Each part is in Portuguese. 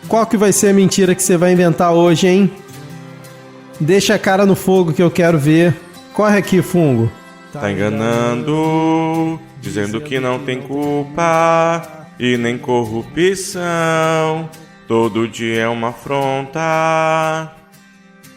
Qual que vai ser a mentira que você vai inventar hoje, hein? Deixa a cara no fogo que eu quero ver. Corre aqui, fungo. Tá enganando, dizendo que não tem culpa e nem corrupção. Todo dia é uma afronta.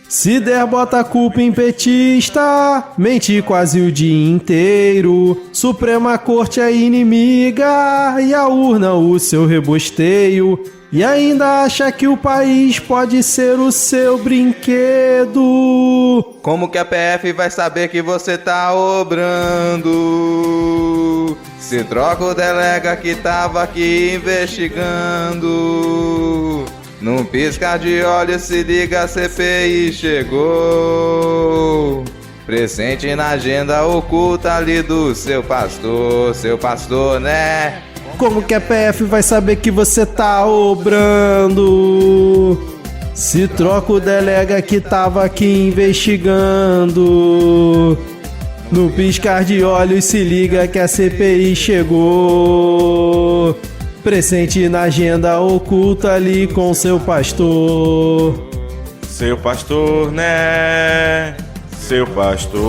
Se der, bota a culpa em petista, mente quase o dia inteiro. Suprema Corte é inimiga e a urna o seu rebosteio. E ainda acha que o país pode ser o seu brinquedo. Como que a PF vai saber que você tá obrando? Se troca o delega que tava aqui investigando. Num piscar de olhos se liga, a CPI chegou. Presente na agenda oculta ali do seu pastor, né? Como que a PF vai saber que você tá obrando? Se troca o delega que tava aqui investigando. No piscar de olhos se liga que a CPI chegou. Presente na agenda oculta ali com seu pastor. Seu pastor, né? Seu pastor.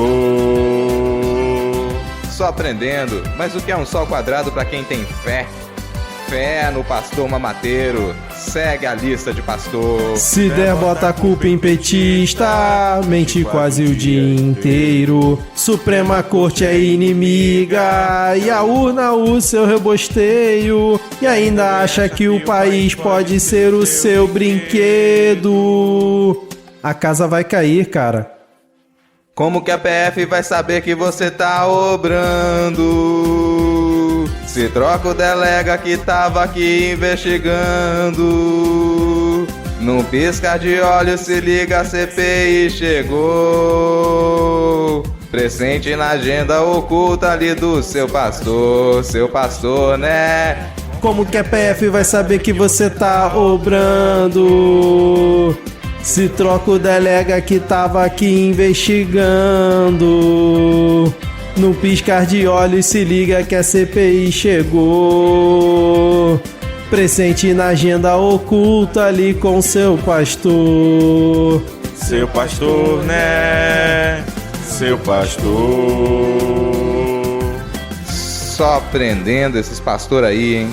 Só aprendendo, mas o que é um sol quadrado pra quem tem fé? Fé no pastor mamateiro, segue a lista de pastor. Se der, bota a culpa em petista, mente quase o dia inteiro. Suprema Corte é inimiga e a urna o seu rebosteio. E ainda acha que o país pode ser o seu brinquedo. A casa vai cair, cara. Como que a PF vai saber que você tá obrando? Se troca o delega que tava aqui investigando. Num piscar de olhos se liga, a CPI chegou. Presente na agenda oculta ali do seu pastor, né? Como que a PF vai saber que você tá obrando? Se troca o delega que tava aqui investigando. No piscar de olhos se liga que a CPI chegou. Presente na agenda oculta ali com seu pastor. Seu pastor, né? Seu pastor. Só aprendendo esses pastores aí, hein?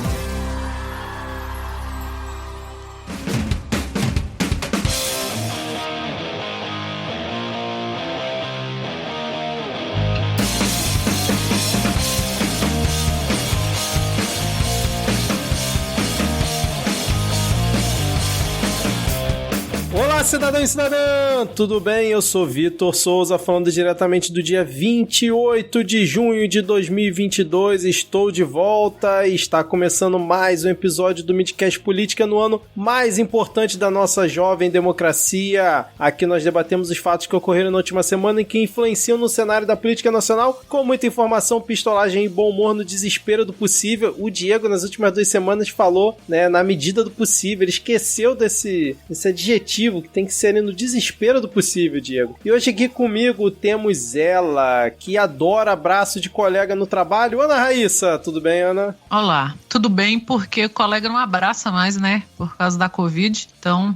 Olá, cidadão e cidadã! Tudo bem? Eu sou Vitor Souza, falando diretamente do dia 28 de junho de 2022. Estou de volta e está começando mais um episódio do Midcast Política no ano mais importante da nossa jovem democracia. Aqui nós debatemos os fatos que ocorreram na última semana e que influenciam no cenário da política nacional, com muita informação, pistolagem e bom humor no desespero do possível. O Diego, nas últimas 2 semanas, falou, né, na medida do possível. Ele esqueceu desse adjetivo que tem que ser ali no desespero do possível, Diego. E hoje aqui comigo temos ela, que adora abraço de colega no trabalho, Ana Raíssa. Tudo bem, Ana? Olá, tudo bem, porque o colega não abraça mais, né, por causa da Covid, então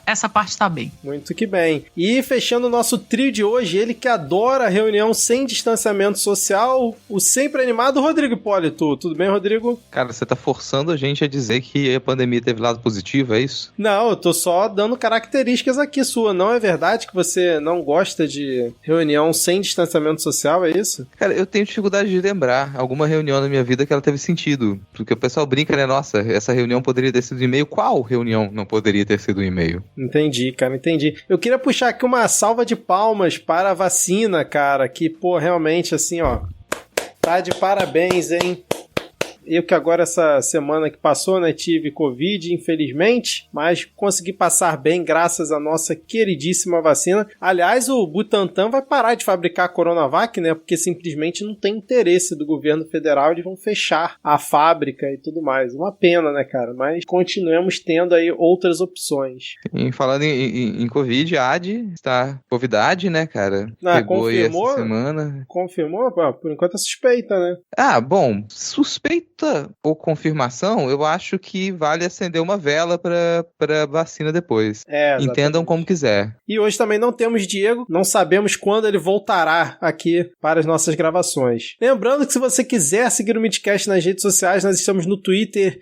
essa parte tá bem. Muito que bem. E fechando o nosso trio de hoje, ele que adora reunião sem distanciamento social, o sempre animado Rodrigo Hipólito. Tudo bem, Rodrigo? Cara, você tá forçando a gente a dizer que a pandemia teve lado positivo, é isso? Não, eu tô só dando características aqui sua. Não é verdade que você não gosta de reunião sem distanciamento social, é isso? Cara, eu tenho dificuldade de lembrar alguma reunião na minha vida que ela teve sentido. Porque o pessoal brinca, né? Nossa, essa reunião poderia ter sido e-mail. Qual reunião não poderia ter sido e-mail? Entendi, cara, entendi. Eu queria puxar aqui uma salva de palmas para a vacina, cara, que, pô, realmente, assim, ó, tá de parabéns, hein? Eu que agora essa semana que passou, né, tive Covid, infelizmente, mas consegui passar bem graças à nossa queridíssima vacina. Aliás, o Butantan vai parar de fabricar a Coronavac, né, porque simplesmente não tem interesse do governo federal, eles vão fechar a fábrica e tudo mais. Uma pena, né, cara, mas continuemos tendo aí outras opções. E falando em Covid, a AD está Covidade, né, cara? Pegou confirmou aí essa semana. Confirmou? Por enquanto é suspeita, né? Ah, bom, suspeita consulta ou confirmação, eu acho que vale acender uma vela para vacina depois. Entendam como quiser. E hoje também não temos Diego, não sabemos quando ele voltará aqui para as nossas gravações. Lembrando que se você quiser seguir o Midcast nas redes sociais, nós estamos no Twitter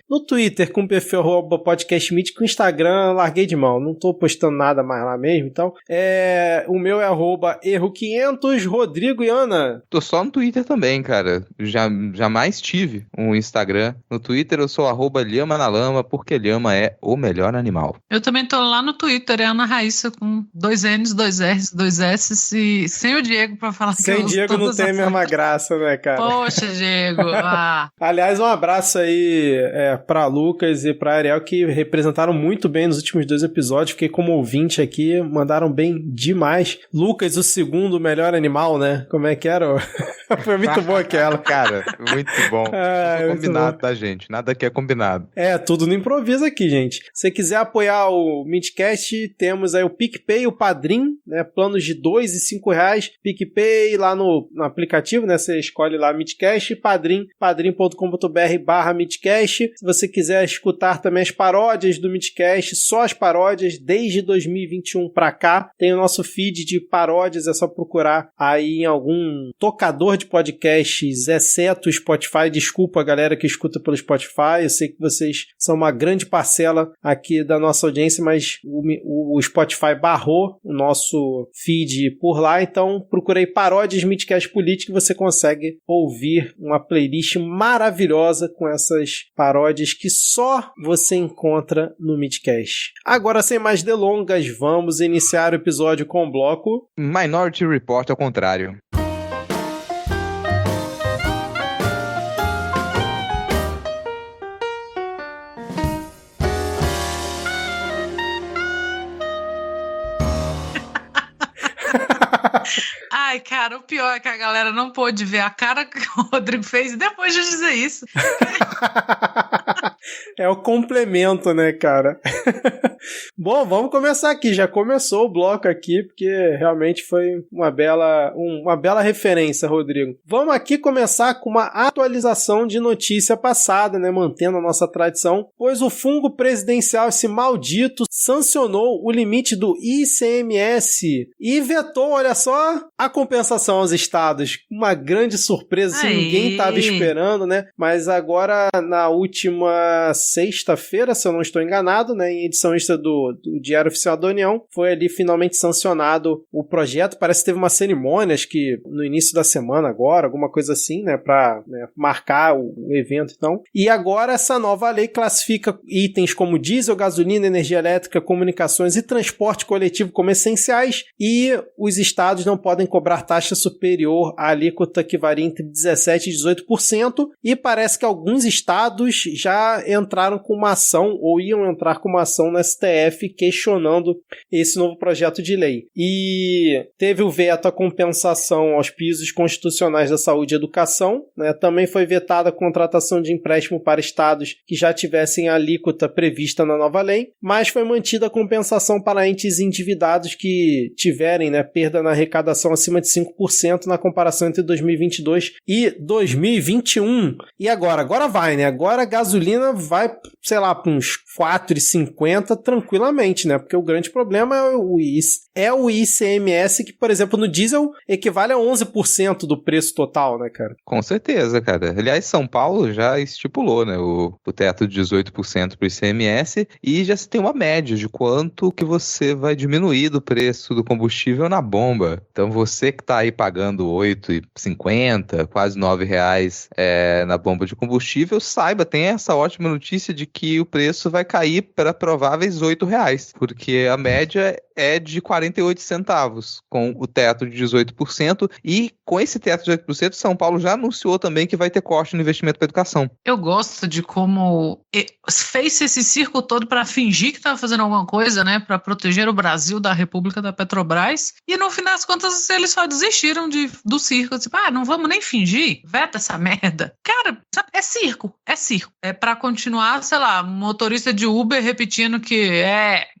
com o perfil @podcastmid, com o Instagram larguei de mão, não tô postando nada mais lá mesmo, então o meu é @erro500, Rodrigo e Ana. Tô só no Twitter também, cara. Jamais tive um Instagram. No Twitter eu sou @lhamanalama, porque lhama é o melhor animal. Eu também tô lá no Twitter, é Ana Raíssa, com 2 N's, 2 R's, 2 S's e sem o Diego pra falar sem que eu Diego não tem a mesma graça, né, cara? Poxa, Diego. Aliás, um abraço aí pra Lucas e pra Ariel, que representaram muito bem nos últimos 2 episódios. Fiquei como ouvinte aqui, mandaram bem demais. Lucas, o segundo melhor animal, né? Como é que era? Foi muito bom aquela. Cara, muito bom. Tudo combinado, tá, gente? Nada aqui é combinado. Tudo no improviso aqui, gente. Se você quiser apoiar o Midcast, temos aí o PicPay e o Padrim, né? Planos de R$2 e R$5. PicPay lá no aplicativo, né? Você escolhe lá Midcast e Padrim, padrim.com.br/Midcast. Se você quiser escutar também as paródias do Midcast, só as paródias, desde 2021 pra cá, tem o nosso feed de paródias, é só procurar aí em algum tocador de podcasts, exceto o Spotify. Desculpa a galera que escuta pelo Spotify, eu sei que vocês são uma grande parcela aqui da nossa audiência, mas o Spotify barrou o nosso feed por lá, então procurei paródias Midcast Política e você consegue ouvir uma playlist maravilhosa com essas paródias que só você encontra no Midcast. Agora, sem mais delongas, vamos iniciar o episódio com o bloco Minority Report ao contrário. Ai, cara, o pior é que a galera não pôde ver a cara que o Rodrigo fez depois de dizer isso. É o complemento, né, cara? Bom, vamos começar aqui. Já começou o bloco aqui, porque realmente foi uma bela referência, Rodrigo. Vamos aqui começar com uma atualização de notícia passada, né, mantendo a nossa tradição, pois o fungo presidencial, esse maldito, sancionou o limite do ICMS e vetou, olha só, a compensação aos estados. Uma grande surpresa, se ninguém estava esperando, né? Mas agora, na última sexta-feira, se eu não estou enganado, né, em edição extra do Diário Oficial da União, foi ali finalmente sancionado o projeto. Parece que teve uma cerimônia, acho que no início da semana agora, alguma coisa assim, né, para marcar o evento, então. E agora essa nova lei classifica itens como diesel, gasolina, energia elétrica, comunicações e transporte coletivo como essenciais, e os estados não podem cobrar taxa superior à alíquota que varia entre 17% e 18%, e parece que alguns estados já entraram com uma ação, ou iam entrar com uma ação no STF questionando esse novo projeto de lei. E teve o veto à compensação aos pisos constitucionais da saúde e educação, né? Também foi vetada a contratação de empréstimo para estados que já tivessem a alíquota prevista na nova lei, mas foi mantida a compensação para entes endividados que tiverem, né, perda na arrecadação acima de 5% na comparação entre 2022 e 2021. E agora vai, né? Agora a gasolina vai, sei lá, para uns 4,50 tranquilamente, né? Porque o grande problema é o ICMS, que, por exemplo, no diesel equivale a 11% do preço total, né, cara? Com certeza, cara. Aliás, São Paulo já estipulou, né, o teto de 18% para o ICMS, e já se tem uma média de quanto que você vai diminuir do preço do combustível na bomba. Então, você que está aí pagando R$8,50, quase R$9 na bomba de combustível, saiba, tem essa ótima notícia de que o preço vai cair para prováveis R$8, porque a média é de 48 centavos, com o teto de 18%, e com esse teto de 18%, São Paulo já anunciou também que vai ter corte no investimento para educação. Eu gosto de como fez esse circo todo para fingir que estava fazendo alguma coisa, né, para proteger o Brasil da República da Petrobras, e no final das contas eles só desistiram do circo, tipo, não vamos nem fingir, veta essa merda. Cara, é circo. É para continuar, sei lá, motorista de Uber repetindo que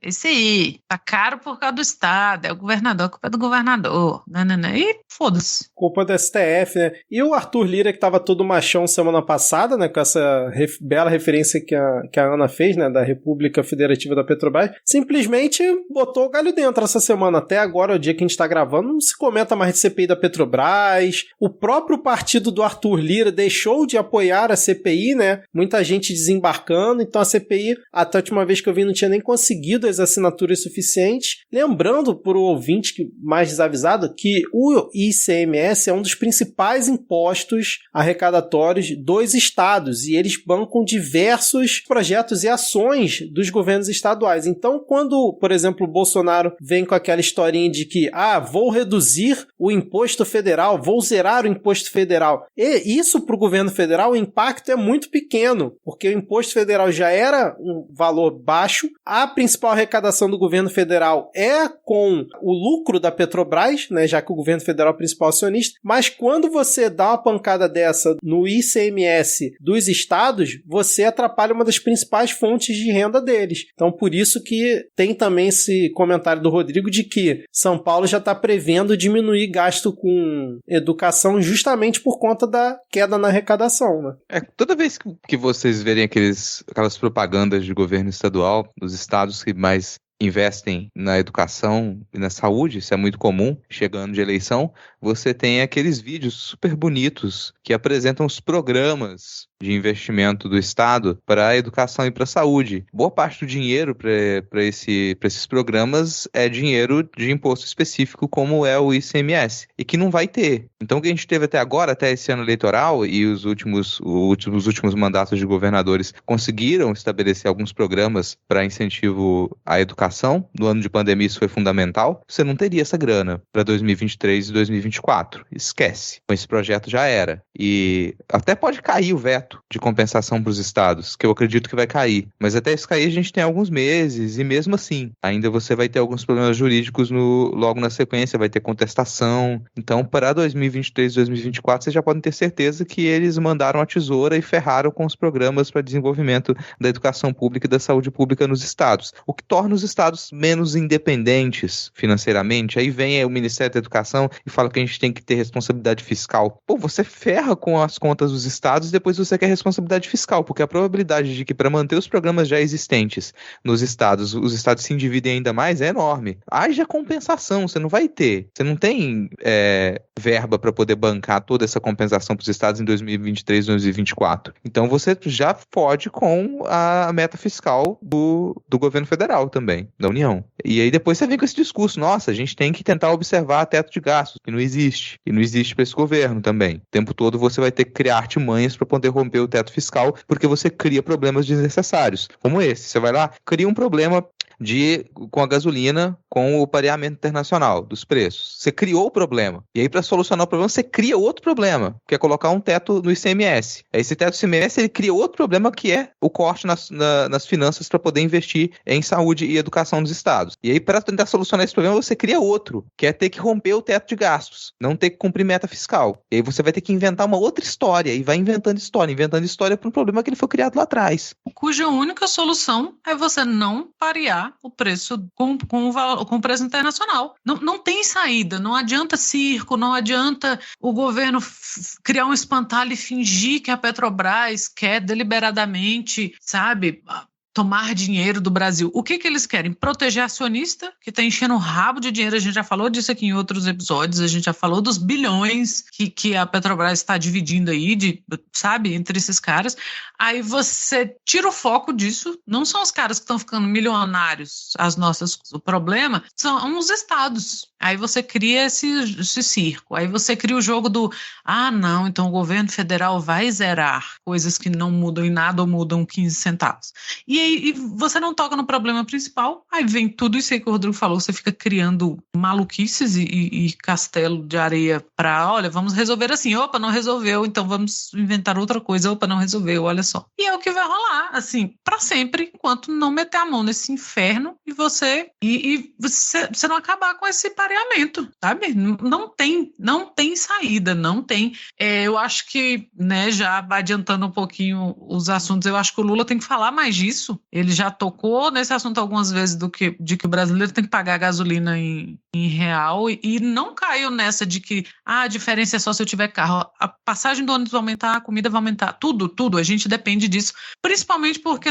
esse aí, tá caro por causa do Estado, é o governador, a culpa é do governador, né? E foda-se. Culpa do STF, né? E o Arthur Lira, que tava todo machão semana passada, né? Com essa bela referência que a Ana fez, né? Da República Federativa da Petrobras, simplesmente botou o galho dentro essa semana. Até agora, o dia que a gente tá gravando, não se comenta mais de CPI da Petrobras. O próprio partido do Arthur Lira deixou de apoiar a CPI, né? Muita gente desembarcando. Então a CPI, até a última vez que eu vi, não tinha nem conseguido as assinaturas suficientes. Lembrando pro ouvinte mais desavisado que o ICMS é um dos principais impostos arrecadatórios dos estados e eles bancam diversos projetos e ações dos governos estaduais. Então, quando, por exemplo, o Bolsonaro vem com aquela historinha de que vou reduzir o imposto federal, vou zerar o imposto federal, e isso para o governo federal, o impacto é muito pequeno, porque o imposto federal já era um valor baixo, a principal arrecadação do governo federal é com o lucro da Petrobras, né, já que o governo federal é o principal acionista, mas quando você dá uma pancada dessa no ICMS dos estados, você atrapalha uma das principais fontes de renda deles. Então, por isso que tem também esse comentário do Rodrigo de que São Paulo já está prevendo diminuir gasto com educação justamente por conta da queda na arrecadação, né? Toda vez que vocês verem aquelas propagandas de governo estadual, dos estados que mais investem na educação e na saúde, isso é muito comum, chegando de eleição, você tem aqueles vídeos super bonitos que apresentam os programas de investimento do Estado para a educação e para a saúde. Boa parte do dinheiro para esses programas é dinheiro de imposto específico, como é o ICMS, e que não vai ter. Então, o que a gente teve até agora, até esse ano eleitoral, e os últimos mandatos de governadores conseguiram estabelecer alguns programas para incentivo à educação. No ano de pandemia isso foi fundamental. Você não teria essa grana para 2023 e 2024. Esquece. Esse projeto já era. E até pode cair o veto de compensação para os estados, que eu acredito que vai cair. Mas até isso cair a gente tem alguns meses, e mesmo assim, ainda você vai ter alguns problemas jurídicos logo na sequência, vai ter contestação. Então, para 2023 e 2024, vocês já podem ter certeza que eles mandaram a tesoura e ferraram com os programas para desenvolvimento da educação pública e da saúde pública nos estados, o que torna os estados menos independentes financeiramente. Aí vem o Ministério da Educação e fala que a gente tem que ter responsabilidade fiscal. Pô, você ferra com as contas dos estados e depois você quer responsabilidade fiscal, porque a probabilidade de que para manter os programas já existentes nos estados, os estados se endividem ainda mais é enorme. Haja compensação, você não vai ter. Você não tem verba para poder bancar toda essa compensação para os estados em 2023 e 2024. Então você já pode com a meta fiscal do governo federal também, da União. E aí depois você vem com esse discurso, nossa, a gente tem que tentar observar teto de gastos, que não existe. E não existe para esse governo também. O tempo todo você vai ter que criar artimanhas para poder romper o teto fiscal, porque você cria problemas desnecessários, como esse. Você vai lá, cria um problema com a gasolina, com o pareamento internacional dos preços. Você criou o problema. E aí, para solucionar o problema, você cria outro problema, que é colocar um teto no ICMS. Esse teto do ICMS, ele cria outro problema, que é o corte nas finanças para poder investir em saúde e educação dos estados. E aí, para tentar solucionar esse problema, você cria outro, que é ter que romper o teto de gastos, não ter que cumprir meta fiscal. E aí você vai ter que inventar uma outra história, e vai inventando história para um problema que ele foi criado lá atrás. Cuja única solução é você não parear o preço com o preço internacional. Não tem saída, não adianta circo, não adianta o governo criar um espantalho e fingir que a Petrobras quer deliberadamente, sabe, tomar dinheiro do Brasil. O que eles querem? Proteger acionista, que está enchendo o rabo de dinheiro. A gente já falou disso aqui em outros episódios, a gente já falou dos bilhões que a Petrobras está dividindo aí, sabe, entre esses caras. Aí você tira o foco disso, não são os caras que estão ficando milionários, o problema são os estados. Aí você cria esse circo, aí você cria o jogo do, não, então o governo federal vai zerar coisas que não mudam em nada ou mudam 15 centavos. E você não toca no problema principal, aí vem tudo isso aí que o Rodrigo falou, você fica criando maluquices e castelo de areia para, olha, vamos resolver assim, opa, não resolveu, então vamos inventar outra coisa, opa, não resolveu, olha só. E é o que vai rolar, assim, para sempre, enquanto não meter a mão nesse inferno e você não acabar com esse pareamento, sabe? Não tem saída, não tem. Eu acho que, né, já adiantando um pouquinho os assuntos, eu acho que o Lula tem que falar mais disso, isso. Ele já tocou nesse assunto algumas vezes de que o brasileiro tem que pagar gasolina em real e não caiu nessa de que a diferença é só se eu tiver carro. A passagem do ônibus vai aumentar, a comida vai aumentar, tudo. A gente depende disso, principalmente porque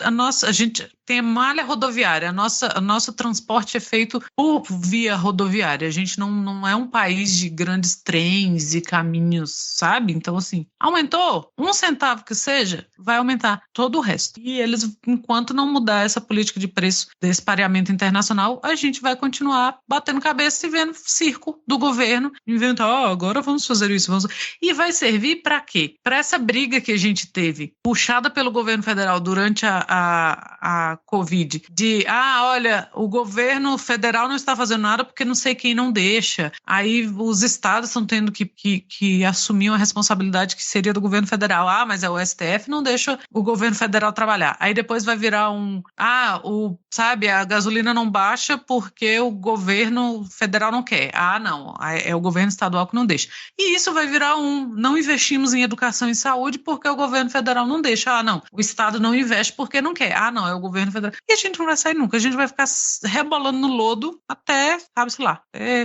a gente tem malha rodoviária, nosso transporte é feito por via rodoviária, a gente não é um país de grandes trens e caminhos, sabe? Então, assim, aumentou 1 centavo que seja, vai aumentar todo o resto. E eles, enquanto não mudar essa política de preço desse pareamento internacional, a gente vai continuar batendo cabeça e vendo circo do governo, inventar, agora vamos fazer isso, e vai servir para quê? Para essa briga que a gente teve, puxada pelo governo federal durante a Covid, de, olha, o governo federal não está fazendo nada porque não sei quem não deixa. Aí os estados estão tendo que assumir uma responsabilidade que seria do governo federal. Mas é o STF não deixa o governo federal trabalhar. Aí depois vai virar a gasolina não baixa porque o governo federal não quer. Não, é o governo estadual que não deixa. E isso vai virar não investimos em educação e saúde porque o governo federal não deixa. Não, o estado não investe porque não quer. Não, é o governo federal. E a gente não vai sair nunca. A gente vai ficar rebolando no lodo até, sabe-se lá.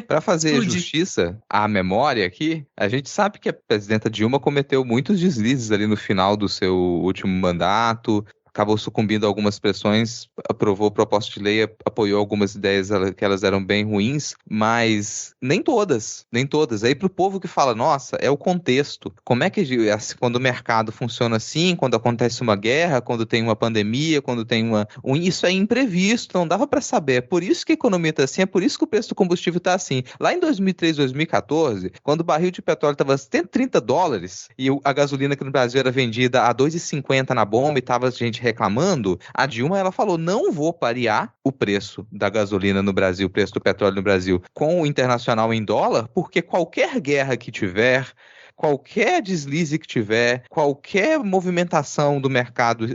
Para fazer justiça à memória aqui, a gente sabe que a presidenta Dilma cometeu muitos deslizes ali no final do seu último mandato, acabou sucumbindo a algumas pressões, aprovou proposta de lei, apoiou algumas ideias que elas eram bem ruins, mas nem todas. Aí pro povo que fala, nossa, é o contexto. Como é que quando o mercado funciona assim, quando acontece uma guerra, quando tem uma pandemia, quando tem isso é imprevisto, não dava para saber. É por isso que a economia tá assim, é por isso que o preço do combustível tá assim. Lá em 2013, 2014, quando o barril de petróleo tava $30 e a gasolina aqui no Brasil era vendida a R$2,50 na bomba e tava gente reclamando, a Dilma ela falou, não vou parear o preço da gasolina no Brasil, o preço do petróleo no Brasil com o internacional em dólar, porque qualquer guerra que tiver, qualquer deslize que tiver, qualquer movimentação do mercado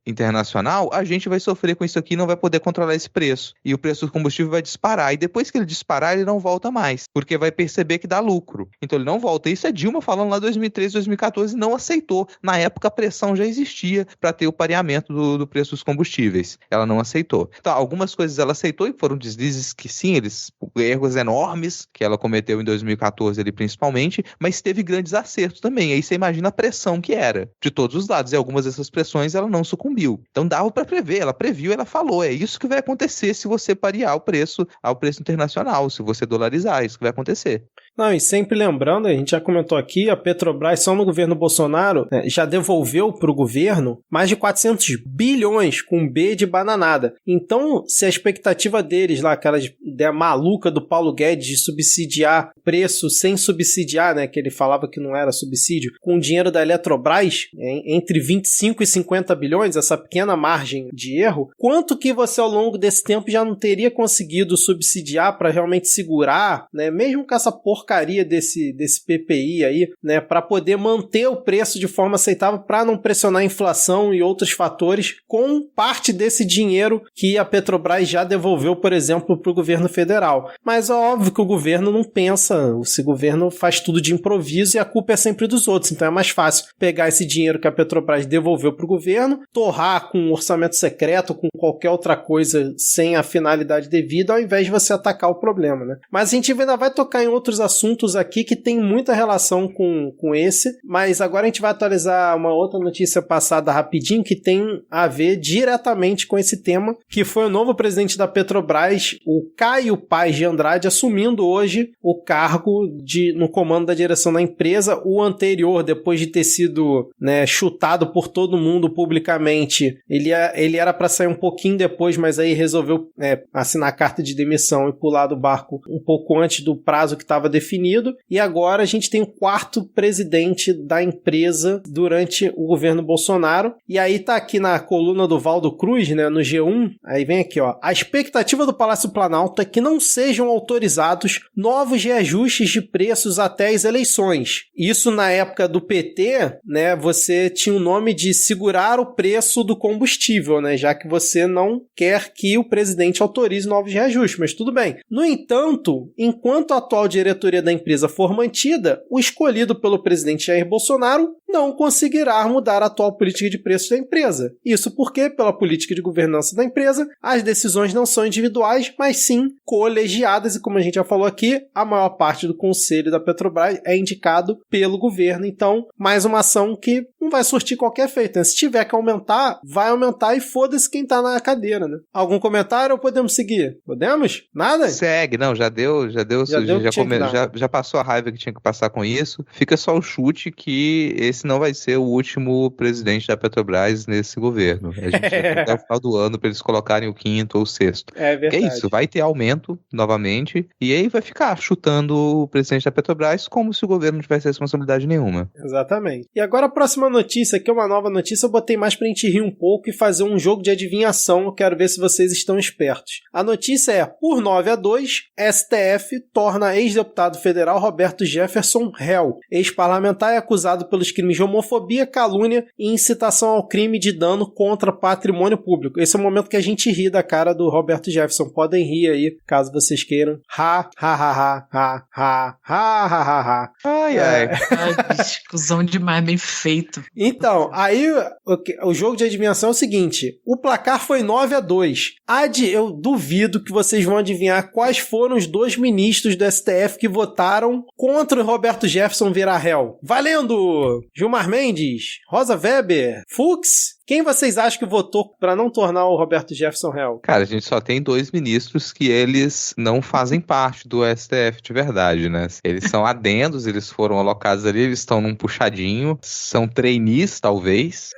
internacional, a gente vai sofrer com isso aqui e não vai poder controlar esse preço. E o preço do combustível vai disparar. E depois que ele disparar, ele não volta mais, porque vai perceber que dá lucro. Então ele não volta. Isso é Dilma falando lá em 2013, 2014, não aceitou. Na época a pressão já existia para ter o pareamento do preço dos combustíveis. Ela não aceitou. Então algumas coisas ela aceitou e foram deslizes que sim, erros enormes que ela cometeu em 2014 ali principalmente, mas teve grandes acertos também. Aí você imagina a pressão que era de todos os lados. E algumas dessas pressões ela não sucumbiu. Então dava para prever. Ela previu, ela falou. É isso que vai acontecer se você parear o preço ao preço internacional, se você dolarizar. É isso que vai acontecer. Não, e sempre lembrando, a gente já comentou aqui, a Petrobras, só no governo Bolsonaro, já devolveu para o governo mais de 400 bilhões, com B de bananada. Então, se a expectativa deles, lá, aquela ideia maluca do Paulo Guedes de subsidiar preço sem subsidiar, né, que ele falava que não era subsídio, com o dinheiro da Eletrobras, entre 25 e 50 bilhões, essa pequena margem de erro, quanto que você ao longo desse tempo já não teria conseguido subsidiar para realmente segurar, né, mesmo com essa porcaria desse PPI aí, né, para poder manter o preço de forma aceitável, para não pressionar a inflação e outros fatores, com parte desse dinheiro que a Petrobras já devolveu, por exemplo, para o governo federal. Mas é óbvio que o governo não pensa, esse governo faz tudo de improviso e a culpa é sempre dos outros, então é mais fácil pegar esse dinheiro que a Petrobras devolveu para o governo, torrar com um orçamento secreto, com qualquer outra coisa sem a finalidade devida, ao invés de você atacar o problema, né? Mas a gente ainda vai tocar em outros assuntos aqui que tem muita relação com esse, mas agora a gente vai atualizar uma outra notícia passada rapidinho que tem a ver diretamente com esse tema, que foi o novo presidente da Petrobras, o Caio Paz de Andrade, assumindo hoje o cargo no comando da direção da empresa. O anterior, depois de ter sido, né, chutado por todo mundo publicamente, ele era para sair um pouquinho depois, mas aí resolveu assinar a carta de demissão e pular do barco um pouco antes do prazo que estava definido, e agora a gente tem o quarto presidente da empresa durante o governo Bolsonaro. E aí tá aqui na coluna do Valdo Cruz, né, no G1, aí vem aqui, ó, a expectativa do Palácio Planalto é que não sejam autorizados novos reajustes de preços até as eleições. Isso na época do PT, né, você tinha o nome de segurar o preço do combustível, né, já que você não quer que o presidente autorize novos reajustes, mas tudo bem. No entanto, enquanto a atual diretoria da empresa for mantida, o escolhido pelo presidente Jair Bolsonaro não conseguirá mudar a atual política de preços da empresa. Isso porque, pela política de governança da empresa, as decisões não são individuais, mas sim colegiadas, e como a gente já falou aqui, a maior parte do conselho da Petrobras é indicado pelo governo. Então, mais uma ação que não vai surtir qualquer efeito, né? Se tiver que aumentar, vai aumentar e foda-se quem tá na cadeira, né? Algum comentário ou podemos seguir? Podemos? Nada? Segue, não, já passou a raiva que tinha que passar com isso. Fica só o chute que esse não vai ser o último presidente da Petrobras nesse governo. A gente vai até o final do ano para eles colocarem o quinto ou o sexto. É verdade. É isso, vai ter aumento novamente e aí vai ficar chutando o presidente da Petrobras como se o governo não tivesse responsabilidade nenhuma. Exatamente. E agora a próxima notícia, que é uma nova notícia, eu botei mais pra gente rir um pouco e fazer um jogo de adivinhação. Eu quero ver se vocês estão espertos. A notícia é: por 9-2, STF torna ex-deputado federal Roberto Jefferson réu. Ex-parlamentar é acusado pelos crimes de homofobia, calúnia e incitação ao crime de dano contra patrimônio público. Esse é o momento que a gente ri da cara do Roberto Jefferson. Podem rir aí, caso vocês queiram. Ha, ha, ha, ha, ha, ha, ha, ha, ha. Ai. Ai, bicho, cuzão demais, bem feito. Então, aí o jogo de adivinhação é o seguinte: o placar foi 9-2. Eu duvido que vocês vão adivinhar quais foram os 2 ministros do STF que votaram contra o Roberto Jefferson virar réu. Valendo! Gilmar Mendes, Rosa Weber, Fux. Quem vocês acham que votou para não tornar o Roberto Jefferson réu? Cara, a gente só tem 2 ministros que eles não fazem parte do STF de verdade, né? Eles são adendos, eles foram alocados ali, eles estão num puxadinho, são trainees, talvez.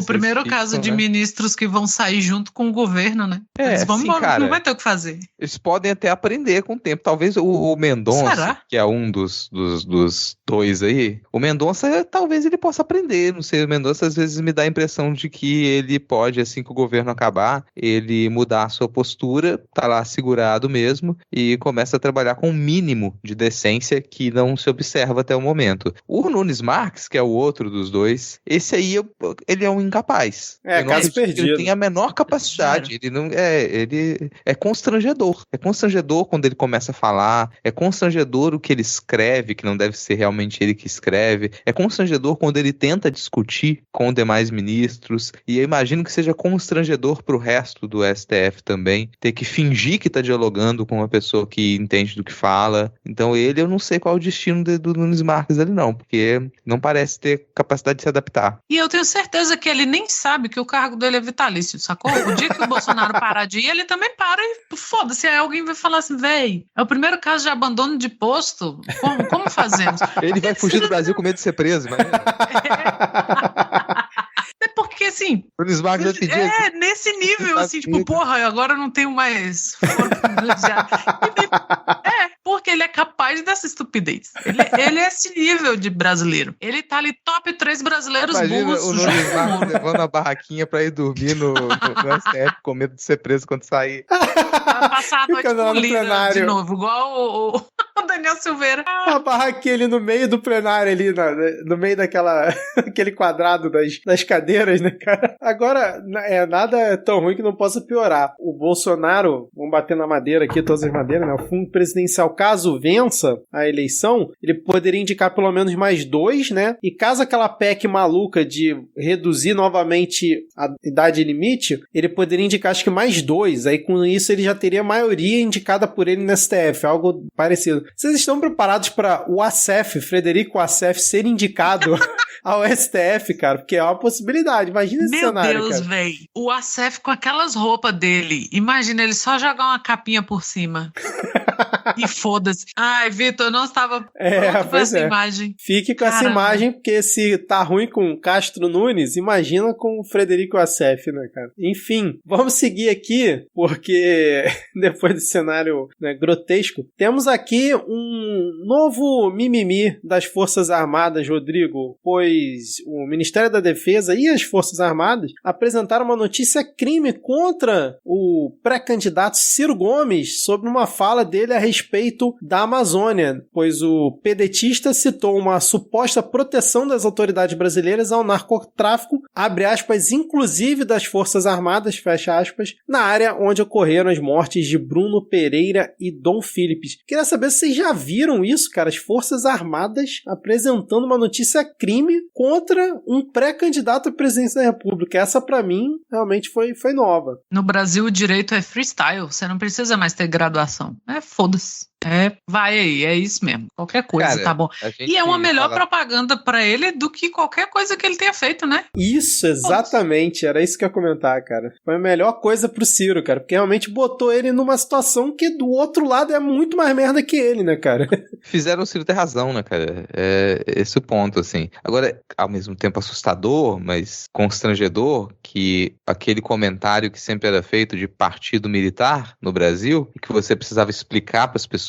O primeiro caso de ministros que vão sair junto com o governo, né? Eles vão embora, cara, não vai ter o que fazer. Eles podem até aprender com o tempo. Talvez o Mendonça, Será? que é um dos 2 aí, o Mendonça, talvez ele possa aprender. Não sei, o Mendonça às vezes me dá a impressão de que ele pode, assim que o governo acabar, ele mudar a sua postura, tá lá segurado mesmo, e começa a trabalhar com um mínimo de decência que não se observa até o momento. O Nunes Marques, que é o outro dos 2, esse aí, ele é um incapaz. Caso perdido. Ele tem a menor capacidade. Ele não ele é constrangedor. É constrangedor quando ele começa a falar, é constrangedor o que ele escreve, que não deve ser realmente ele que escreve, é constrangedor quando ele tenta discutir com demais ministros, e eu imagino que seja constrangedor pro resto do STF também, ter que fingir que tá dialogando com uma pessoa que entende do que fala. Então eu não sei qual é o destino do Nunes Marques ali não, porque não parece ter capacidade de se adaptar. E eu tenho certeza que ele nem sabe que o cargo dele é vitalício, sacou? O dia que o Bolsonaro parar de ir, ele também para e foda-se, aí alguém vai falar assim, véi, é o primeiro caso de abandono de posto, como fazemos? Ele vai fugir do Brasil com medo de ser preso, mas... É porque, assim... Nunes Marques vai pedir nesse nível, assim, tipo, porra, agora eu não tenho mais foro privilegiado. Porque ele é capaz dessa estupidez. Ele é esse nível de brasileiro. Ele tá ali top 3 brasileiros burros. O Nunes Marques levando a barraquinha pra ir dormir no STF com medo de ser preso quando sair. Vai passar a noite com líder de novo, igual o Daniel Silveira. A barraquinha ali no meio do plenário, ali no meio aquele quadrado das cadeiras, né, cara? Agora, nada tão ruim que não possa piorar. O Bolsonaro, vamos bater na madeira aqui, todas as madeiras, né? O fundo presidencial, caso vença a eleição, ele poderia indicar pelo menos mais 2, né? E caso aquela PEC maluca de reduzir novamente a idade limite, ele poderia indicar acho que mais 2. Aí com isso ele já teria a maioria indicada por ele no STF, algo parecido. Vocês estão preparados para o Assef, Frederico Assef, ser indicado ao STF, cara? Porque é uma possibilidade. Imagina esse cenário, cara. Meu Deus, velho. O Assef com aquelas roupas dele. Imagina ele só jogar uma capinha por cima. E foda-se. Ai, Vitor, eu não estava pronto pra essa imagem. Fique com essa imagem, porque se tá ruim com Castro Nunes, imagina com o Frederico Assef, né, cara? Enfim, vamos seguir aqui, porque depois desse cenário, né, grotesco, temos aqui um novo mimimi das Forças Armadas, Rodrigo, pois o Ministério da Defesa e as Forças Armadas apresentaram uma notícia crime contra o pré-candidato Ciro Gomes sobre uma fala dele a respeito respeito da Amazônia, pois o pedetista citou uma suposta proteção das autoridades brasileiras ao narcotráfico, abre aspas, inclusive das Forças Armadas, fecha aspas, na área onde ocorreram as mortes de Bruno Pereira e Dom Philips. Queria saber se vocês já viram isso, cara, as Forças Armadas apresentando uma notícia crime contra um pré-candidato à presidência da República. Essa, pra mim, realmente foi nova. No Brasil, o direito é freestyle. Você não precisa mais ter graduação. Foda-se. Vai aí, é isso mesmo. Qualquer coisa, cara, tá bom. E é uma melhor propaganda pra ele do que qualquer coisa que ele tenha feito, né? Isso, exatamente. Era isso que eu ia comentar, cara. Foi a melhor coisa pro Ciro, cara. Porque realmente botou ele numa situação que do outro lado é muito mais merda que ele, né, cara? Fizeram o Ciro ter razão, né, cara? É esse o ponto, assim. Agora, ao mesmo tempo assustador, mas constrangedor, que aquele comentário que sempre era feito de partido militar no Brasil, e que você precisava explicar para as pessoas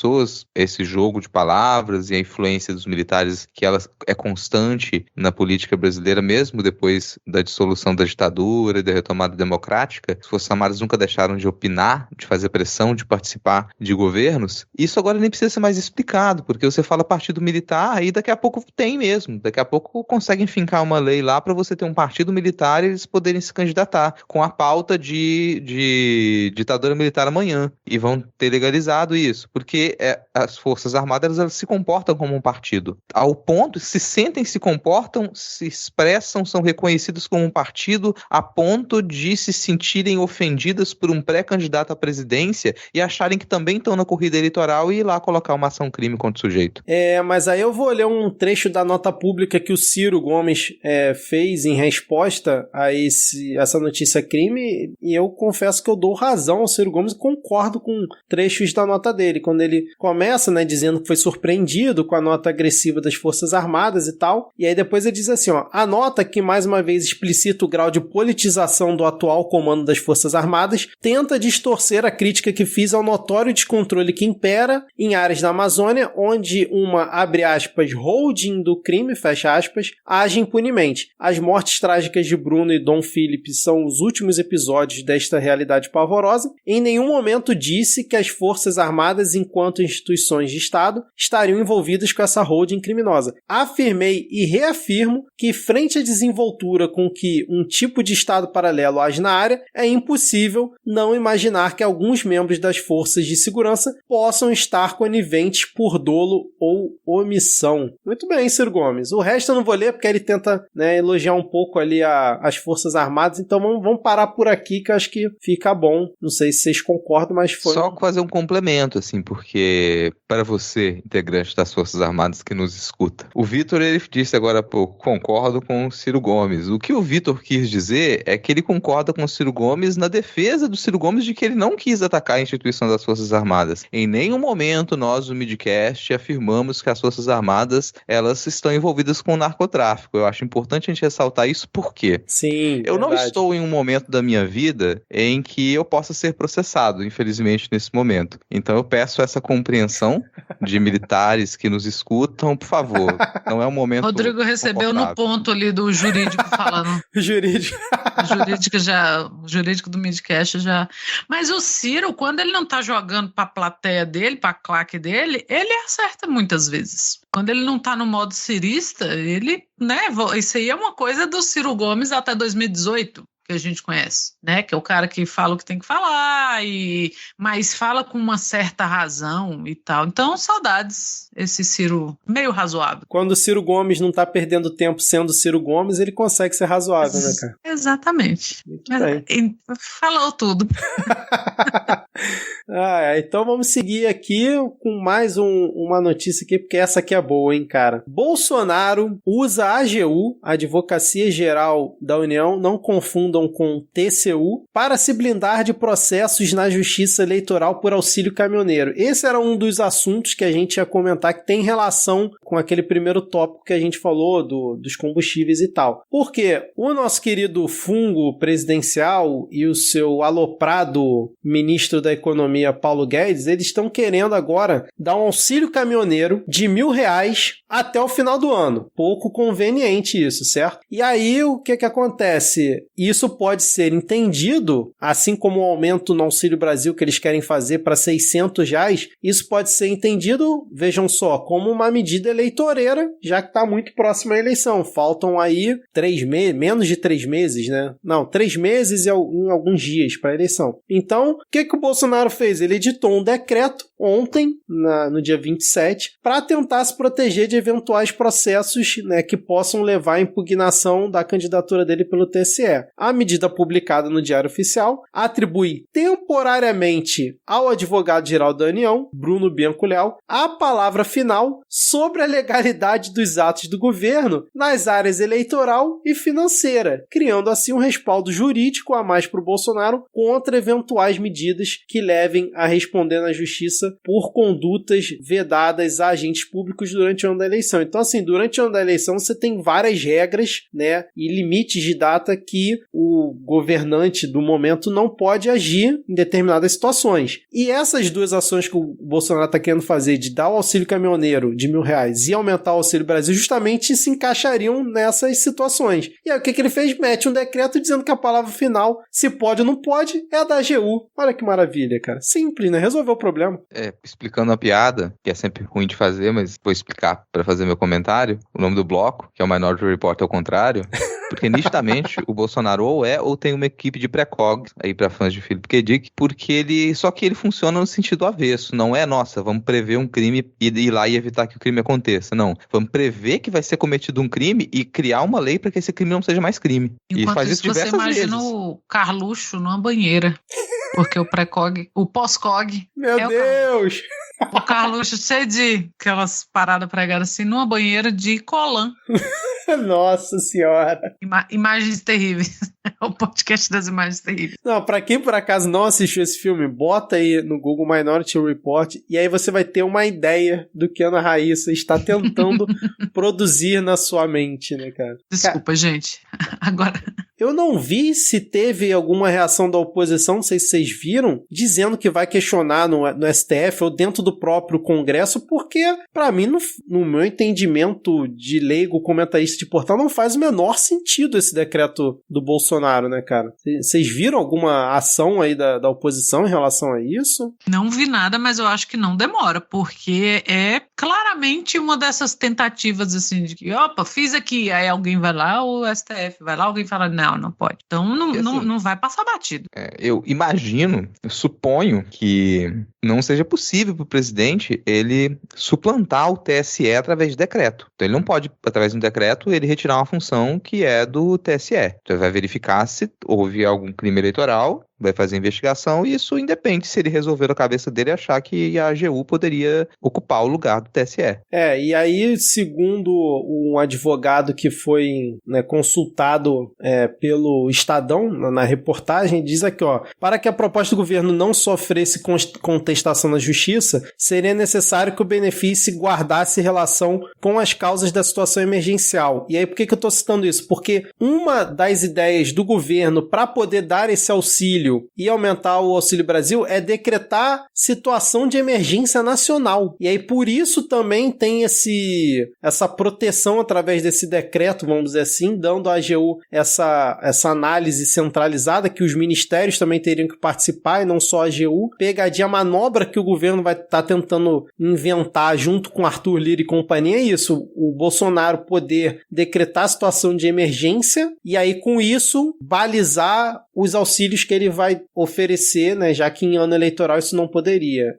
esse jogo de palavras e a influência dos militares, que ela é constante na política brasileira, mesmo depois da dissolução da ditadura e da retomada democrática. As Forças Armadas nunca deixaram de opinar, de fazer pressão, de participar de governos. Isso agora nem precisa ser mais explicado, porque você fala partido militar e daqui a pouco tem mesmo. Daqui a pouco conseguem fincar uma lei lá para você ter um partido militar e eles poderem se candidatar com a pauta de ditadura militar amanhã. E vão ter legalizado isso, porque as Forças Armadas elas se comportam como um partido. Ao ponto, se comportam, se expressam, são reconhecidos como um partido a ponto de se sentirem ofendidas por um pré-candidato à presidência e acharem que também estão na corrida eleitoral e ir lá colocar uma ação-crime contra o sujeito. Mas aí eu vou ler um trecho da nota pública que o Ciro Gomes fez em resposta a essa notícia crime, e eu confesso que eu dou razão ao Ciro Gomes e concordo com trechos da nota dele, quando ele começa, né, dizendo que foi surpreendido com a nota agressiva das Forças Armadas e tal, e aí depois ele diz assim, a nota que mais uma vez explicita o grau de politização do atual comando das Forças Armadas tenta distorcer a crítica que fiz ao notório descontrole que impera em áreas da Amazônia, onde uma, abre aspas, holding do crime, fecha aspas, age impunemente. As mortes trágicas de Bruno e Dom Philippe são os últimos episódios desta realidade pavorosa. Em nenhum momento disse que as Forças Armadas, enquanto instituições de Estado, estariam envolvidas com essa holding criminosa. Afirmei e reafirmo que, frente à desenvoltura com que um tipo de Estado paralelo age na área, é impossível não imaginar que alguns membros das forças de segurança possam estar coniventes por dolo ou omissão. Muito bem, Ciro Gomes. O resto eu não vou ler porque ele tenta, né, elogiar um pouco ali as Forças Armadas, então vamos parar por aqui que eu acho que fica bom. Não sei se vocês concordam, mas foi... Só fazer um complemento, assim, porque para você, integrante das Forças Armadas que nos escuta, o Vitor, ele disse agora há pouco, concordo com o Ciro Gomes. O que o Vitor quis dizer é que ele concorda com o Ciro Gomes na defesa do Ciro Gomes de que ele não quis atacar a instituição das Forças Armadas. Em nenhum momento nós, do Midcast, afirmamos que as Forças Armadas, elas estão envolvidas com o narcotráfico. Eu acho importante a gente ressaltar isso porque sim, eu não estou em um momento da minha vida em que eu possa ser processado, infelizmente, nesse momento. Então eu peço essa compreensão de militares que nos escutam, por favor. Não é um momento Rodrigo recebeu no ponto ali do jurídico falando. Jurídico. O jurídico do Midcast já... Mas o Ciro, quando ele não tá jogando pra plateia dele, pra claque dele, ele acerta muitas vezes. Quando ele não tá no modo cirista, ele, né, isso aí é uma coisa do Ciro Gomes até 2018. Que a gente conhece, né? Que é o cara que fala o que tem que falar, mas fala com uma certa razão e tal. Então, saudades, esse Ciro meio razoável. Quando o Ciro Gomes não tá perdendo tempo sendo Ciro Gomes, ele consegue ser razoável, né, cara? Exatamente. Muito bem. Falou tudo. Então vamos seguir aqui com mais uma notícia aqui, porque essa aqui é boa, hein, cara. Bolsonaro usa a AGU, a Advocacia Geral da União, não confundam com TCU, para se blindar de processos na Justiça Eleitoral por auxílio caminhoneiro. Esse era um dos assuntos que a gente ia comentar que tem relação com aquele primeiro tópico que a gente falou dos combustíveis e tal. Porque o nosso querido fungo presidencial e o seu aloprado ministro da Economia, Paulo Guedes, eles estão querendo agora dar um auxílio caminhoneiro de R$1.000 até o final do ano. Pouco conveniente isso, certo? E aí, o que acontece? Isso isso pode ser entendido, assim como o aumento no Auxílio Brasil que eles querem fazer para R$600, isso pode ser entendido, vejam só, como uma medida eleitoreira, já que está muito próxima à eleição. Faltam aí 3 meses, menos de 3 meses, né? Não, 3 meses e em alguns dias para a eleição. Então, o que o Bolsonaro fez? Ele editou um decreto ontem, no dia 27, para tentar se proteger de eventuais processos, né, que possam levar à impugnação da candidatura dele pelo TSE. A medida publicada no Diário Oficial atribui temporariamente ao advogado-geral da União, Bruno Bianco Leal, a palavra final sobre a legalidade dos atos do governo nas áreas eleitoral e financeira, criando assim um respaldo jurídico a mais para o Bolsonaro contra eventuais medidas que levem a responder na justiça por condutas vedadas a agentes públicos durante o ano da eleição. Então, assim, durante o ano da eleição você tem várias regras, né, e limites de data que o governante do momento não pode agir em determinadas situações. E essas duas ações que o Bolsonaro está querendo fazer, de dar o auxílio caminhoneiro de R$1.000 e aumentar o Auxílio Brasil, justamente se encaixariam nessas situações. E aí o que ele fez? Mete um decreto dizendo que a palavra final, se pode ou não pode, é a da AGU. Olha que maravilha, cara. Simples, né? Resolveu o problema. Explicando a piada, que é sempre ruim de fazer, mas vou explicar para fazer meu comentário, o nome do bloco, que é o Minority Report ao contrário, porque nitidamente o Bolsonaro ou tem uma equipe de pré-cog, aí para fãs de Philip K. Dick, só que ele funciona no sentido avesso, não é, nossa, vamos prever um crime e ir lá e evitar que o crime aconteça, não. Vamos prever que vai ser cometido um crime e criar uma lei para que esse crime não seja mais crime. Enquanto e faz isso diversas vezes. Você imagina o Carluxo numa banheira, porque o pós-cog... Meu Deus! O Carluxo cheio de aquelas paradas pregadas assim, numa banheira de colã. Nossa senhora. Imagens terríveis. O podcast das imagens terríveis. Não, pra quem por acaso não assistiu esse filme, bota aí no Google Minority Report e aí você vai ter uma ideia do que a Ana Raíssa está tentando produzir na sua mente, né, cara? Desculpa, gente. Agora... Eu não vi se teve alguma reação da oposição, não sei se vocês viram, dizendo que vai questionar no STF ou dentro do próprio Congresso, porque, pra mim, no meu entendimento de leigo comentarista de portal, não faz o menor sentido esse decreto do Bolsonaro, né, cara? Vocês viram alguma ação aí da oposição em relação a isso? Não vi nada, mas eu acho que não demora, porque é claramente uma dessas tentativas, assim, de que, opa, fiz aqui, aí alguém vai lá, o STF vai lá, alguém fala, não pode. Então não vai passar batido. Eu suponho que não seja possível para o presidente ele suplantar o TSE através de decreto. Então ele não pode, através de um decreto, ele retirar uma função que é do TSE. Então ele vai verificar se houve algum crime eleitoral, vai fazer investigação e isso independe se ele resolver na cabeça dele achar que a AGU poderia ocupar o lugar do TSE. E aí, segundo um advogado que foi, né, consultado pelo Estadão na reportagem, diz aqui, ó, para que a proposta do governo não sofresse contestação na justiça, seria necessário que o benefício guardasse relação com as causas da situação emergencial. E aí, por que eu estou citando isso? Porque uma das ideias do governo para poder dar esse auxílio e aumentar o Auxílio Brasil é decretar situação de emergência nacional. E aí, por isso também tem essa proteção através desse decreto, vamos dizer assim, dando à AGU essa análise centralizada, que os ministérios também teriam que participar e não só a AGU. Pegadinha, a manobra que o governo vai estar tentando inventar junto com Arthur Lira e companhia é isso, o Bolsonaro poder decretar a situação de emergência e aí com isso balizar os auxílios que ele vai oferecer, né, já que em ano eleitoral isso não poderia.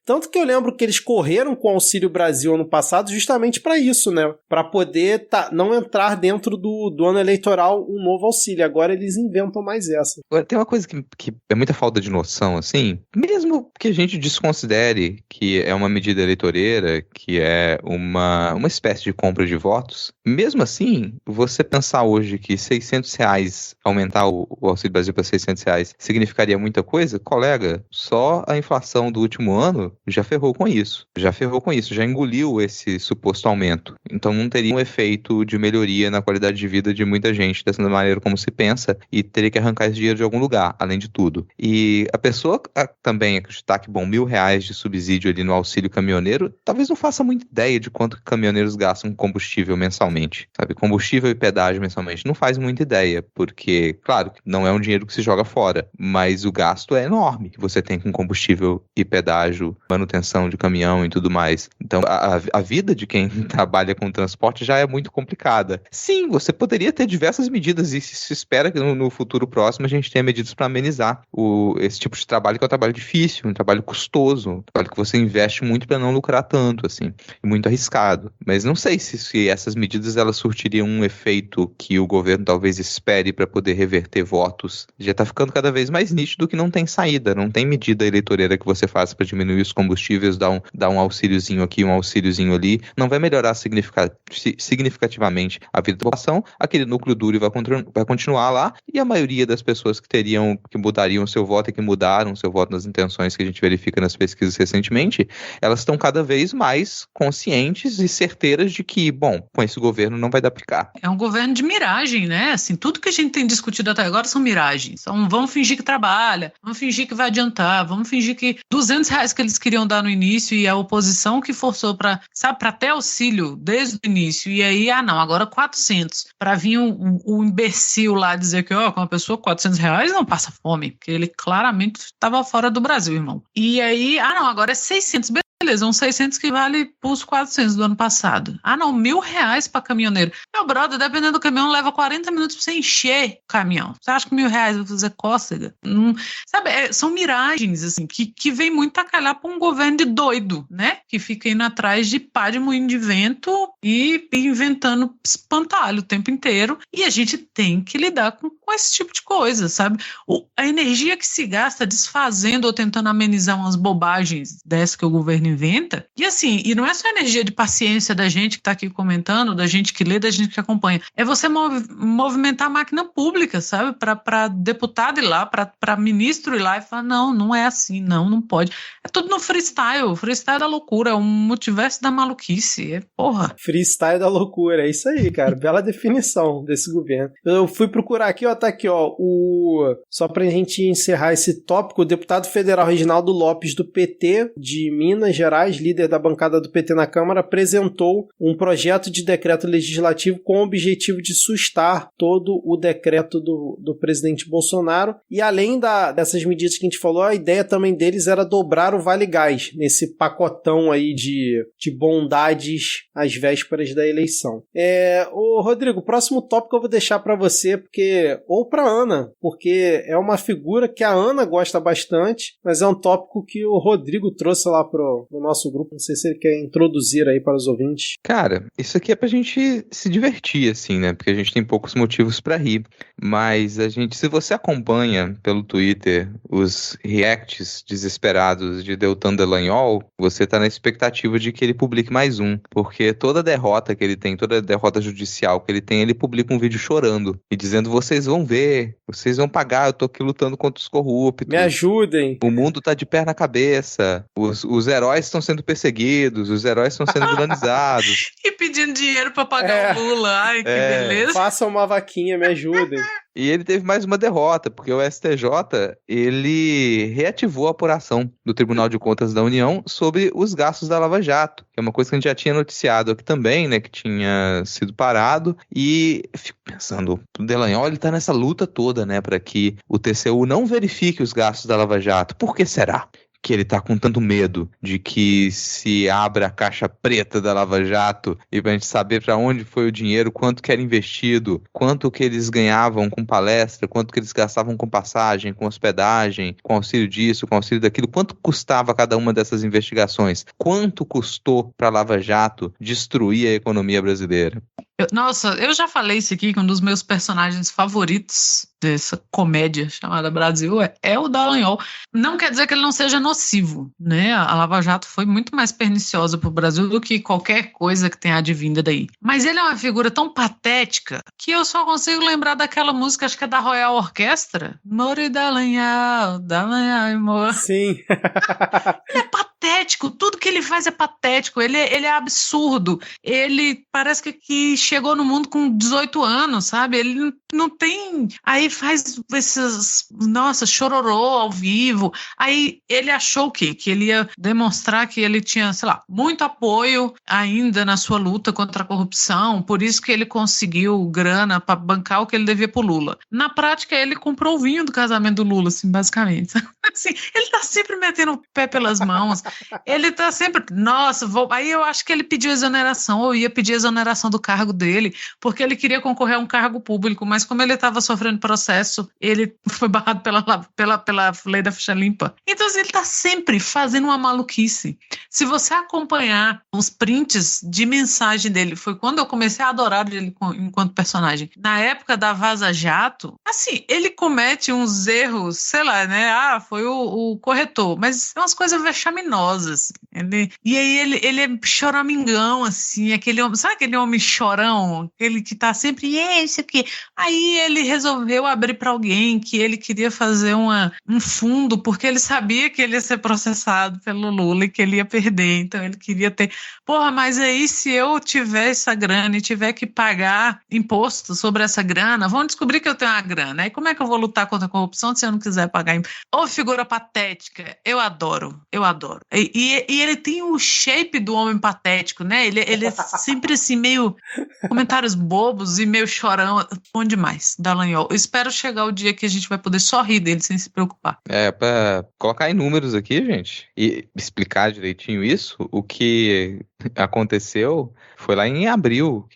Tanto que eu lembro que eles correram com o Auxílio Brasil ano passado justamente para isso, né, para poder não entrar dentro do ano eleitoral um novo auxílio. Agora eles inventam mais essa. Agora, tem uma coisa que é muita falta de noção, assim, mesmo que a gente desconsidere que é uma medida eleitoreira, que é uma espécie de compra de votos, mesmo assim, você pensar hoje que R$600, aumentar o Auxílio Brasil para R$600 reais significaria muita coisa? Colega, só a inflação do último ano já ferrou com isso. Já engoliu esse suposto aumento. Então não teria um efeito de melhoria na qualidade de vida de muita gente dessa maneira como se pensa, e teria que arrancar esse dinheiro de algum lugar, além de tudo. E a pessoa também acreditar que, bom, R$1.000 de subsídio ali no auxílio caminhoneiro, talvez não faça muita ideia de quanto caminhoneiros gastam com combustível mensalmente, sabe? Combustível e pedágio mensalmente não faz muita ideia, porque, claro, não é um dinheiro que se joga fora, mas o gasto é enorme que você tem com combustível e pedágio, manutenção de caminhão e tudo mais. Então, a vida de quem trabalha com transporte já é muito complicada. Sim, você poderia ter diversas medidas, e se espera que no futuro próximo a gente tenha medidas para amenizar esse tipo de trabalho, que é um trabalho difícil, um trabalho custoso, um trabalho que você investe muito para não lucrar tanto, assim, e muito arriscado. Mas não sei se essas medidas elas surtiriam um efeito que o governo talvez espere para poder reverter votos. Já está ficando cada vez mais nítido que não tem saída, não tem medida eleitoreira que você faça para diminuir os combustíveis, dar um auxíliozinho aqui, um auxíliozinho ali, não vai melhorar significativamente a vida da população. Aquele núcleo duro vai continuar lá, e a maioria das pessoas que mudariam seu voto e que mudaram seu voto nas intenções que a gente verifica nas pesquisas recentemente, elas estão cada vez mais conscientes e certeiras de que, bom, com esse governo não vai dar pra ficar. É um governo de miragem, né? Assim, tudo que a gente tem discutido até agora são miragens. Então, vamos fingir que trabalha, vamos fingir que vai adiantar, vamos fingir que R$200 que eles queriam dar no início e a oposição que forçou para ter auxílio desde o início, e aí, não, agora 400, para vir um imbecil lá dizer que, com uma pessoa com R$400 não passa fome, porque ele claramente estava fora do Brasil, irmão. E aí, não, agora é 600, beleza, uns 600 que vale os 400 do ano passado. Não, R$1.000 para caminhoneiro. Meu brother, dependendo do caminhão, leva 40 minutos para você encher o caminhão. Você acha que R$1.000 vai fazer cócega? Sabe, são miragens, assim, que vem muito a calhar para um governo de doido, né? Que fica indo atrás de pá de moinho de vento e inventando espantalho o tempo inteiro. E a gente tem que lidar com esse tipo de coisa, sabe? A energia que se gasta desfazendo ou tentando amenizar umas bobagens dessas que o governo inventa. E assim, e não é só a energia de paciência da gente que está aqui comentando, da gente que lê, da gente que acompanha. É você movimentar a máquina pública, sabe? Para deputado ir lá, para ministro ir lá e falar, não é assim, não pode. É tudo no freestyle da loucura, é um multiverso da maluquice, porra. Freestyle da loucura, é isso aí, cara. Bela definição desse governo. Eu fui procurar aqui, tá aqui, só pra gente encerrar esse tópico, o deputado federal Reginaldo Lopes, do PT de Minas Gerais, líder da bancada do PT na Câmara, apresentou um projeto de decreto legislativo com o objetivo de sustar todo o decreto do presidente Bolsonaro. E além dessas medidas que a gente falou, a ideia também deles era dobrar o Vale Gás, nesse pacotão aí de bondades às vésperas da eleição. Rodrigo, o próximo tópico eu vou deixar para você, ou para Ana, porque é uma figura que a Ana gosta bastante, mas é um tópico que o Rodrigo trouxe lá pro nosso grupo. Não sei se ele quer introduzir aí para os ouvintes. Cara, isso aqui é pra gente se divertir, assim, né? Porque a gente tem poucos motivos pra rir. Mas se você acompanha pelo Twitter os reacts desesperados de Deltan Dallagnol, você tá na expectativa de que ele publique mais um. Porque toda derrota que ele tem, toda derrota judicial que ele tem, ele publica um vídeo chorando e dizendo: vocês vão ver, vocês vão pagar, eu tô aqui lutando contra os corruptos. Me ajudem. O mundo tá de pé na cabeça. Os heróis estão sendo perseguidos, os heróis estão sendo vilanizados. E pedindo dinheiro pra pagar o Lula. Ai, que beleza. Façam uma vaquinha, me ajudem. E ele teve mais uma derrota, porque o STJ, ele reativou a apuração do Tribunal de Contas da União sobre os gastos da Lava Jato, que é uma coisa que a gente já tinha noticiado aqui também, né, que tinha sido parado, e fico pensando, o Dallagnol, ele tá nessa luta toda, né, para que o TCU não verifique os gastos da Lava Jato. Por que será que ele tá com tanto medo de que se abra a caixa preta da Lava Jato e pra gente saber pra onde foi o dinheiro, quanto que era investido, quanto que eles ganhavam com palestra, quanto que eles gastavam com passagem, com hospedagem, com auxílio disso, com auxílio daquilo, quanto custava cada uma dessas investigações, quanto custou pra Lava Jato destruir a economia brasileira? Eu já falei isso aqui, que um dos meus personagens favoritos dessa comédia chamada Brasil é o Dallagnol. Não quer dizer que ele não seja nocivo, né? A Lava Jato foi muito mais perniciosa para o Brasil do que qualquer coisa que tenha advinda daí. Mas ele é uma figura tão patética que eu só consigo lembrar daquela música, acho que é da Royal Orchestra. Moro e Dallagnol, Dallagnol e Moro. Sim. Ele é patético, tudo que ele faz é patético, ele é absurdo, ele parece que chegou no mundo com 18 anos, sabe? Ele não tem... Aí faz esses... Nossa, chororô ao vivo. Aí ele achou o quê? Que ele ia demonstrar que ele tinha, sei lá, muito apoio ainda na sua luta contra a corrupção, por isso que ele conseguiu grana para bancar o que ele devia pro Lula. Na prática, ele comprou o vinho do casamento do Lula, assim, basicamente. Assim, ele tá sempre metendo o pé pelas mãos, ele tá sempre... Nossa, aí eu acho que ele pediu exoneração, ou ia pedir exoneração do cargo dele, porque ele queria concorrer a um cargo público, mas como ele estava sofrendo processo, ele foi barrado pela lei da ficha limpa. Então, assim, ele tá sempre fazendo uma maluquice. Se você acompanhar os prints de mensagem dele, foi quando eu comecei a adorar ele enquanto personagem. Na época da Vaza Jato, assim, ele comete uns erros, sei lá, né? Foi o corretor, mas é umas coisas vexaminosas. E aí ele é choramingão, assim, aquele homem, sabe aquele homem chorão? Aquele que tá sempre, isso aqui. Aí ele resolveu abrir para alguém que ele queria fazer um fundo, porque ele sabia que ele ia ser processado pelo Lula e que ele ia perder, então ele queria ter... Porra, mas aí se eu tiver essa grana e tiver que pagar imposto sobre essa grana, vão descobrir que eu tenho uma grana. Aí como é que eu vou lutar contra a corrupção se eu não quiser pagar imposto? Ô, figura patética, eu adoro. E ele tem o shape do homem patético, né? Ele é sempre assim, meio comentários bobos e meio chorão. Bom demais, Dallagnol. Eu espero chegar o dia que a gente vai poder só rir dele sem se preocupar. Pra colocar em números aqui, gente, e explicar direitinho isso, o que aconteceu foi lá em abril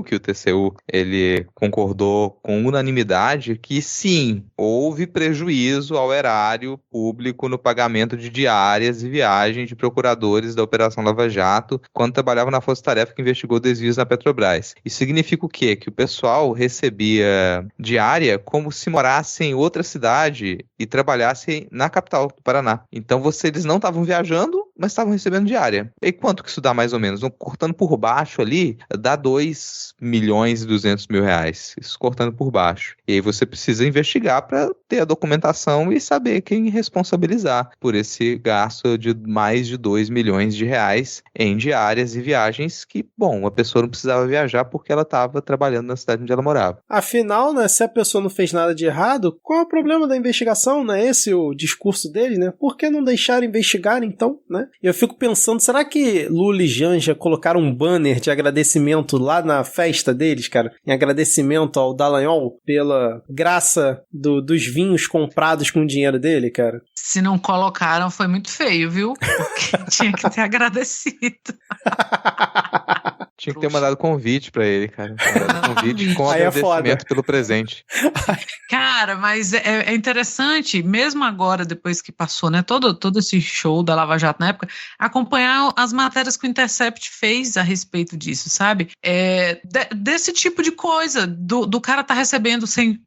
que o TCU ele concordou com unanimidade que sim, houve prejuízo ao erário público no pagamento de diárias e viagens de procuradores da Operação Lava Jato quando trabalhavam na Força Tarefa que investigou desvios na Petrobras. Isso significa o quê? Que o pessoal recebia diária como se morasse em outra cidade e trabalhasse na capital do Paraná. Então eles não estavam viajando, mas estavam recebendo diária. E quanto que isso dá mais ou menos? Cortando por baixo ali, dá 2.200.000 reais. Isso cortando por baixo. E aí você precisa investigar para ter a documentação e saber quem responsabilizar por esse gasto de mais de 2 milhões de reais em diárias e viagens que, bom, a pessoa não precisava viajar porque ela estava trabalhando na cidade onde ela morava. Afinal, né, se a pessoa não fez nada de errado, qual é o problema da investigação, né? Esse é o discurso dele, né? Por que não deixar investigar, então, né? Eu fico pensando, será que Lula e Janja colocaram um banner de agradecimento lá na festa deles, cara? Em agradecimento ao Dallagnol pela graça dos vinhos comprados com o dinheiro dele, cara? Se não colocaram, foi muito feio, viu? Porque tinha que ter agradecido. Tinha que ter mandado convite pra ele, cara. Convite com aí agradecimento pelo presente. Cara, mas é interessante, mesmo agora, depois que passou, né, todo esse show da Lava Jato na época, acompanhar as matérias que o Intercept fez a respeito disso, sabe? Desse tipo de coisa, do cara tá recebendo sem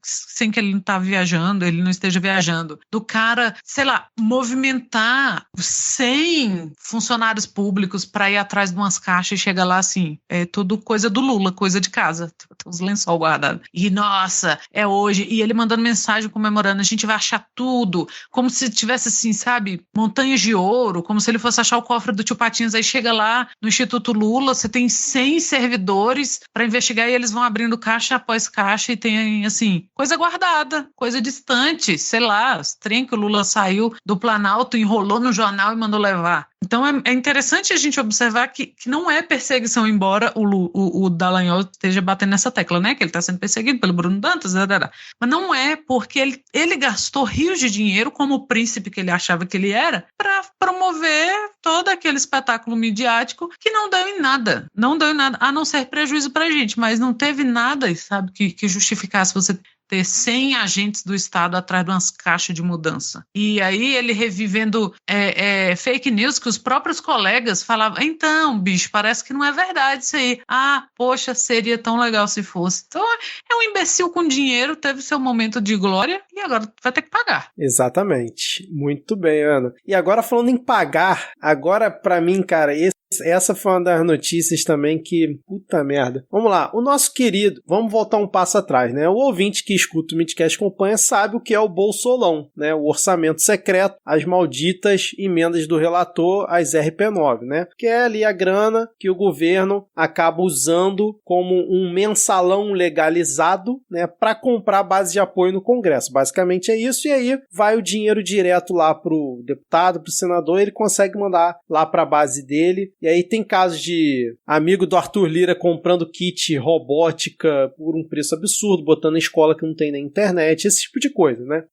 que ele não tá viajando, ele não esteja viajando, do cara, sei lá, movimentar 100 funcionários públicos pra ir atrás de umas caixas e chegar lá assim, tudo coisa do Lula, coisa de casa, os lençol guardados. E nossa, é hoje, e ele mandando mensagem comemorando, a gente vai achar tudo, como se tivesse assim, sabe, montanhas de ouro, como se ele fosse achar o cofre do Tio Patinhas. Aí chega lá no Instituto Lula, você tem 100 servidores para investigar e eles vão abrindo caixa após caixa e tem, assim, coisa guardada, coisa distante, sei lá, os trem que o Lula saiu do Planalto, enrolou no jornal e mandou levar. Então é interessante a gente observar que não é perseguição, embora o Dallagnol esteja batendo nessa tecla, né? Que ele está sendo perseguido pelo Bruno Dantas, mas não é porque ele gastou rios de dinheiro como o príncipe que ele achava que ele era para promover todo aquele espetáculo midiático que não deu em nada, a não ser prejuízo pra gente, mas não teve nada, sabe, que justificasse você ter 100 agentes do Estado atrás de umas caixas de mudança. E aí ele revivendo fake news que os próprios colegas falavam, então, bicho, parece que não é verdade isso aí. Ah, poxa, seria tão legal se fosse. Então, é um imbecil com dinheiro, teve seu momento de glória e agora vai ter que pagar. Exatamente. Muito bem, Ana. E agora falando em pagar, agora pra mim, cara, essa foi uma das notícias também que... Puta merda. Vamos lá. O nosso querido... Vamos voltar um passo atrás, né? O ouvinte que escuta o Midcast Acompanha sabe o que é o bolsolão, né? O orçamento secreto, as malditas emendas do relator, as RP9, né? Que é ali a grana que o governo acaba usando como um mensalão legalizado, né? Para comprar base de apoio no Congresso. Basicamente é isso. E aí vai o dinheiro direto lá pro deputado, pro senador, ele consegue mandar lá pra base dele. E aí tem casos de amigo do Arthur Lira comprando kit robótica por um preço absurdo, botando na escola que não tem na internet, esse tipo de coisa, né?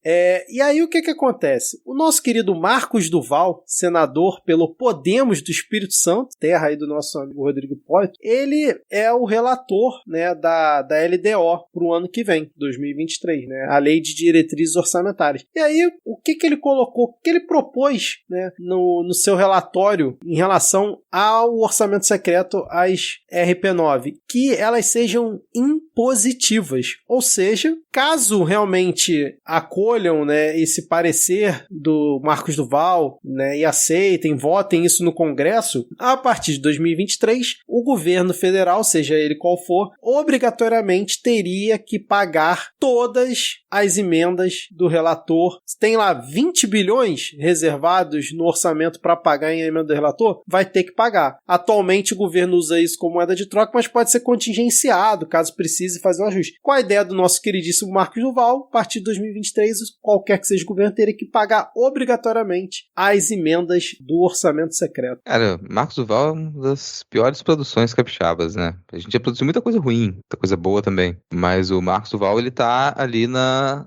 E aí o que acontece? O nosso querido Marcos Duval, senador pelo Podemos do Espírito Santo, terra aí do nosso amigo Rodrigo Hipólito, ele é o relator, né, da LDO pro ano que vem, 2023, né? A Lei de Diretrizes Orçamentárias. E aí, o que ele colocou, o que ele propôs, né, no seu relatório em relação ao orçamento secreto, às RP9, que elas sejam impositivas, ou seja, caso realmente acolham, né, esse parecer do Marcos Duval, né, e aceitem, votem isso no Congresso, a partir de 2023, o governo federal, seja ele qual for, obrigatoriamente teria que pagar todas as emendas do relator. Tem lá 20 bilhões reservados no orçamento para pagar em emenda do relator, vai ter que pagar. Atualmente o governo usa isso como moeda de troca, mas pode ser contingenciado, caso precise fazer um ajuste. Com a ideia do nosso queridíssimo Marcos Duval, a partir de 2023, qualquer que seja o governo teria que pagar obrigatoriamente as emendas do orçamento secreto. Cara, Marcos Duval é uma das piores produções capixabas, né? A gente já produziu muita coisa ruim, muita coisa boa também, mas o Marcos Duval, ele tá ali na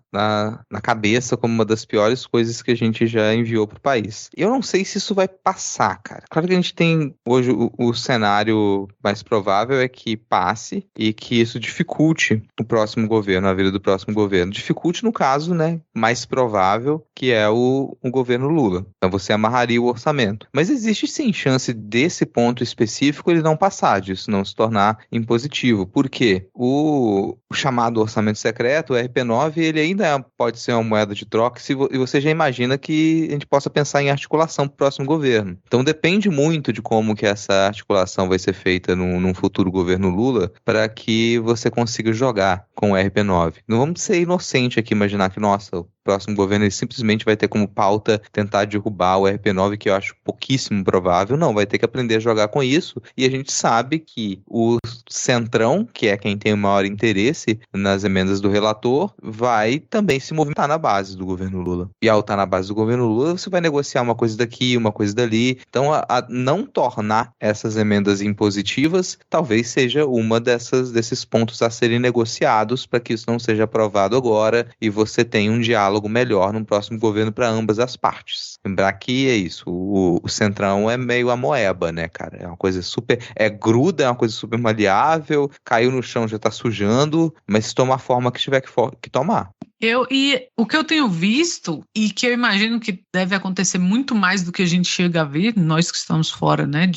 cabeça como uma das piores coisas que a gente já enviou pro país. Eu não sei se isso vai passar, cara. Claro que a gente tem hoje o cenário mais provável é que passe e que isso dificulte o próximo governo, a vida do próximo governo. Dificulte no caso, né, mais provável, que é o governo Lula. Então você amarraria o orçamento. Mas existe sim chance desse ponto específico ele não passar, disso não se tornar impositivo. Por quê? O chamado orçamento secreto, o RP9, ele ainda pode ser uma moeda de troca e você já imagina que a gente possa pensar em articulação para o próximo governo. Então depende muito de como que essa articulação vai ser feita num futuro governo Lula para que você consiga jogar com o RP9. Não vamos ser inocente aqui, imaginar que, nossa, o próximo governo ele simplesmente vai ter como pauta tentar derrubar o RP9, que eu acho pouquíssimo provável. Não, vai ter que aprender a jogar com isso. E a gente sabe que o Centrão, que é quem tem o maior interesse nas emendas do relator, vai também se movimentar na base do governo Lula. E ao estar na base do governo Lula, você vai negociar uma coisa daqui, uma coisa dali. Então, a não tornar essas emendas impositivas, talvez seja uma desses pontos a serem negociados para que isso não seja aprovado agora e você tenha um diálogo melhor no próximo governo para ambas as partes. Lembrar que é isso, o Centrão é meio amoeba, né, cara? É uma coisa super... gruda, é uma coisa super maleável, caiu no chão, já tá sujando, mas toma a forma que tiver que tomar. E o que eu tenho visto, e que eu imagino que deve acontecer muito mais do que a gente chega a ver, nós que estamos fora, né,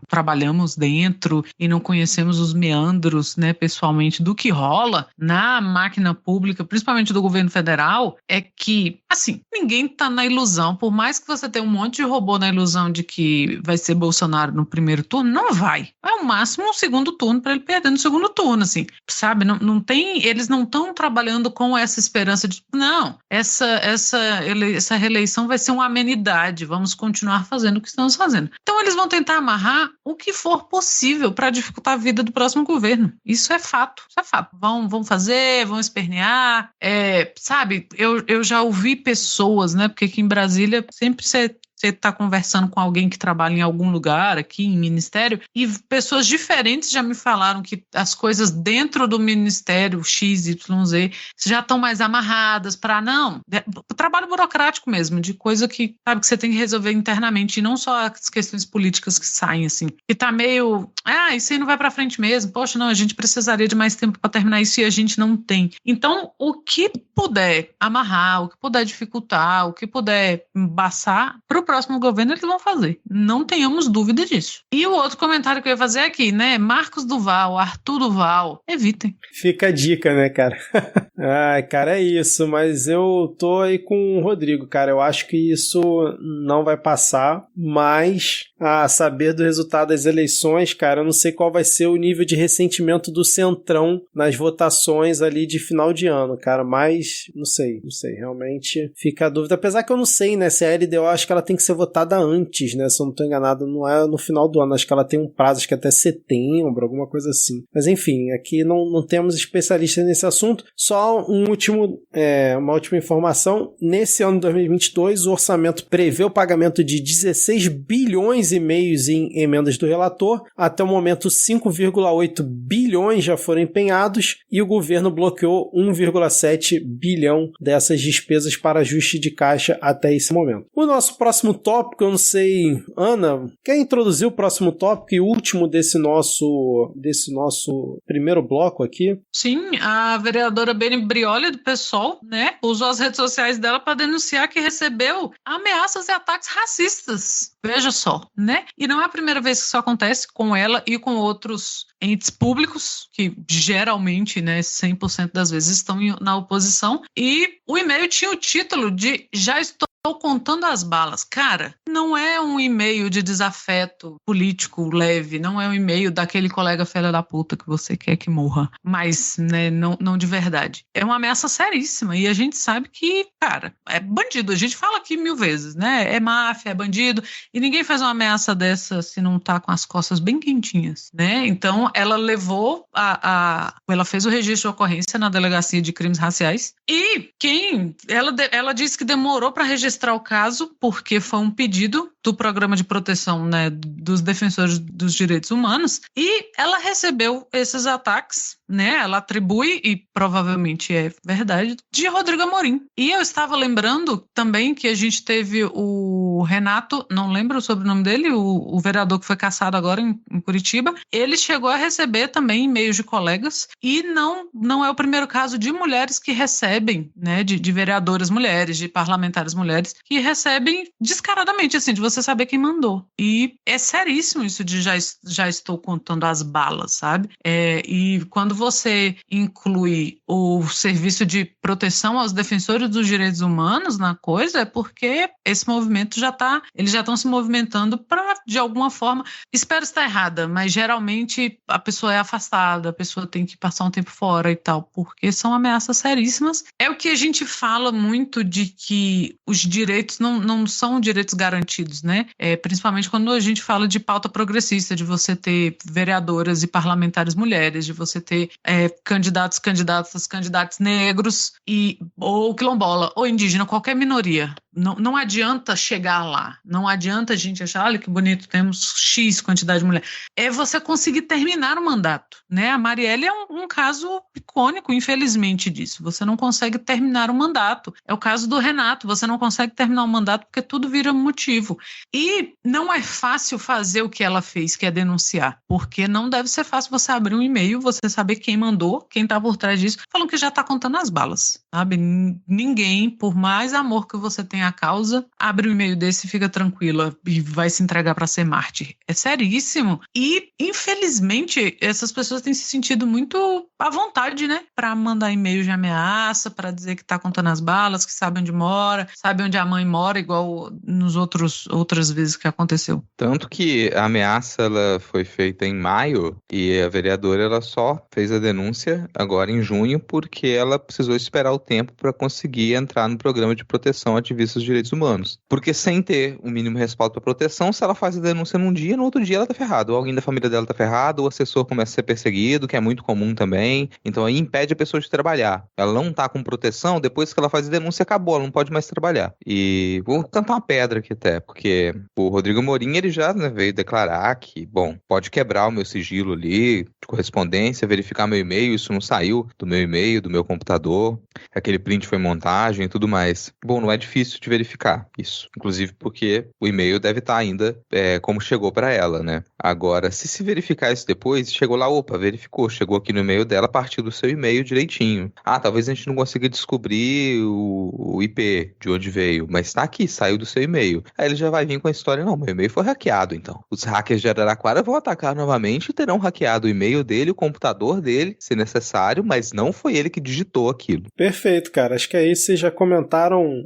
trabalhamos dentro e não conhecemos os meandros, né, pessoalmente, do que rola na máquina pública, principalmente do governo federal, é que, assim, ninguém tá na ilusão, por mais que você tenha um monte de robô na ilusão de que vai ser Bolsonaro no primeiro turno, não vai. É o máximo um segundo turno para ele perder no segundo turno, assim, sabe? Não tem, eles não estão trabalhando com essa esperança de, não, essa reeleição vai ser uma amenidade, vamos continuar fazendo o que estamos fazendo. Então eles vão tentar amarrar o que for possível para dificultar a vida do próximo governo. Isso é fato, Vão fazer, vão espernear, sabe? Eu já ouvi pessoas, né, porque aqui em Brasília sempre você você está conversando com alguém que trabalha em algum lugar aqui, em ministério, e pessoas diferentes já me falaram que as coisas dentro do ministério XYZ já estão mais amarradas para trabalho burocrático mesmo, de coisa que, sabe, que você tem que resolver internamente, e não só as questões políticas que saem, assim. E tá meio, isso aí não vai para frente mesmo, poxa, não, a gente precisaria de mais tempo para terminar isso e a gente não tem. Então, o que puder amarrar, o que puder dificultar, o que puder embaçar, para o próximo governo eles vão fazer. Não tenhamos dúvida disso. E o outro comentário que eu ia fazer aqui, né? Marcos Duval, Arthur Duval, evitem. Fica a dica, né, cara? Ai, cara, é isso, mas eu tô aí com o Rodrigo, cara. Eu acho que isso não vai passar, mas a saber do resultado das eleições, cara, eu não sei qual vai ser o nível de ressentimento do Centrão nas votações ali de final de ano, cara, mas não sei, realmente fica a dúvida, apesar que eu não sei, né, se a LDO, acho que ela tem que ser votada antes, né, se eu não tô enganado, não é no final do ano, acho que ela tem um prazo, acho que até setembro, alguma coisa assim, mas enfim, aqui não temos especialistas nesse assunto, só uma última informação, nesse ano de 2022, o orçamento prevê o pagamento de 16 bilhões e meio em emendas do relator, até o momento 5,8 bilhões já foram empenhados e o governo bloqueou 1,7 bilhão dessas despesas para ajuste de caixa até esse momento. O nosso próximo tópico, eu não sei, Ana, quer introduzir o próximo tópico e último desse nosso primeiro bloco aqui? Sim, a vereadora Beni Brioli do PSOL, né, usou as redes sociais dela para denunciar que recebeu ameaças e ataques racistas. Veja só, né? E não é a primeira vez que isso acontece com ela e com outros entes públicos, que geralmente, né, 100% das vezes estão na oposição. E o e-mail tinha o título de "Já estou contando as balas". Cara, não é um e-mail de desafeto político leve, não é um e-mail daquele colega filha da puta que você quer que morra, mas, né, não de verdade. É uma ameaça seríssima e a gente sabe que, cara, é bandido. A gente fala aqui 1000 vezes, né? É máfia, é bandido, e ninguém faz uma ameaça dessa se não tá com as costas bem quentinhas, né? Então, ela levou ela fez o registro de ocorrência na Delegacia de Crimes Raciais e ela disse que demorou para registrar o caso porque foi um pedido do Programa de Proteção, né, dos Defensores dos Direitos Humanos, e ela recebeu esses ataques, né, ela atribui, e provavelmente é verdade, de Rodrigo Amorim. E eu estava lembrando também que a gente teve o Renato, não lembro o sobrenome dele, o vereador que foi cassado agora em Curitiba, ele chegou a receber também e-mails de colegas, e não é o primeiro caso de mulheres que recebem, né, de vereadoras mulheres, de parlamentares mulheres, que recebem descaradamente, assim, de você saber quem mandou. E é seríssimo isso de já estou contando as balas, sabe? E quando você inclui o serviço de proteção aos defensores dos direitos humanos na coisa, é porque esse movimento eles já estão se movimentando para, de alguma forma, espero estar errada, mas geralmente a pessoa é afastada, a pessoa tem que passar um tempo fora e tal, porque são ameaças seríssimas. É o que a gente fala muito de que os direitos não são direitos garantidos, né? Principalmente quando a gente fala de pauta progressista, de você ter vereadoras e parlamentares mulheres, de você ter candidatos negros ou quilombola, ou indígena, qualquer minoria. Não adianta chegar lá, não adianta a gente achar, olha que bonito, temos X quantidade de mulheres. É você conseguir terminar o mandato, né? A Marielle é um caso icônico, infelizmente, disso. Você não consegue terminar o mandato. É o caso do Renato, você não consegue terminar o mandato porque tudo vira motivo. E não é fácil fazer o que ela fez, que é denunciar, porque não deve ser fácil você abrir um e-mail, você saber quem mandou, quem está por trás disso, falando que já está contando as balas, sabe? Ninguém, por mais amor que você tenha à causa, abre um e-mail desse e fica tranquila e vai se entregar para ser mártir. É seríssimo. E, infelizmente, essas pessoas têm se sentido muito à vontade, né? Para mandar e-mail de ameaça, para dizer que está contando as balas, que sabe onde mora, sabe onde a mãe mora, igual nos outras vezes que aconteceu. Tanto que a ameaça ela foi feita em maio e a vereadora ela só fez a denúncia agora em junho porque ela precisou esperar o tempo para conseguir entrar no programa de proteção a ativistas dos direitos humanos. Porque sem ter o mínimo respaldo para proteção, se ela faz a denúncia num dia, no outro dia ela tá ferrada. Ou alguém da família dela tá ferrado, ou o assessor começa a ser perseguido, que é muito comum também. também. Então aí impede a pessoa de trabalhar. Ela não tá com proteção, depois que ela faz a denúncia, acabou, ela não pode mais trabalhar. E vou cantar uma pedra aqui até, porque o Rodrigo Amorim, ele já, né, veio declarar que, bom, pode quebrar o meu sigilo ali, de correspondência, verificar meu e-mail, isso não saiu do meu e-mail, do meu computador, aquele print foi montagem e tudo mais. Bom, não é difícil de verificar isso, inclusive porque o e-mail deve estar ainda como chegou para ela, né? Agora, se verificar isso depois, chegou lá, opa, verificou, chegou aqui no e-mail dela a partir do seu e-mail direitinho. Ah, talvez a gente não consiga descobrir o IP de onde veio, mas tá aqui, saiu do seu e-mail. Aí ele já vai vir com a história, não, meu e-mail foi hackeado, então. Os hackers de Araraquara vão atacar novamente e terão hackeado o e-mail dele, o computador dele, se necessário, mas não foi ele que digitou aquilo. Perfeito, cara. Acho que aí vocês já comentaram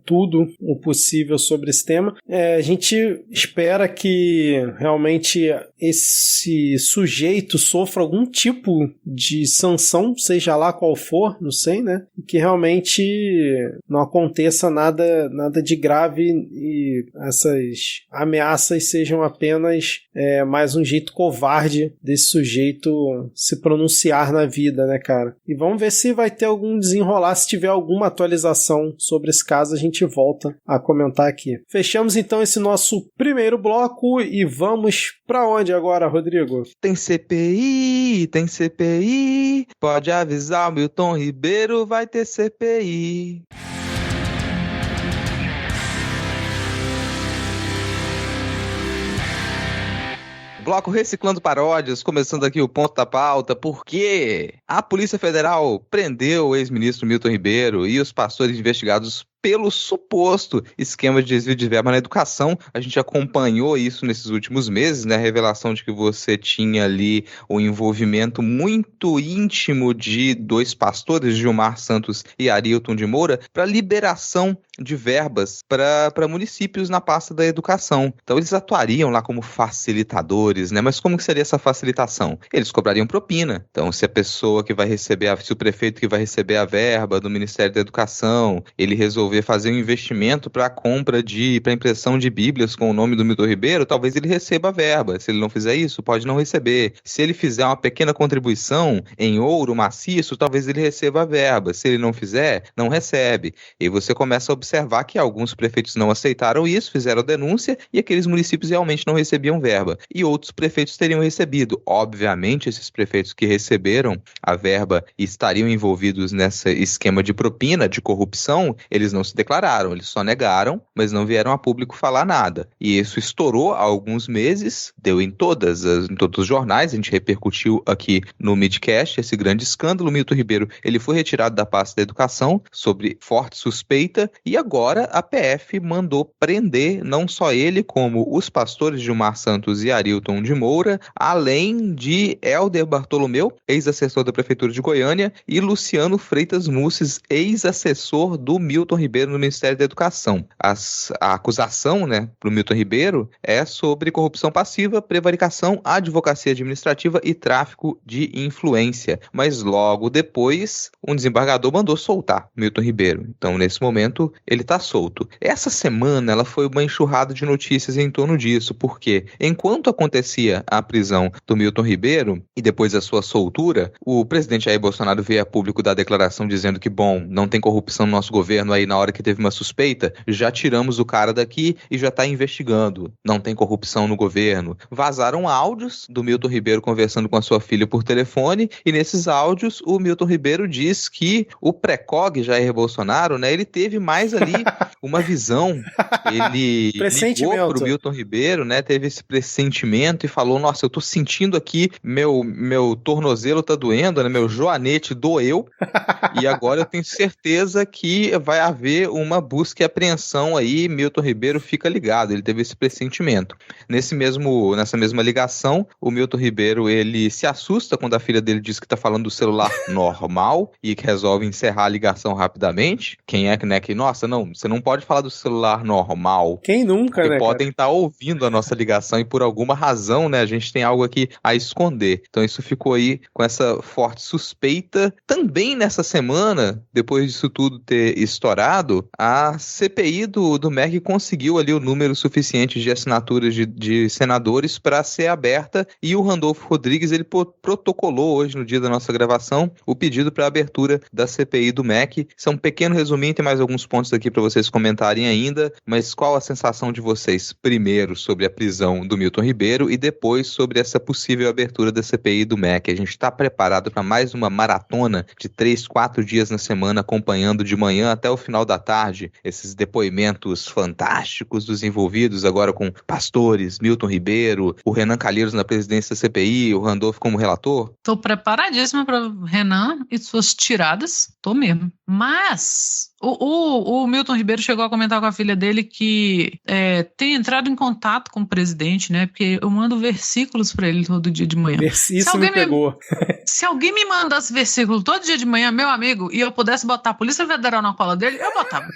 tudo o possível sobre esse tema. A gente espera que realmente esse sujeito sofra algum tipo de sanção, seja lá qual for, não sei, né? E que realmente não aconteça nada de grave e essas ameaças sejam apenas mais um jeito covarde desse sujeito se pronunciar na vida, né, cara? E vamos ver se vai ter algum desenrolar, se tiver alguma atualização sobre esse caso, a gente volta a comentar aqui. Fechamos então esse nosso primeiro bloco e vamos pra onde agora, Rodrigo? Tem CPI, pode avisar o Milton Ribeiro, vai ter CPI. Bloco Reciclando Paródias, começando aqui o ponto da pauta, porque a Polícia Federal prendeu o ex-ministro Milton Ribeiro e os pastores investigados pelo suposto esquema de desvio de verba na educação. A gente acompanhou isso nesses últimos meses, né? A revelação de que você tinha ali o envolvimento muito íntimo de dois pastores, Gilmar Santos e Arilton de Moura, para liberação de verbas para municípios na pasta da educação. Então eles atuariam lá como facilitadores, né? Mas como que seria essa facilitação? Eles cobrariam propina. Então se a pessoa que vai receber, se o prefeito que vai receber a verba do Ministério da Educação, ele resolver fazer um investimento para a compra para impressão de bíblias com o nome do Milton Ribeiro, talvez ele receba a verba. Se ele não fizer isso, pode não receber. Se ele fizer uma pequena contribuição em ouro maciço, talvez ele receba a verba. Se ele não fizer, não recebe. E você começa a observar que alguns prefeitos não aceitaram isso, fizeram denúncia e aqueles municípios realmente não recebiam verba. E outros prefeitos teriam recebido. Obviamente, esses prefeitos que receberam a verba e estariam envolvidos nesse esquema de propina, de corrupção, eles não se declararam, eles só negaram, mas não vieram a público falar nada. E isso estourou há alguns meses, deu em todos os jornais, a gente repercutiu aqui no Midcast esse grande escândalo. Milton Ribeiro, ele foi retirado da pasta da educação sobre forte suspeita e agora a PF mandou prender não só ele, como os pastores Gilmar Santos e Arilton de Moura, além de Helder Bartolomeu, ex-assessor da Prefeitura de Goiânia, e Luciano Freitas Musses, ex-assessor do Milton Ribeiro no Ministério da Educação. A acusação, né, para o Milton Ribeiro é sobre corrupção passiva, prevaricação, advocacia administrativa e tráfico de influência. Mas logo depois, um desembargador mandou soltar Milton Ribeiro. Então, nesse momento, ele está solto. Essa semana, ela foi uma enxurrada de notícias em torno disso, porque enquanto acontecia a prisão do Milton Ribeiro e depois a sua soltura, o presidente Jair Bolsonaro veio a público dar declaração dizendo que, bom, não tem corrupção no nosso governo, aí na hora que teve uma suspeita, já tiramos o cara daqui e já está investigando. Não tem corrupção no governo. Vazaram áudios do Milton Ribeiro conversando com a sua filha por telefone e nesses áudios o Milton Ribeiro diz que o pré-cog Jair Bolsonaro, né, ele teve mais ali uma visão. Ele ligou pro Milton Ribeiro, né, teve esse pressentimento e falou, nossa, eu tô sentindo aqui, meu tornozelo tá doendo, né, meu joanete doeu e agora eu tenho certeza que vai haver uma busca e apreensão aí. Milton Ribeiro fica ligado, ele teve esse pressentimento. Nessa mesma ligação, o Milton Ribeiro, ele se assusta quando a filha dele diz que tá falando do celular normal e que resolve encerrar a ligação rapidamente. Quem é que, né, que, nossa, não, você não pode falar do celular normal. Quem nunca, Porque né, podem estar ouvindo a nossa ligação e por alguma razão, né, a gente tem algo aqui a esconder. Então isso ficou aí com essa forte suspeita. Também nessa semana, depois disso tudo ter estourado, a CPI do MEC conseguiu ali o número suficiente de assinaturas de senadores para ser aberta, e o Randolfo Rodrigues, ele protocolou hoje, no dia da nossa gravação, o pedido para a abertura da CPI do MEC. Isso é um pequeno resuminho, tem mais alguns pontos aqui para vocês comentarem ainda, mas qual a sensação de vocês, primeiro sobre a prisão do Milton Ribeiro e depois sobre essa possível abertura da CPI do MEC? A gente está preparado para mais uma maratona de 3, 4 dias na semana, acompanhando de manhã até o final da tarde esses depoimentos fantásticos dos envolvidos, agora com pastores, Milton Ribeiro, o Renan Calheiros na presidência da CPI, o Randolfo como relator? Tô preparadíssima para Renan e suas tiradas, tô mesmo. Mas o Milton Ribeiro chegou a comentar com a filha dele que tem entrado em contato com o presidente, né? Porque eu mando versículos para ele todo dia de manhã. Isso me pegou. Se alguém me mandasse versículo todo dia de manhã, meu amigo, e eu pudesse botar a Polícia Federal na cola dele, eu botava.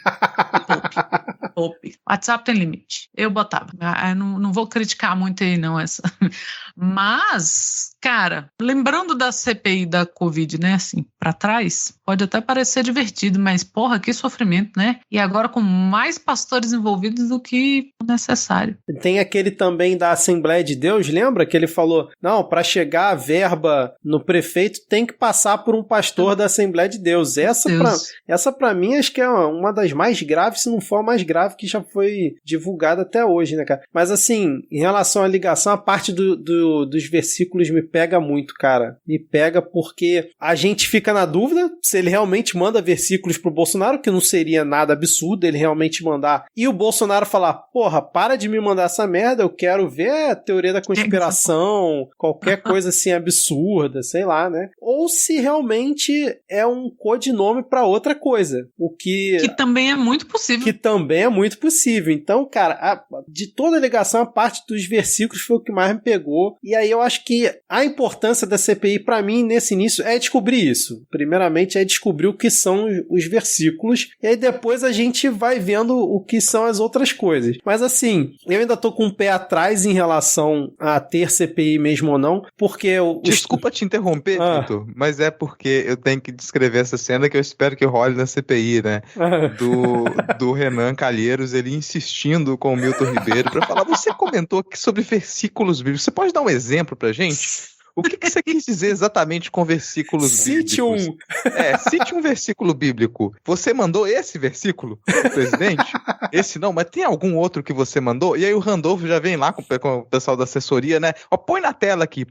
Poupe. WhatsApp tem limite. Eu botava. Eu não vou criticar muito aí, não, essa. Mas, cara, lembrando da CPI da Covid, né, assim, pra trás, pode até parecer divertido, mas, porra, que sofrimento, né? E agora com mais pastores envolvidos do que necessário. Tem aquele também da Assembleia de Deus, lembra? Que ele falou, não, pra chegar a verba no prefeito tem que passar por um pastor da Assembleia de Deus. Essa pra mim, acho que é uma das mais graves, se não for a mais grave que já foi divulgada até hoje, né, cara? Mas, assim, em relação à ligação, a parte dos versículos me pega muito, cara. Me pega porque a gente fica na dúvida se ele realmente manda versículos pro Bolsonaro, que não seria nada absurdo ele realmente mandar, e o Bolsonaro falar, porra, para de me mandar essa merda, eu quero ver a teoria da conspiração, qualquer coisa assim absurda, sei lá, né? Ou se realmente é um codinome pra outra coisa, o que também é muito possível. Então, cara, de toda a ligação, a parte dos versículos foi o que mais me pegou. E aí eu acho que a importância da CPI, pra mim, nesse início, é descobrir isso. Primeiramente, é descobrir o que são os versículos. E aí depois a gente vai vendo o que são as outras coisas. Mas assim, eu ainda tô com o pé atrás em relação a ter CPI mesmo ou não, porque... Desculpa te interromper, Vitor, mas é porque eu tenho que descrever essa cena que eu espero que role na CPI, né? Do Renan Calheiros, ele insistindo com o Milton Ribeiro para falar, você comentou aqui sobre versículos bíblicos, você pode dar um exemplo pra gente? O que você quis dizer exatamente com versículos bíblicos? Cite um versículo bíblico. Você mandou esse versículo pro presidente? Esse não, mas tem algum outro que você mandou? E aí o Randolfo já vem lá com o pessoal da assessoria, né? Ó, põe na tela que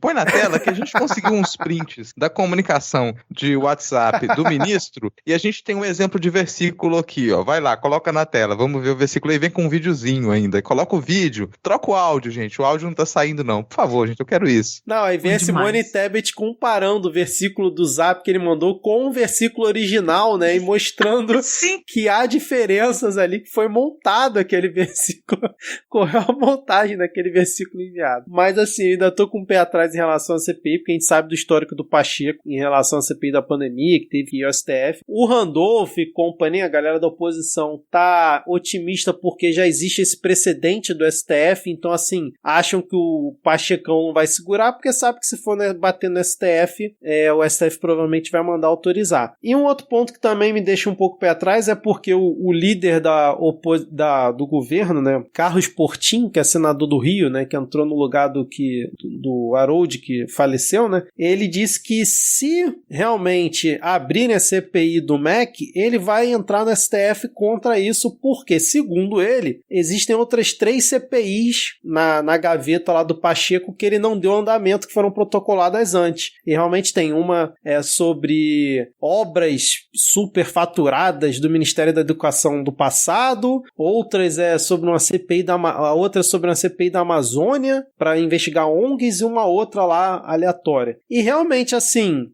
a gente conseguiu uns prints da comunicação de WhatsApp do ministro e a gente tem um exemplo de versículo aqui, ó. Vai lá, coloca na tela, vamos ver o versículo aí, vem com um videozinho ainda. Coloca o vídeo, troca o áudio, gente. O áudio não tá saindo, não. Por favor, gente, eu quero isso. Não, aí vem Simone Tebet comparando o versículo do Zap que ele mandou com o versículo original, né? E mostrando que há diferenças ali, que foi montado aquele versículo. Correu a montagem daquele versículo enviado. Mas assim, ainda tô com o pé atrás em relação à CPI, porque a gente sabe do histórico do Pacheco em relação à CPI da pandemia, que teve o STF. O Randolph e companhia, a galera da oposição, tá otimista porque já existe esse precedente do STF, então assim, acham que o Pachecão não vai segurar, porque sabe que se for bater no STF, o STF provavelmente vai mandar autorizar. E um outro ponto que também me deixa um pouco pé atrás é porque o líder do governo, né, Carlos Portinho, que é senador do Rio, né, que entrou no lugar do Harold, que faleceu, né, ele disse que se realmente abrirem a CPI do MEC, ele vai entrar no STF contra isso, porque, segundo ele, existem outras 3 CPIs na gaveta lá do Pacheco que ele não deu andamento, que foram protocoladas antes. E realmente tem uma sobre obras superfaturadas do Ministério da Educação do passado, outras sobre uma CPI outra sobre uma CPI da Amazônia para investigar ONGs e uma outra lá aleatória. E realmente assim,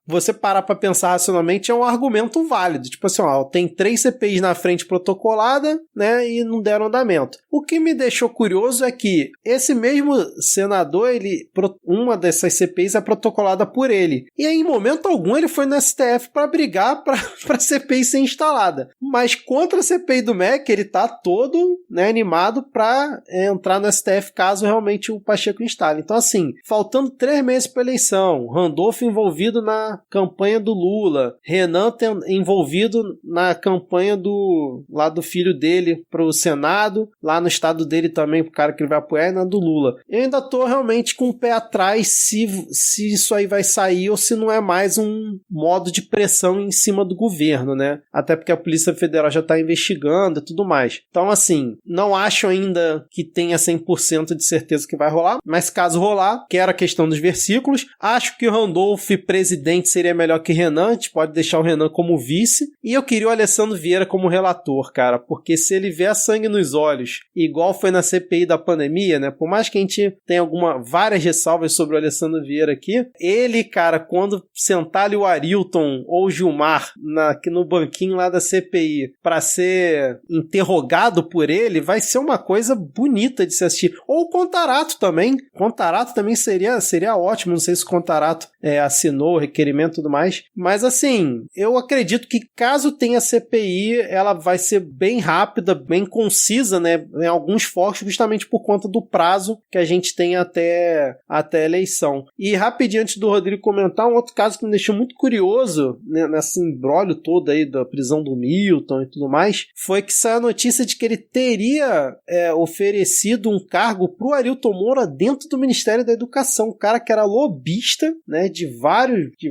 você parar para pensar racionalmente, é um argumento válido. Tipo assim, tem 3 CPIs na frente protocolada, né, e não deram andamento. O que me deixou curioso é que esse mesmo senador, uma das essas CPIs é protocolada por ele. E aí, em momento algum, ele foi no STF para brigar para a CPI ser instalada. Mas contra a CPI do MEC, ele tá todo, né, animado para entrar no STF caso realmente o Pacheco instale. Então, assim, faltando 3 meses para eleição, Randolph envolvido na campanha do Lula, Renan envolvido na campanha do filho dele pro Senado, lá no estado dele também, pro cara que ele vai apoiar, e na do Lula. Eu ainda tô realmente com o pé atrás se isso aí vai sair ou se não é mais um modo de pressão em cima do governo, né? Até porque a Polícia Federal já tá investigando e tudo mais. Então, assim, não acho ainda que tenha 100% de certeza que vai rolar, mas caso rolar, quero a questão dos versículos. Acho que o Randolph presidente seria melhor que Renan, a gente pode deixar o Renan como vice, e eu queria o Alessandro Vieira como relator, cara, porque se ele vier sangue nos olhos, igual foi na CPI da pandemia, né, por mais que a gente tenha várias ressalvas sobre o Alessandro Vieira aqui, ele, cara, quando sentar ali o Arilton ou o Gilmar aqui no banquinho lá da CPI para ser interrogado por ele, vai ser uma coisa bonita de se assistir. Ou o Contarato também seria ótimo, não sei se o Contarato assinou o requerimento e tudo mais, mas assim, eu acredito que caso tenha CPI, ela vai ser bem rápida, bem concisa, né, em alguns focos, justamente por conta do prazo que a gente tem até a eleição. E rapidinho, antes do Rodrigo comentar, um outro caso que me deixou muito curioso, né, nesse imbróglio todo aí da prisão do Milton e tudo mais, foi que saiu a notícia de que ele teria oferecido um cargo pro Arilton Moura dentro do Ministério da Educação, um cara que era lobista, né, de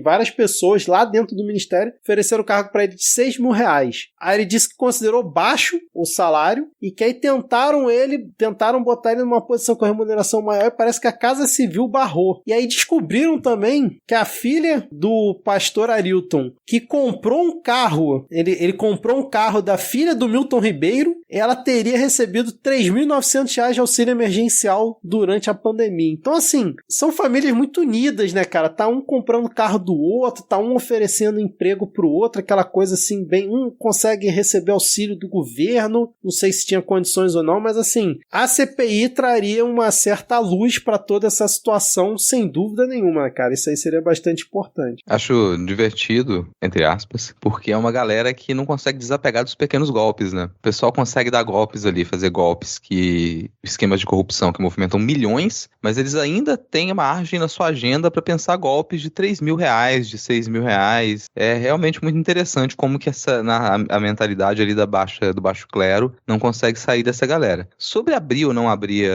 várias pessoas lá dentro do Ministério, ofereceram o cargo para ele de R$6.000. Aí ele disse que considerou baixo o salário e que aí tentaram botar ele numa posição com remuneração maior e parece que a Casa Civil barrou. E aí descobriram também que a filha do pastor Arilton, que comprou um carro, ele comprou um carro da filha do Milton Ribeiro, ela teria recebido R$3.900 de auxílio emergencial durante a pandemia. Então, assim, são famílias muito unidas, né, cara? Tá um comprando carro do outro, tá um oferecendo emprego pro outro, aquela coisa assim, bem, um consegue receber auxílio do governo, não sei se tinha condições ou não, mas assim, a CPI traria uma certa luz pra toda essa situação, sem dúvida nenhuma, cara. Isso aí seria bastante importante. Acho divertido, entre aspas, porque é uma galera que não consegue desapegar dos pequenos golpes, né? O pessoal consegue dar golpes ali, fazer golpes esquemas de corrupção que movimentam milhões, mas eles ainda têm margem na sua agenda para pensar golpes de R$3.000, de R$6.000. É realmente muito interessante como que a mentalidade ali do baixo clero não consegue sair dessa galera. Sobre abrir ou não abrir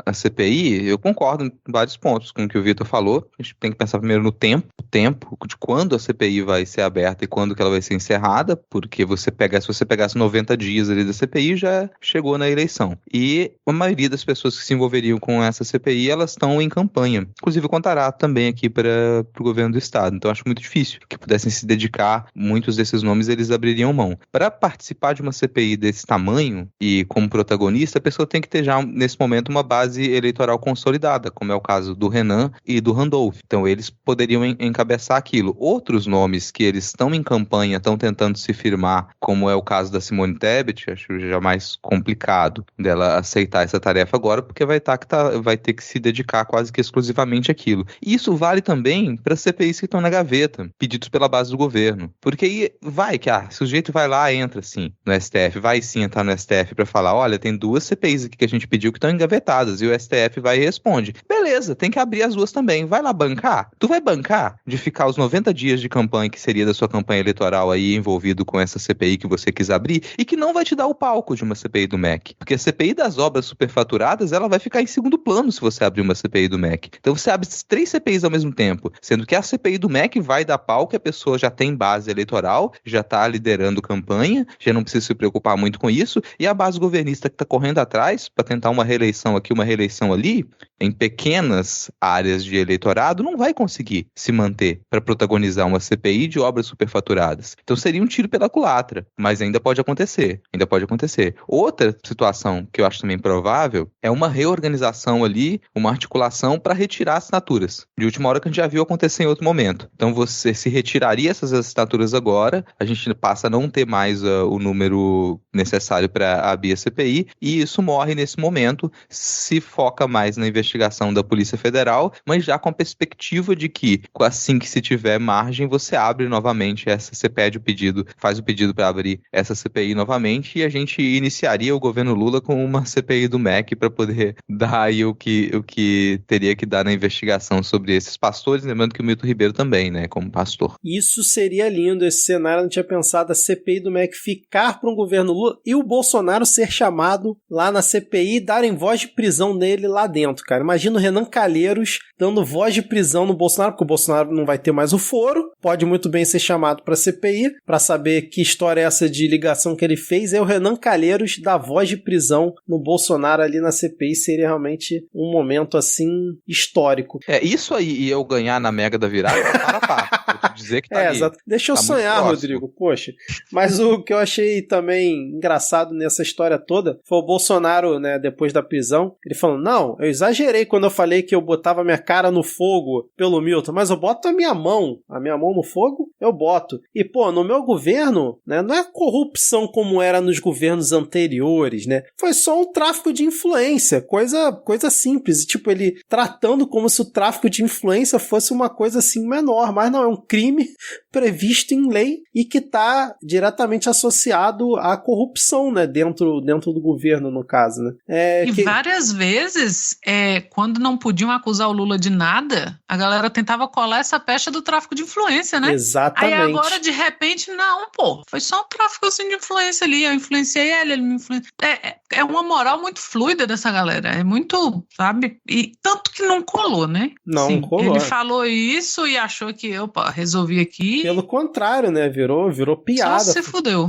a CPI, eu concordo em vários pontos com o que o Vitor falou. A gente tem que pensar primeiro no tempo de quando a CPI vai ser aberta e quando que ela vai ser encerrada, porque se você pegasse 90 dias ali da CPI, já chegou na eleição. E a maioria das pessoas que se envolveriam com essa CPI, elas estão em campanha. Inclusive o Contarato também aqui para o governo do estado. Então acho muito difícil que pudessem se dedicar, muitos desses nomes eles abririam mão. Para participar de uma CPI desse tamanho e como protagonista, a pessoa tem que ter já nesse momento uma base eleitoral consolidada, como é o caso do Renan e do Randolph. Então eles poderiam encabeçar aquilo. Outros nomes que eles estão em campanha, estão tentando se firmar, como é o caso da Simone Tebet, acho já mais complicado dela aceitar essa tarefa agora, porque vai ter que se dedicar quase que exclusivamente àquilo. E isso vale também para CPIs que estão na gaveta, pedidos pela base do governo. Porque aí se o sujeito vai lá, entra sim no STF, vai sim entrar no STF para falar, olha, tem 2 CPIs aqui que a gente pediu que estão engavetadas, e o STF vai e responde. Beleza, tem que abrir as 2 também. Vai lá bancar? Tu vai bancar de ficar os 90 dias de campanha que seria da sua campanha eleitoral aí envolvido com essa CPI que você quis abrir e que não vai te dar o palco de uma CPI do MEC? Porque a CPI das obras superfaturadas, ela vai ficar em segundo plano se você abrir uma CPI do MEC. Então você abre 3 CPIs ao mesmo tempo, sendo que a CPI do MEC vai dar palco, a pessoa já tem base eleitoral, já está liderando campanha, já não precisa se preocupar muito com isso, e a base governista que está correndo atrás para tentar uma reeleição aqui, uma reeleição ali, em pequenas áreas de eleitorado, não vai conseguir se manter para protagonizar uma CPI de obras superfaturadas. Então seria um tiro pela culatra, mas ainda pode acontecer. acontecer. Outra situação que eu acho também provável é uma reorganização ali, uma articulação para retirar assinaturas. De última hora que a gente já viu acontecer em outro momento. Então você se retiraria essas assinaturas agora, a gente passa a não ter mais o número necessário para abrir a CPI, e isso morre nesse momento, se foca mais na investigação da Polícia Federal, mas já com a perspectiva de que assim que se tiver margem, você abre novamente você pede o pedido, faz o pedido para abrir essa CPI novamente, e a gente iniciaria o governo Lula com uma CPI do MEC para poder dar aí o que teria que dar na investigação sobre esses pastores, lembrando que o Milton Ribeiro também, né, como pastor. Isso seria lindo, esse cenário. Eu não tinha pensado a CPI do MEC ficar para um governo Lula e o Bolsonaro ser chamado lá na CPI e darem voz de prisão nele lá dentro, cara. Imagina o Renan Calheiros dando voz de prisão no Bolsonaro, porque o Bolsonaro não vai ter mais o foro, pode muito bem ser chamado para CPI, para saber que história é essa de ligação que ele fez. Aí o Renan Calheiros dá voz de prisão no Bolsonaro ali na CPI, seria realmente um momento assim histórico. Isso aí, e eu ganhar na Mega da Virada, vou te dizer que tá ali. Exato. Deixa eu sonhar, Rodrigo, poxa. Mas o que eu achei também engraçado nessa história toda foi o Bolsonaro, né, depois da prisão, ele falando, não, eu exagerei quando eu falei que eu botava minha cara no fogo pelo Milton, mas eu boto a minha mão no fogo, eu boto. E, pô, no meu governo, né, não é corrupção como era nos governos anteriores, né, foi só um tráfico de influência, coisa simples, e, tipo, ele tratando como se o tráfico de influência fosse uma coisa assim menor, mas não, é um crime previsto em lei e que está diretamente associado à corrupção, né, dentro do governo, no caso, né. Várias vezes, quando não podiam acusar o Lula de nada, a galera tentava colar essa pecha do tráfico de influência, né? Exatamente. Aí agora, de repente, não, pô, foi só um tráfico assim de influência ali, eu influenciei ele me influenciou. É uma moral muito fluida dessa galera, é muito, sabe? E tanto que não colou, né? Não, sim, colou. Ele falou isso e achou que, opa, resolvi aqui. Pelo contrário, né? Virou piada. Só se fudeu.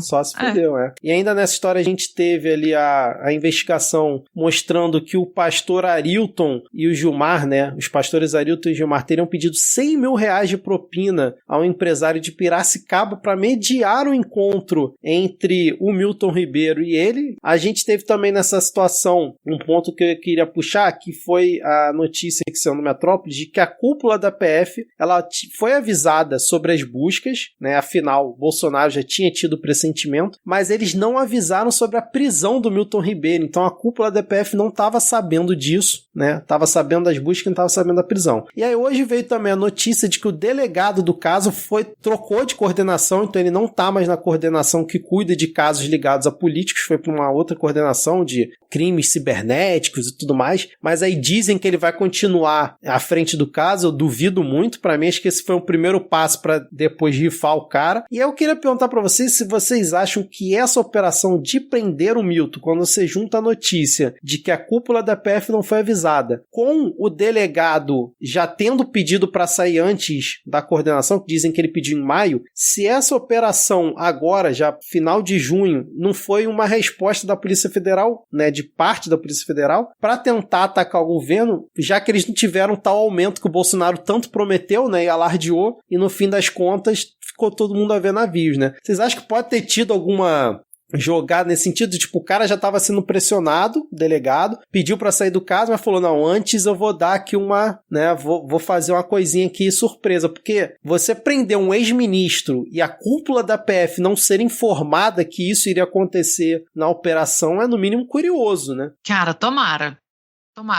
E ainda nessa história a gente teve ali a investigação mostrando que o pastor Arilton e o Gilmar, né? Os pastores Arilton e Gilmar teriam pedido R$100 mil de propina ao empresário de Piracicaba para mediar o encontro entre o Milton Ribeiro e ele. A gente teve também nessa situação um ponto que eu queria puxar, que foi a notícia que saiu no Metrópolis de que a cúpula da PF ela foi avisada sobre as buscas, né? Afinal, Bolsonaro já tinha tido pressentimento, mas eles não avisaram sobre a prisão do Milton Ribeiro. Então a cúpula da PF não estava sabendo disso, né? Estava sabendo das buscas e não estava sabendo da prisão. E aí hoje veio também a notícia de que o delegado do caso trocou de coordenação, então ele não está mais na coordenação que cuida de casos ligados a políticos, foi para uma outra coordenação de crimes cibernéticos e tudo mais, mas aí dizem que ele vai continuar à frente do caso. Eu duvido muito, para mim acho que esse foi um primeiro passo para depois rifar o cara. E eu queria perguntar para vocês se vocês acham que essa operação de prender o Milton, quando você junta a notícia de que a cúpula da PF não foi avisada, com o delegado já tendo pedido para sair antes da coordenação, que dizem que ele pediu em maio, se essa operação agora, já final de junho, não foi uma resposta da Polícia Federal, né, de parte da Polícia Federal, para tentar atacar o governo, já que eles não tiveram tal aumento que o Bolsonaro tanto prometeu, né, e alardeou, e no fim das contas ficou todo mundo a ver navios, né? Vocês acham que pode ter tido alguma jogada nesse sentido? Tipo, o cara já estava sendo pressionado, o delegado, pediu para sair do caso, mas falou, não, antes eu vou dar aqui vou fazer uma coisinha aqui surpresa, porque você prender um ex-ministro e a cúpula da PF não ser informada que isso iria acontecer na operação é no mínimo curioso, né? Cara, tomara,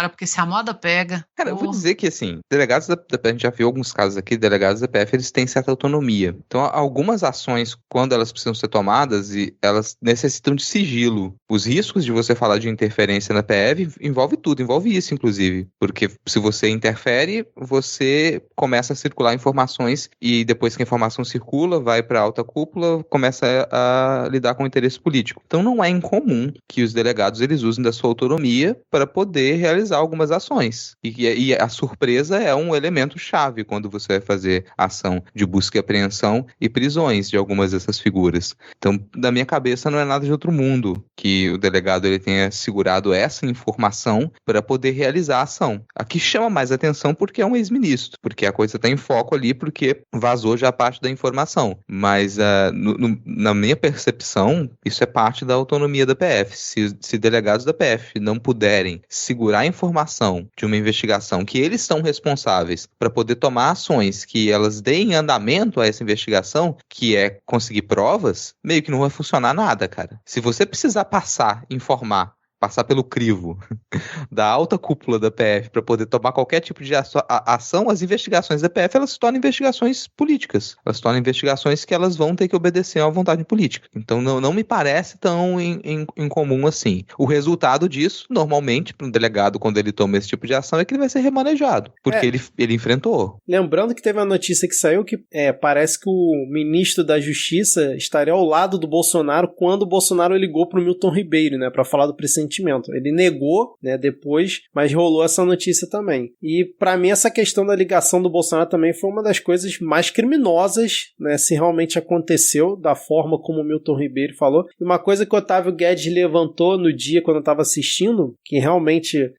porque se a moda pega... Cara, eu vou dizer que, assim, delegados da PF, a gente já viu alguns casos aqui, delegados da PF, eles têm certa autonomia. Então, algumas ações, quando elas precisam ser tomadas, elas necessitam de sigilo. Os riscos de você falar de interferência na PF envolve tudo, envolve isso, inclusive. Porque se você interfere, você começa a circular informações e depois que a informação circula, vai para a alta cúpula, começa a lidar com o interesse político. Então, não é incomum que os delegados, eles usem da sua autonomia para poder realizar algumas ações. E a surpresa é um elemento chave quando você vai fazer ação de busca e apreensão e prisões de algumas dessas figuras. Então, da minha cabeça, não é nada de outro mundo que o delegado ele tenha segurado essa informação para poder realizar a ação. Aqui chama mais atenção porque é um ex-ministro, porque a coisa está em foco ali, porque vazou já parte da informação. Mas, na minha percepção, isso é parte da autonomia da PF. Se delegados da PF não puderem segurar a informação de uma investigação que eles são responsáveis para poder tomar ações que elas deem andamento a essa investigação, que é conseguir provas, meio que não vai funcionar nada, cara. Se você precisar informar, passar pelo crivo da alta cúpula da PF para poder tomar qualquer tipo de ação, as investigações da PF, elas se tornam investigações políticas. Elas se tornam investigações que elas vão ter que obedecer à vontade política. Então, não me parece tão incomum assim. O resultado disso, normalmente, para um delegado, quando ele toma esse tipo de ação, é que ele vai ser remanejado, porque ele enfrentou. Lembrando que teve uma notícia que saiu que parece que o ministro da Justiça estaria ao lado do Bolsonaro quando o Bolsonaro ligou para o Milton Ribeiro, né, para falar do pressentimento. Ele negou, né, depois, mas rolou essa notícia também. E para mim essa questão da ligação do Bolsonaro também foi uma das coisas mais criminosas, né, se realmente aconteceu da forma como o Milton Ribeiro falou. E uma coisa que o Otávio Guedes levantou no dia quando eu estava assistindo, que realmente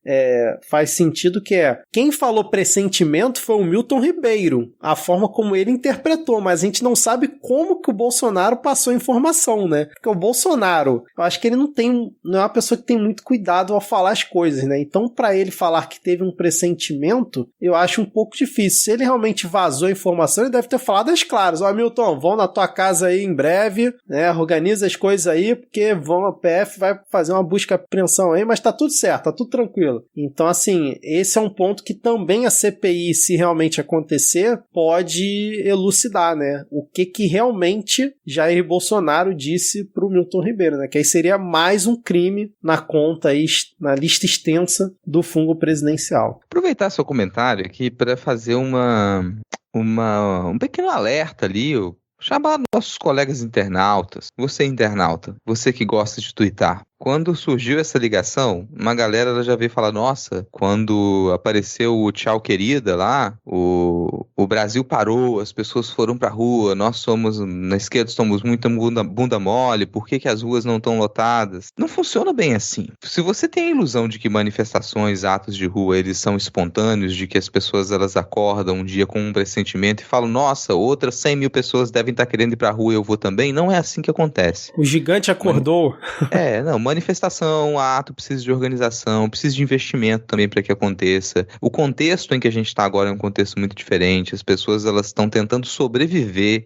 faz sentido, que é quem falou pressentimento foi o Milton Ribeiro, a forma como ele interpretou, mas a gente não sabe como que o Bolsonaro passou a informação, né? Porque o Bolsonaro, eu acho que ele não é uma pessoa que tem muito cuidado ao falar as coisas, né? Então, para ele falar que teve um pressentimento, eu acho um pouco difícil. Se ele realmente vazou a informação, ele deve ter falado as claras. Ó, Milton, vão na tua casa aí em breve, né? Organiza as coisas aí, porque a PF vai fazer uma busca e apreensão aí, mas tá tudo certo, tá tudo tranquilo. Então, assim, esse é um ponto que também a CPI, se realmente acontecer, pode elucidar, né? O que realmente Jair Bolsonaro disse pro Milton Ribeiro, né? Que aí seria mais um crime na conta aí, na lista extensa do fungo presidencial. Aproveitar seu comentário aqui para fazer um pequeno alerta ali, chamar nossos colegas internautas. Você internauta, você que gosta de twittar. Quando surgiu essa ligação, uma galera ela já veio falar, nossa, quando apareceu o Tchau Querida lá, o Brasil parou, as pessoas foram pra rua, nós somos, na esquerda somos muita bunda mole, por que as ruas não estão lotadas? Não funciona bem assim. Se você tem a ilusão de que manifestações, atos de rua, eles são espontâneos, de que as pessoas elas acordam um dia com um pressentimento e falam, nossa, outras 100 mil pessoas devem estar querendo ir pra rua e eu vou também, não é assim que acontece. O gigante acordou. Manifestação, ato, precisa de organização, precisa de investimento também para que aconteça. O contexto em que a gente está agora é um contexto muito diferente. As pessoas elas estão tentando sobreviver,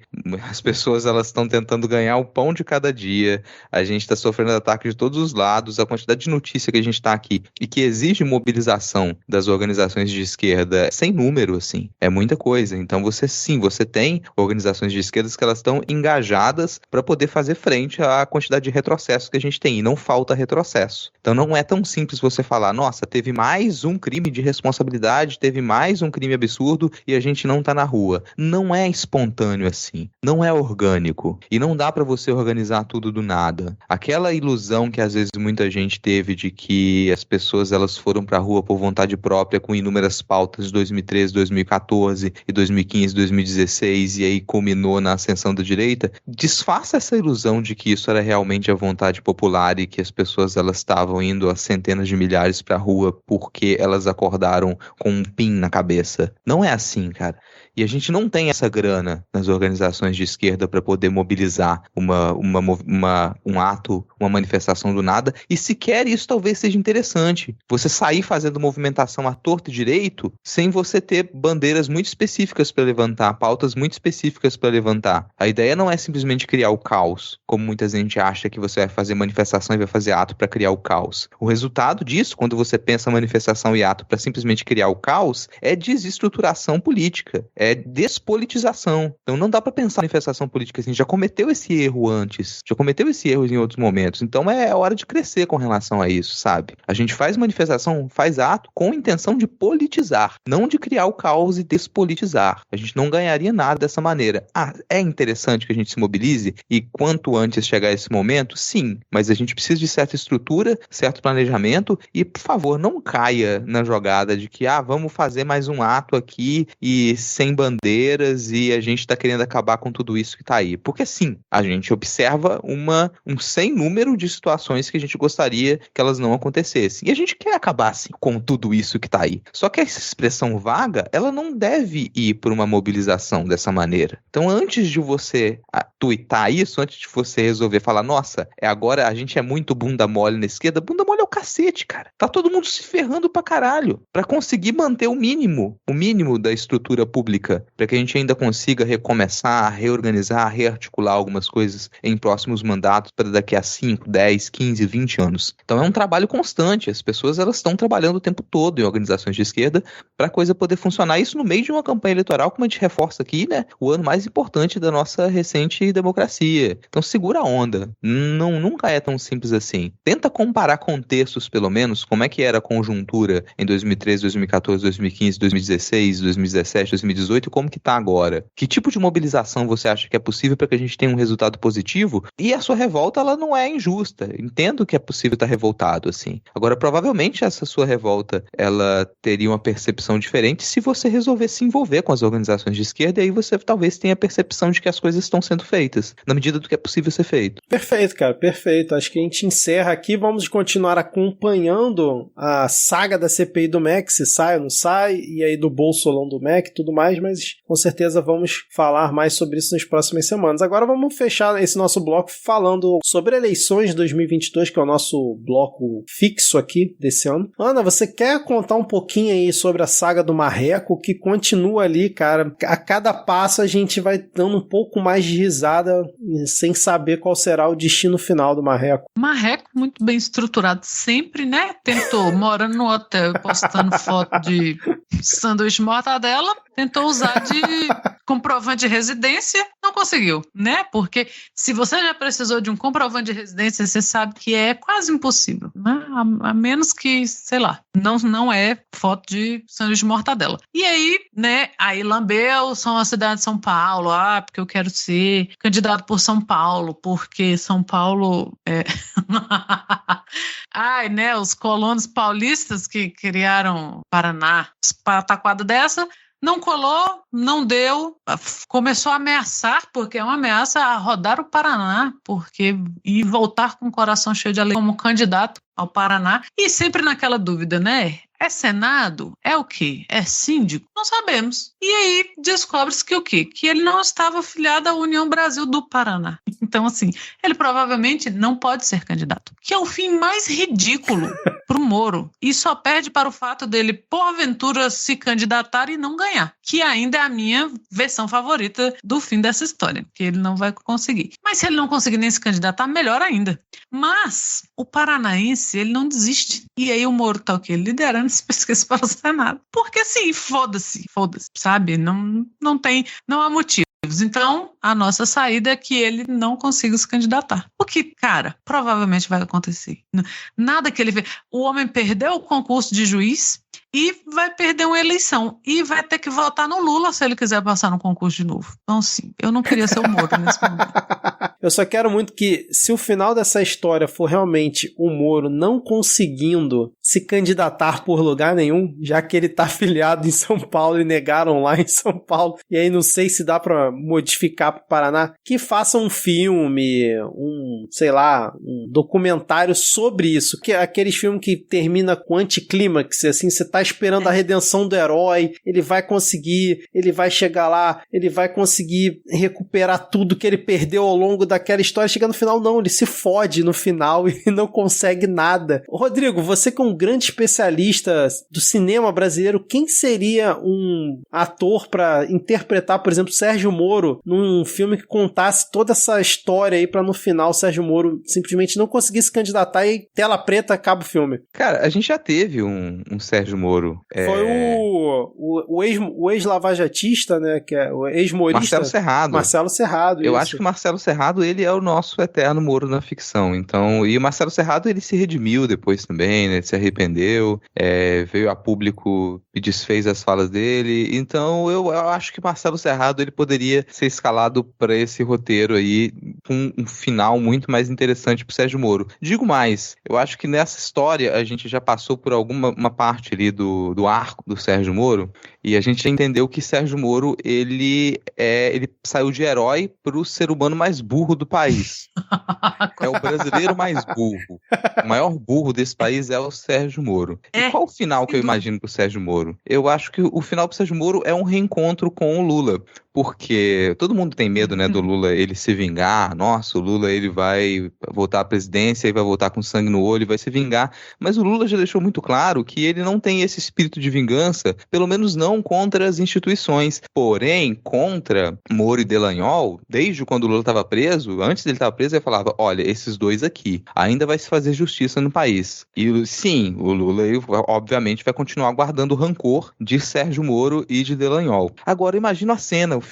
as pessoas elas estão tentando ganhar o pão de cada dia. A gente está sofrendo ataque de todos os lados. A quantidade de notícia que a gente está aqui e que exige mobilização das organizações de esquerda sem número, assim, é muita coisa. Então você tem organizações de esquerda que elas estão engajadas para poder fazer frente à quantidade de retrocessos que a gente tem. E não falta retrocesso. Então não é tão simples você falar, nossa, teve mais um crime de responsabilidade, teve mais um crime absurdo e a gente não tá na rua. Não é espontâneo assim, não é orgânico e não dá pra você organizar tudo do nada. Aquela ilusão que às vezes muita gente teve de que as pessoas elas foram pra rua por vontade própria com inúmeras pautas de 2013, 2014 e 2015, 2016 e aí culminou na ascensão da direita, desfaça essa ilusão de que isso era realmente a vontade popular e que as pessoas elas estavam indo a centenas de milhares pra rua porque elas acordaram com um pin na cabeça. Não é assim, cara. E a gente não tem essa grana nas organizações de esquerda para poder mobilizar um ato, uma manifestação do nada. E sequer isso talvez seja interessante. Você sair fazendo movimentação à torta e direito sem você ter bandeiras muito específicas para levantar, pautas muito específicas para levantar. A ideia não é simplesmente criar o caos, como muita gente acha que você vai fazer manifestação e vai fazer ato para criar o caos. O resultado disso, quando você pensa manifestação e ato para simplesmente criar o caos, é desestruturação política. é despolitização. Então não dá pra pensar em manifestação política assim, já cometeu esse erro antes, já cometeu esse erro em outros momentos, então é hora de crescer com relação a isso, sabe? A gente faz manifestação, faz ato com intenção de politizar, não de criar o caos e despolitizar. A gente não ganharia nada dessa maneira. É interessante que a gente se mobilize e quanto antes chegar esse momento, sim, mas a gente precisa de certa estrutura, certo planejamento e, por favor, não caia na jogada de que, vamos fazer mais um ato aqui e sem bandeiras e a gente tá querendo acabar com tudo isso que tá aí. Porque sim, a gente observa um sem número de situações que a gente gostaria que elas não acontecessem. E a gente quer acabar assim, com tudo isso que tá aí. Só que essa expressão vaga, ela não deve ir por uma mobilização dessa maneira. Então, antes de você tuitar isso, antes de você resolver falar, nossa, agora a gente é muito bunda mole na esquerda, bunda mole é o cacete, cara. Tá todo mundo se ferrando pra caralho, pra conseguir manter o mínimo da estrutura pública, pra que a gente ainda consiga recomeçar, reorganizar, rearticular algumas coisas em próximos mandatos para daqui a 5, 10, 15, 20 anos. Então é um trabalho constante, as pessoas elas estão trabalhando o tempo todo em organizações de esquerda para a coisa poder funcionar, isso no meio de uma campanha eleitoral, como a gente reforça aqui, né, o ano mais importante da nossa recente democracia. Então segura a onda, nunca é tão simples assim. Tenta comparar contextos, pelo menos, como é que era a conjuntura em 2013, 2014, 2015, 2016, 2017, 2018 e como que tá agora. Que tipo de mobilização você acha que é possível para que a gente tenha um resultado positivo? E a sua revolta, ela não é injusta. Entendo que é possível estar revoltado, assim. Agora, provavelmente essa sua revolta, ela teria uma percepção diferente se você resolver se envolver com as organizações de esquerda e aí você talvez tenha a percepção de que as coisas estão sendo feitas, na medida do que é possível ser feito. Perfeito, cara, perfeito. Acho que a gente encerra aqui, vamos continuar acompanhando a saga da CPI do MEC, se sai ou não sai, e aí do bolsolão do MEC e tudo mais, mas com certeza vamos falar mais sobre isso nas próximas semanas. Agora vamos fechar esse nosso bloco falando sobre eleições de 2022, que é o nosso bloco fixo aqui desse ano. Ana, você quer contar um pouquinho aí sobre a saga do Marreco, que continua ali, cara? A cada passo a gente vai dando um pouco mais de risada sem saber qual será o destino final do Marreco. Marreco muito bem estruturado sempre, né? Tentou, morando no hotel, postando foto de sanduíche mortadela, tentou usar de comprovante de residência, não conseguiu, né? Porque se você já precisou de um comprovante de residência, você sabe que é quase impossível, né? A menos que, sei lá, não é foto de sanduíche mortadela. E aí, né, aí lambeu são a cidade de São Paulo, porque eu quero ser candidato por São Paulo, porque São Paulo é... Ai, né, os colonos paulistas que criaram Paraná, pataquada dessa, não colou, não deu, começou a ameaçar, porque é uma ameaça a rodar o Paraná, e voltar com o coração cheio de alegria como candidato ao Paraná, e sempre naquela dúvida, né? É Senado? É o quê? É síndico? Não sabemos. E aí descobre-se que o quê? Que ele não estava afiliado à União Brasil do Paraná. Então, assim, ele provavelmente não pode ser candidato. Que é o fim mais ridículo pro Moro. E só perde para o fato dele, porventura, se candidatar e não ganhar. Que ainda é a minha versão favorita do fim dessa história. Que ele não vai conseguir. Mas se ele não conseguir nem se candidatar, melhor ainda. Mas o paranaense, ele não desiste. E aí o Moro tá o quê? Liderando esse pesquisa para o Senado. Porque assim, foda-se, sabe? Não há motivos. Então, a nossa saída é que ele não consiga se candidatar. O que, cara, provavelmente vai acontecer. Nada que ele vê. O homem perdeu o concurso de juiz e vai perder uma eleição. E vai ter que votar no Lula se ele quiser passar no concurso de novo. Então, sim, eu não queria ser o Moro nesse momento. Eu só quero muito que, se o final dessa história for realmente o Moro não conseguindo se candidatar por lugar nenhum, já que ele tá afiliado em São Paulo e negaram lá em São Paulo, e aí não sei se dá pra modificar pro Paraná, que faça um filme, um documentário sobre isso, que é aqueles filmes que termina com anticlímax, assim, você tá esperando a redenção do herói, ele vai conseguir, ele vai chegar lá, ele vai conseguir recuperar tudo que ele perdeu ao longo daquela história, chega no final, não, ele se fode no final e não consegue nada. Rodrigo, você que é um grande especialista do cinema brasileiro, quem seria um ator pra interpretar, por exemplo, Sérgio Moro num filme que contasse toda essa história aí pra no final o Sérgio Moro simplesmente não conseguir se candidatar e tela preta, acaba o filme? Cara, a gente já teve um Sérgio Moro Moro? Foi o ex-lavajatista, né? Que é o ex-morista. Marcelo Serrado. Eu acho que o Marcelo Serrado, ele é o nosso eterno Moro na ficção. Então, e o Marcelo Serrado, ele se redimiu depois também, né? Ele se arrependeu, veio a público e desfez as falas dele. Então, eu acho que o Marcelo Serrado, ele poderia ser escalado para esse roteiro aí, com um final muito mais interessante pro Sérgio Moro. Digo mais, eu acho que nessa história a gente já passou por uma parte ali do arco do Sérgio Moro, e a gente já entendeu que Sérgio Moro, ele saiu de herói pro ser humano mais burro do país. É o brasileiro mais burro. O maior burro desse país é o Sérgio Moro. E qual o final que eu imagino pro Sérgio Moro? Eu acho que o final pro Sérgio Moro é um reencontro com o Lula. Porque todo mundo tem medo, né, do Lula ele se vingar. Nossa, o Lula ele vai voltar à presidência e vai voltar com sangue no olho, vai se vingar. Mas o Lula já deixou muito claro que ele não tem esse espírito de vingança, pelo menos não contra as instituições. Porém, contra Moro e Dallagnol, desde quando o Lula estava preso, antes dele estar preso, ele falava, olha, esses dois aqui, ainda vai se fazer justiça no país. E sim, o Lula, obviamente, vai continuar guardando o rancor de Sérgio Moro e de Dallagnol. Agora, imagina a cena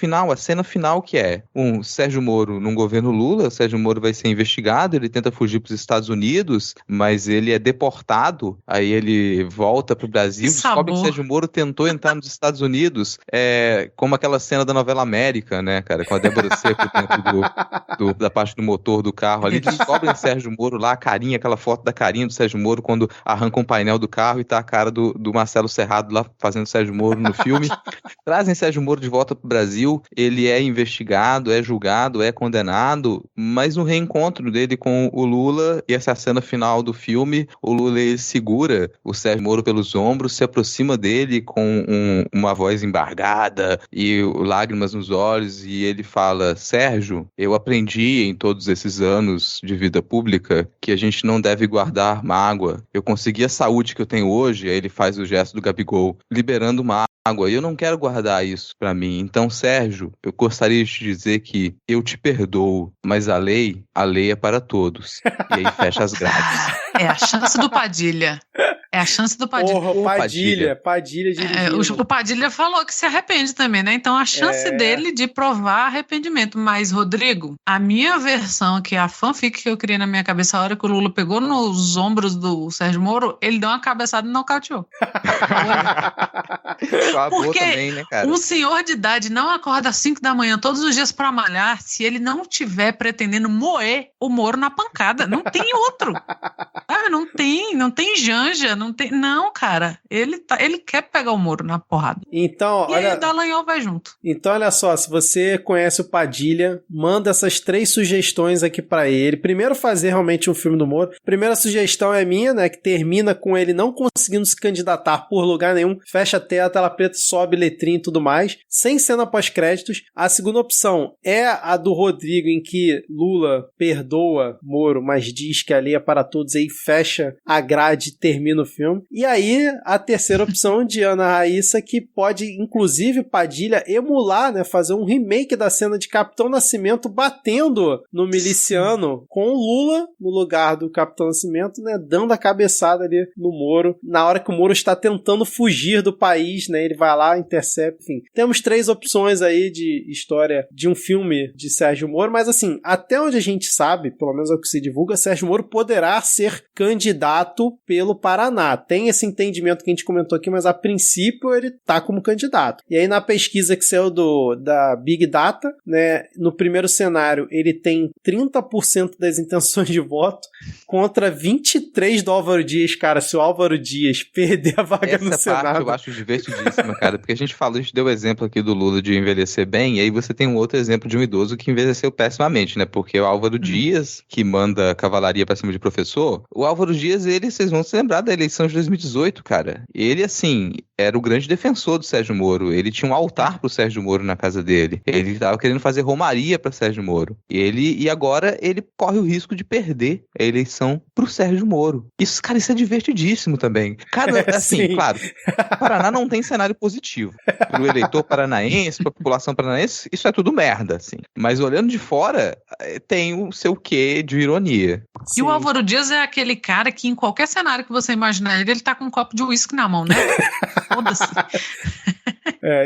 final que é Sérgio Moro num governo Lula. O Sérgio Moro vai ser investigado, ele tenta fugir para os Estados Unidos, mas ele é deportado, aí ele volta pro Brasil, descobre que Sérgio Moro tentou entrar nos Estados Unidos, como aquela cena da novela América, né, cara, com a Débora Seco dentro da parte do motor do carro ali, descobrem Sérgio Moro lá, aquela foto da carinha do Sérgio Moro quando arranca um painel do carro e tá a cara do Marcelo Serrado lá fazendo Sérgio Moro no filme. Trazem Sérgio Moro de volta pro Brasil, ele é investigado, é julgado, é condenado, mas no reencontro dele com o Lula, e essa cena final do filme, o Lula ele segura o Sérgio Moro pelos ombros, se aproxima dele com uma voz embargada e lágrimas nos olhos, e ele fala, Sérgio, eu aprendi em todos esses anos de vida pública que a gente não deve guardar mágoa. Eu consegui a saúde que eu tenho hoje, aí ele faz o gesto do Gabigol, liberando mágoa. E eu não quero guardar isso pra mim. Então, Sérgio, eu gostaria de te dizer que eu te perdoo, mas a lei é para todos. E aí fecha as grades. É a chance do Padilha. Porra, Padilha dirigindo. O Padilha falou que se arrepende também, né? Então a chance dele de provar arrependimento. Mas, Rodrigo, a minha versão, que é a fanfic que eu criei na minha cabeça, a hora que o Lula pegou nos ombros do Sérgio Moro, ele deu uma cabeçada e nocauteou. Porque também, né, cara? Um senhor de idade não acorda às 5 da manhã todos os dias pra malhar se ele não tiver pretendendo moer o Moro na pancada. Não tem outro. Não tem janja, não, cara. Ele quer pegar o Moro na porrada. Então, e aí o Dallagnol vai junto. Então, olha só, se você conhece o Padilha, manda essas 3 sugestões aqui pra ele. Primeiro, fazer realmente um filme do Moro. Primeira sugestão é minha, né, que termina com ele não conseguindo se candidatar por lugar nenhum, fecha a tela preta, sobe letrinha e tudo mais, sem cena pós-créditos. A segunda opção é a do Rodrigo, em que Lula perdoa Moro, mas diz que a lei é para todos, aí fecha a grade e termina o filme. E aí, a terceira opção de Ana Raíssa, que pode, inclusive, Padilha emular, né, fazer um remake da cena de Capitão Nascimento batendo no miliciano, com o Lula no lugar do Capitão Nascimento, né, dando a cabeçada ali no Moro, na hora que o Moro está tentando fugir do país, né, ele vai lá, intercepta, enfim. Temos 3 opções aí de história de um filme de Sérgio Moro, mas assim, até onde a gente sabe, pelo menos é o que se divulga, Sérgio Moro poderá ser candidato pelo Paraná. Tem esse entendimento que a gente comentou aqui, mas a princípio ele tá como candidato. E aí na pesquisa que saiu da Big Data, né, no primeiro cenário ele tem 30% das intenções de voto contra 23% do Álvaro Dias. Cara, se o Álvaro Dias perder a vaga no Senado... Essa parte eu acho divertidíssima, cara, porque a gente deu o exemplo aqui do Lula de envelhecer bem, e aí você tem um outro exemplo de um idoso que envelheceu pessimamente, né, porque o Álvaro Dias, que manda cavalaria pra cima de professor, o Álvaro Dias, vocês vão se lembrar da eleição de 2018, cara. Ele, assim, era o grande defensor do Sérgio Moro. Ele tinha um altar pro Sérgio Moro na casa dele. Ele tava querendo fazer romaria pra Sérgio Moro. E agora ele corre o risco de perder a eleição pro Sérgio Moro. Isso, cara, isso é divertidíssimo também. Assim, claro, o Paraná não tem cenário positivo. Pro eleitor paranaense, pra população paranaense, isso é tudo merda, assim. Mas olhando de fora, tem o seu quê de ironia. E o Álvaro Dias é aquele cara que em qualquer cenário que você imaginar ele tá com um copo de uísque na mão, né? Foda-se.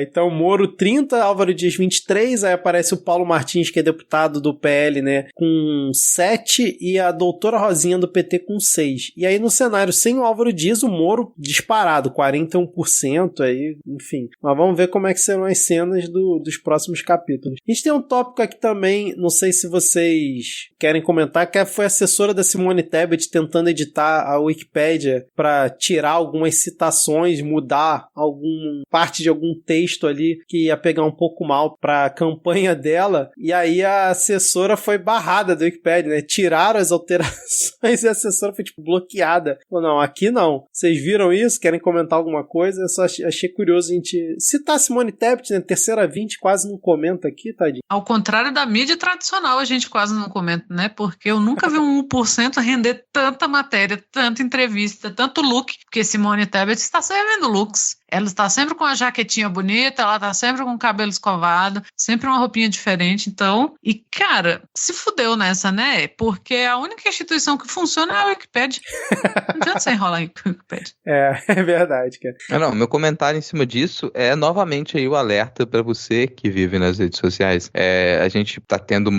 Então Moro 30, Álvaro Dias 23, aí aparece o Paulo Martins, que é deputado do PL, né, com 7, e a doutora Rosinha do PT com 6. E aí no cenário sem o Álvaro Dias, o Moro disparado, 41%, aí, enfim. Mas vamos ver como é que serão as cenas dos próximos capítulos. A gente tem um tópico aqui também, não sei se vocês querem comentar, que foi a assessora da Simone Tebet tentando editar a Wikipédia para tirar algumas citações, mudar parte de algum texto ali que ia pegar um pouco mal pra campanha dela, e aí a assessora foi barrada da Wikipédia, né? Tiraram as alterações e a assessora foi, tipo, bloqueada. Falou, não, aqui não. Vocês viram isso? Querem comentar alguma coisa? Eu só achei curioso a gente citar a Simone Tebet, né? Terceira 20, quase não comenta aqui, tadinho. Ao contrário da mídia tradicional, a gente quase não comenta, né? Porque eu nunca vi um 1% render tanta matéria, tanta entrevista, tanto look, porque Simone Tebet está servindo looks. Ela está sempre com a jaquetinha bonita, ela está sempre com o cabelo escovado, sempre uma roupinha diferente, então... E, cara, se fudeu nessa, né? Porque a única instituição que funciona é a Wikipédia. Não adianta você enrolar em Wikipédia. É verdade, cara. Meu comentário em cima disso é novamente aí o alerta para você que vive nas redes sociais. A gente tá tendo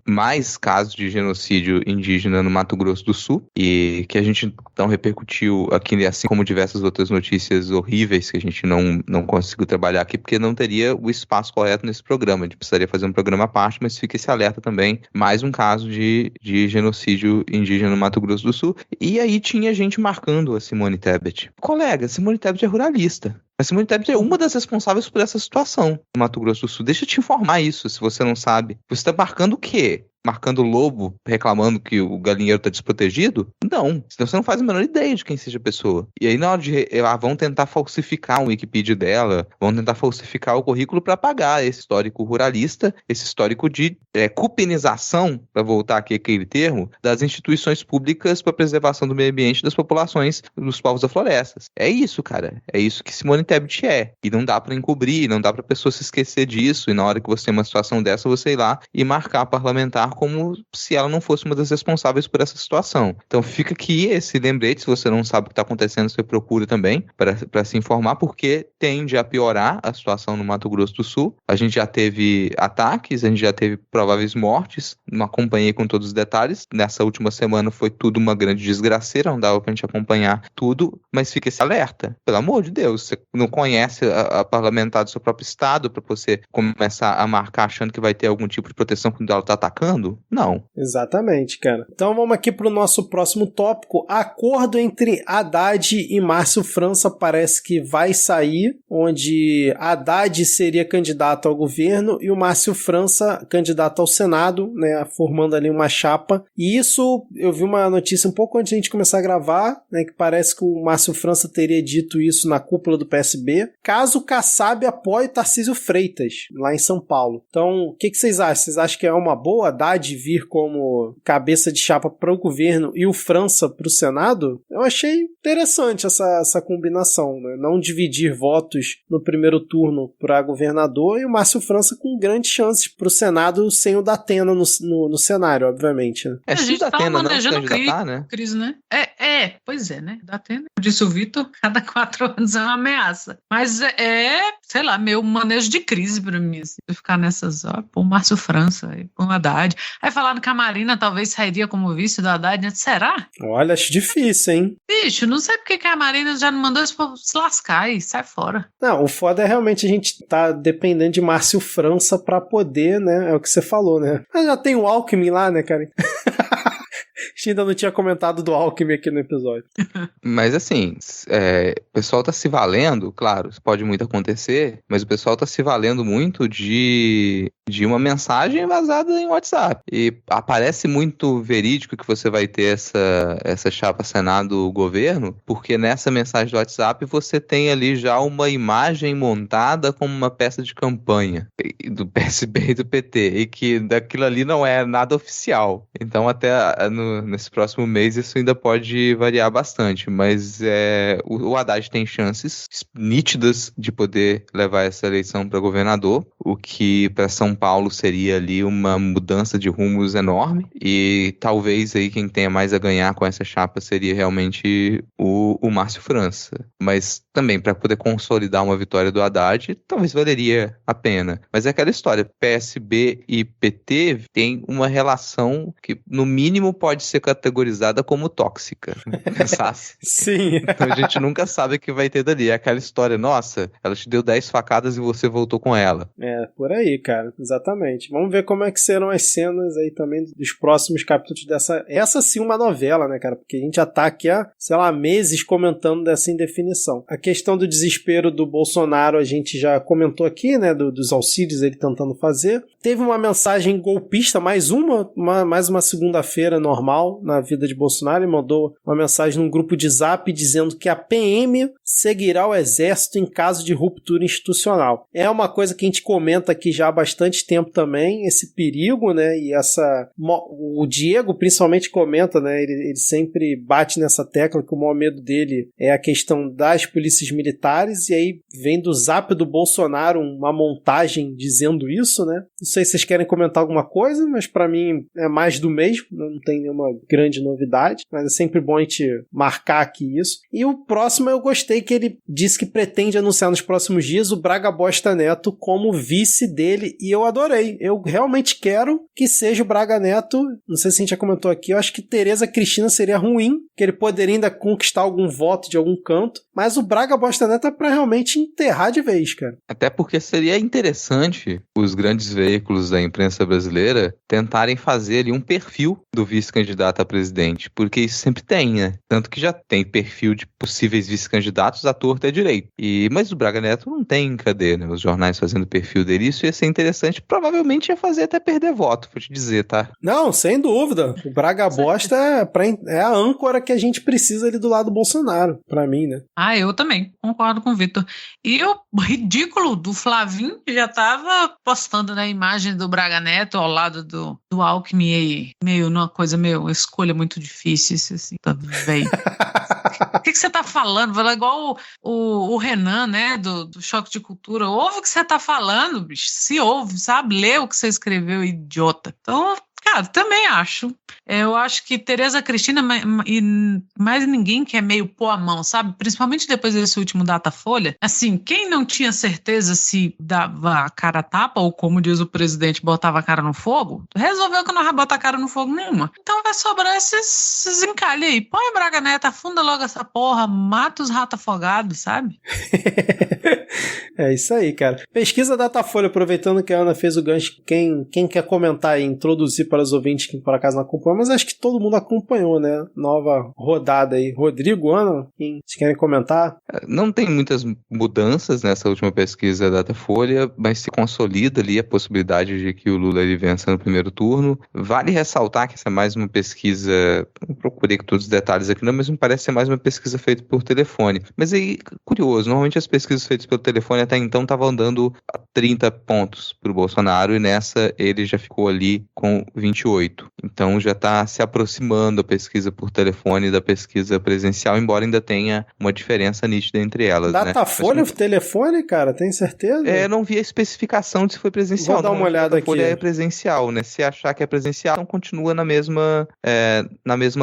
mais casos de genocídio indígena no Mato Grosso do Sul, e que a gente não repercutiu aqui, assim como diversas outras notícias horríveis que a gente não conseguiu trabalhar aqui, porque não teria o espaço correto nesse programa. A gente precisaria fazer um programa à parte, mas fica esse alerta também. Mais um caso de genocídio indígena no Mato Grosso do Sul. E aí tinha gente marcando a Simone Tebet. Colega, Simone Tebet é ruralista. A Simone Tebet é uma das responsáveis por essa situação no Mato Grosso do Sul. Deixa eu te informar isso, se você não sabe. Você está marcando o quê? Marcando o lobo, reclamando que o galinheiro está desprotegido? Não. Senão você não faz a menor ideia de quem seja a pessoa. E aí na hora de... vão tentar falsificar o Wikipedia dela, vão tentar falsificar o currículo para apagar esse histórico ruralista, esse histórico de cupinização, para voltar aqui aquele termo, das instituições públicas para preservação do meio ambiente das populações dos povos da floresta. É isso, cara. É isso que Simone Tebet é. E não dá para encobrir, não dá para pessoa se esquecer disso, e na hora que você tem uma situação dessa, você ir lá e marcar parlamentar como se ela não fosse uma das responsáveis por essa situação. Então fica aqui esse lembrete, se você não sabe o que está acontecendo, você procura também para se informar, porque tende a piorar a situação no Mato Grosso do Sul. A gente já teve ataques, a gente já teve prováveis mortes, não acompanhei com todos os detalhes. Nessa última semana foi tudo uma grande desgraceira, não dava pra gente acompanhar tudo, mas fica esse alerta. Pelo amor de Deus, você não conhece a parlamentar do seu próprio estado para você começar a marcar achando que vai ter algum tipo de proteção quando ela tá atacando? Não. Exatamente, cara. Então vamos aqui pro nosso próximo tópico. Acordo entre Haddad e Márcio França parece que vai sair, onde Haddad seria candidato ao governo e o Márcio França candidato ao Senado, né, formando ali uma chapa. E isso, eu vi uma notícia um pouco antes de a gente começar a gravar, né, que parece que o Márcio França teria dito isso na cúpula do PSB, caso o Kassab apoie Tarcísio Freitas, lá em São Paulo. Então, o que vocês acham? Vocês acham que é uma boa Haddad vir como cabeça de chapa para o governo e o França para o Senado? Eu achei interessante essa combinação, né? Não dividir votos no primeiro turno para governador e o Márcio França com grandes chances para o Senado sem o Datena no cenário, obviamente. Né? A gente tá manejando crise, né? Pois é, né? Datena, disse o Vitor, cada 4 anos é uma ameaça. Mas sei lá, meio manejo de crise para mim, assim. Ficar nessas, pô, Márcio França, pô, Haddad. Aí falaram que a Marina talvez sairia como vice do Haddad, né? Será? Olha, acho difícil, hein? Bicho, não sei porque que a Marina já não mandou esse povo se lascar e sai fora. Não, o foda é realmente a gente tá dependendo de Márcio França pra poder, né? É o que você falou, né? Mas já tem o Alckmin lá, né, cara? A gente ainda não tinha comentado do Alckmin aqui no episódio. Mas assim, o pessoal tá se valendo, claro, isso pode muito acontecer, mas o pessoal tá se valendo muito de uma mensagem vazada em WhatsApp. E aparece muito verídico que você vai ter essa chapa Senado-governo, porque nessa mensagem do WhatsApp você tem ali já uma imagem montada como uma peça de campanha do PSB e do PT, e que daquilo ali não é nada oficial. Então até no nesse próximo mês, isso ainda pode variar bastante, mas o Haddad tem chances nítidas de poder levar essa eleição para governador, o que para São Paulo seria ali uma mudança de rumos enorme, e talvez aí quem tenha mais a ganhar com essa chapa seria realmente o Márcio França, mas também para poder consolidar uma vitória do Haddad, talvez valeria a pena, mas é aquela história, PSB e PT tem uma relação que no mínimo pode ser categorizada como tóxica, pensasse. Sim. Então a gente nunca sabe o que vai ter dali, é aquela história, nossa, ela te deu 10 facadas e você voltou com ela. Por aí, cara, exatamente. Vamos ver como é que serão as cenas aí também dos próximos capítulos essa sim uma novela, né, cara, porque a gente já tá aqui há, sei lá, meses comentando dessa indefinição. A questão do desespero do Bolsonaro a gente já comentou aqui, né, dos auxílios ele tentando fazer. Teve uma mensagem golpista, mais uma segunda-feira normal na vida de Bolsonaro, ele mandou uma mensagem num grupo de Zap dizendo que a PM seguirá o exército em caso de ruptura institucional. É uma coisa que a gente comenta aqui já há bastante tempo também, esse perigo, né, e o Diego principalmente comenta, né, ele sempre bate nessa tecla que o maior medo dele é a questão das polícias militares, e aí vem do Zap do Bolsonaro uma montagem dizendo isso, né. Não sei se vocês querem comentar alguma coisa, mas pra mim é mais do mesmo, não tem nenhuma grande novidade, mas é sempre bom a gente marcar aqui isso. E o próximo eu gostei que ele disse que pretende anunciar nos próximos dias o Braga Bosta Neto como vice dele, e eu adorei. Eu realmente quero que seja o Braga Neto, não sei se a gente já comentou aqui, eu acho que Tereza Cristina seria ruim, que ele poderia ainda conquistar algum voto de algum canto, mas o Braga Bosta Neto é pra realmente enterrar de vez, cara. Até porque seria interessante os grandes veículos da imprensa brasileira tentarem fazer ali um perfil do vice-candidato a presidente, porque isso sempre tem, né? Tanto que já tem perfil de possíveis vice-candidatos à torta e à direita. Mas o Braga Neto não tem, cadê, né? Os jornais fazendo perfil dele, isso ia ser interessante, provavelmente ia fazer até perder voto, vou te dizer, tá? Não, sem dúvida. O Braga Bosta é a âncora que a gente precisa ali do lado do Bolsonaro, pra mim, né? Eu também, concordo com o Vitor. E o ridículo do Flavinho já tava postando, né, a imagem do Braga Neto ao lado do Alckmin aí, meio numa coisa, meio escolha muito difícil, isso assim, tá velho. O que você tá falando? Fala igual o Renan, né, do Choque de Cultura. Ouve o que você tá falando, bicho. Se ouve, sabe? Lê o que você escreveu, idiota. Então, cara, também acho. Eu acho que Tereza Cristina e mais ninguém quer meio pôr a mão, sabe? Principalmente depois desse último Datafolha. Assim, quem não tinha certeza se dava a cara a tapa, ou como diz o presidente, botava a cara no fogo, resolveu que não vai botar a cara no fogo nenhuma. Então vai sobrar esses encalhes aí. Põe Braga Neto, afunda logo essa porra, mata os ratos afogados, sabe? É isso aí, cara. Pesquisa Datafolha, aproveitando que a Ana fez o gancho, quem quer comentar e introduzir para os ouvintes que por acaso não acompanham, mas acho que todo mundo acompanhou, né? Nova rodada aí. Rodrigo, Ana, vocês querem comentar? Não tem muitas mudanças nessa última pesquisa Datafolha, mas se consolida ali a possibilidade de que o Lula ele vença no primeiro turno. Vale ressaltar que essa é mais uma pesquisa, não procurei com todos os detalhes aqui, não, mas me parece ser mais uma pesquisa feita por telefone. Mas aí, curioso, normalmente as pesquisas feitas pelo telefone até então estavam dando 30 pontos para o Bolsonaro, e nessa ele já ficou ali com 28. Então já está se aproximando a pesquisa por telefone da pesquisa presencial, embora ainda tenha uma diferença nítida entre elas. Datafolha, né? Telefone, cara, tem certeza? Eu não vi a especificação de se foi presencial. Vou dar uma olhada aqui. É presencial, né? Se achar que é presencial, então continua na mesma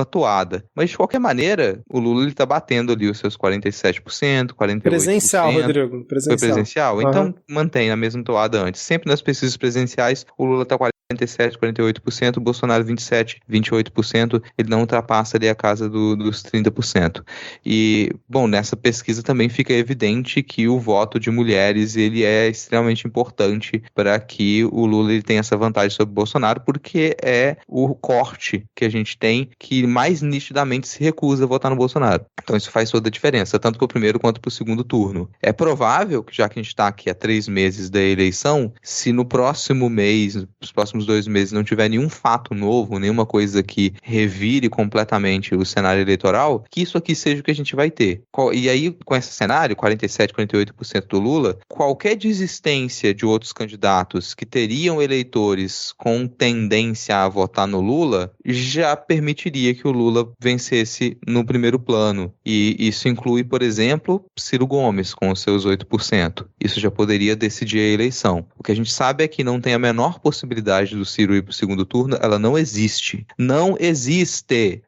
toada. Mas de qualquer maneira, o Lula ele tá batendo ali os seus 47%, 48%. Presencial, Rodrigo. Presencial. Foi presencial? Uhum. Então mantém a mesma toada antes. Sempre nas pesquisas presenciais, o Lula tá 47%, 48%, o Bolsonaro 27%, 28%, ele não ultrapassa ali a casa dos 30%. E, bom, nessa pesquisa também fica evidente que o voto de mulheres, ele é extremamente importante para que o Lula ele tenha essa vantagem sobre o Bolsonaro, porque é o corte que a gente tem que mais nitidamente se recusa a votar no Bolsonaro. Então isso faz toda a diferença, tanto para o primeiro quanto para o segundo turno. É provável que, já que a gente está aqui há 3 meses da eleição, se no próximo mês, nos próximos próximos 2 meses não tiver nenhum fato novo, nenhuma coisa que revire completamente o cenário eleitoral, que isso aqui seja o que a gente vai ter. E aí, com esse cenário, 47%, 48% do Lula, qualquer desistência de outros candidatos que teriam eleitores com tendência a votar no Lula, já permitiria que o Lula vencesse no primeiro plano. E isso inclui, por exemplo, Ciro Gomes, com os seus 8%. Isso já poderia decidir a eleição. O que a gente sabe é que não tem a menor possibilidade do Ciro ir para o segundo turno, ela não existe. Não existe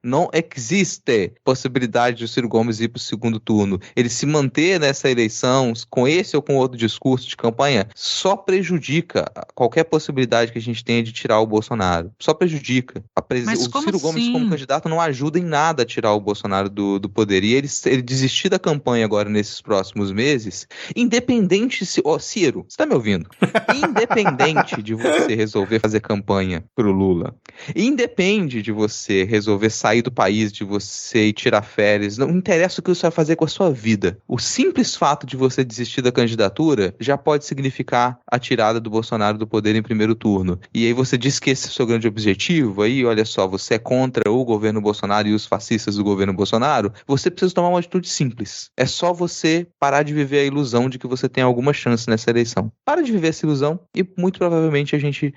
possibilidade do Ciro Gomes ir para o segundo turno. Ele se manter nessa eleição, com esse ou com outro discurso de campanha, só prejudica qualquer possibilidade que a gente tenha de tirar o Bolsonaro. Só prejudica. O Ciro Gomes como candidato não ajuda em nada a tirar o Bolsonaro do poder. E ele desistir da campanha agora nesses próximos meses, independente se... Ciro, você tá me ouvindo? Independente de você resolver fazer campanha pro Lula, independe de você resolver sair do país, de você ir tirar férias, não interessa o que você vai fazer com a sua vida. O simples fato de você desistir da candidatura já pode significar a tirada do Bolsonaro do poder em primeiro turno. E aí você diz que esse é o seu grande objetivo, aí olha só, você é contra o governo Bolsonaro e os fascistas do governo Bolsonaro, você precisa tomar uma atitude simples. É só você parar de viver a ilusão de que você tem alguma chance nessa eleição. Para de viver essa ilusão e muito provavelmente a gente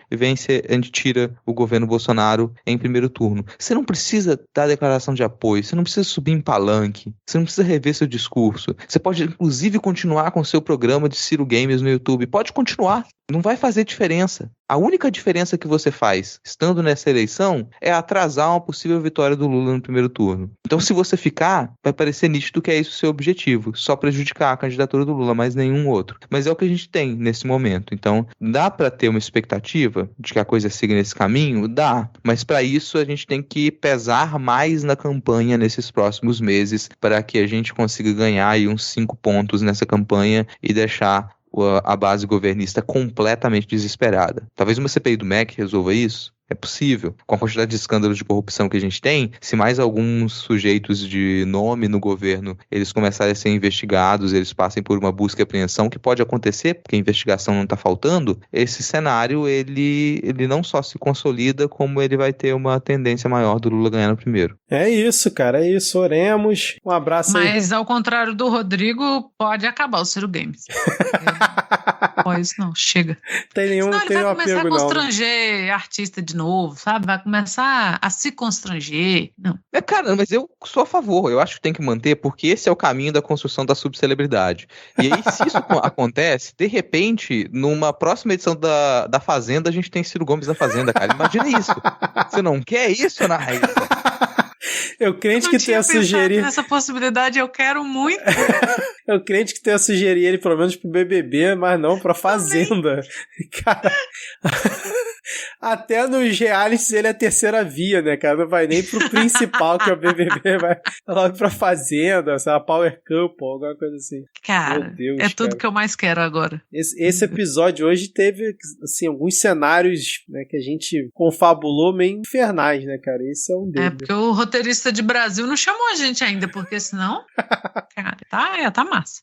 tira o governo Bolsonaro em primeiro turno. Você não precisa dar declaração de apoio, você não precisa subir em palanque, você não precisa rever seu discurso. Você pode inclusive continuar com o seu programa de Ciro Games no YouTube. Pode continuar. Não vai fazer diferença. A única diferença que você faz, estando nessa eleição, é atrasar uma possível vitória do Lula no primeiro turno. Então, se você ficar, vai parecer nítido que é isso o seu objetivo. Só prejudicar a candidatura do Lula, mas nenhum outro. Mas é o que a gente tem nesse momento. Então, dá para ter uma expectativa de que a coisa siga nesse caminho? Dá. Mas para isso, a gente tem que pesar mais na campanha nesses próximos meses para que a gente consiga ganhar aí uns 5 pontos nessa campanha e deixar a base governista completamente desesperada. Talvez uma CPI do MEC resolva isso. É possível. Com a quantidade de escândalos de corrupção que a gente tem, se mais alguns sujeitos de nome no governo, eles começarem a ser investigados, eles passem por uma busca e apreensão, que pode acontecer, porque a investigação não está faltando, esse cenário, ele não só se consolida, como ele vai ter uma tendência maior do Lula ganhar no primeiro. É isso, cara. É isso. Oremos. Um abraço aí. Mas, ao contrário do Rodrigo, pode acabar o Ciro Games. Pois não, chega. Senão ele vai começar a constranger artista de novo, sabe? Vai começar a se constranger. Não. Cara, mas eu sou a favor. Eu acho que tem que manter, porque esse é o caminho da construção da subcelebridade. E aí, se isso acontece, de repente, numa próxima edição da Fazenda, a gente tem Ciro Gomes na Fazenda, cara. Imagina isso. Você não quer isso, Ana Raíssa? Eu crente que tenha sugerido essa possibilidade, eu quero muito. Eu crente que tenha sugerido ele pelo menos pro BBB, mas não pra Fazenda. Cara, até nos realities ele é a terceira via, né, cara? Não vai nem pro principal, que é o BBB, vai logo pra Fazenda, sei lá, Power Couple, alguma coisa assim. Cara, meu Deus, é tudo que eu mais quero agora. Esse episódio hoje teve, assim, alguns cenários, né, que a gente confabulou meio infernais, né, cara? Esse é um deles. É, porque o roteirista de Brasil não chamou a gente ainda, porque senão, cara, tá massa.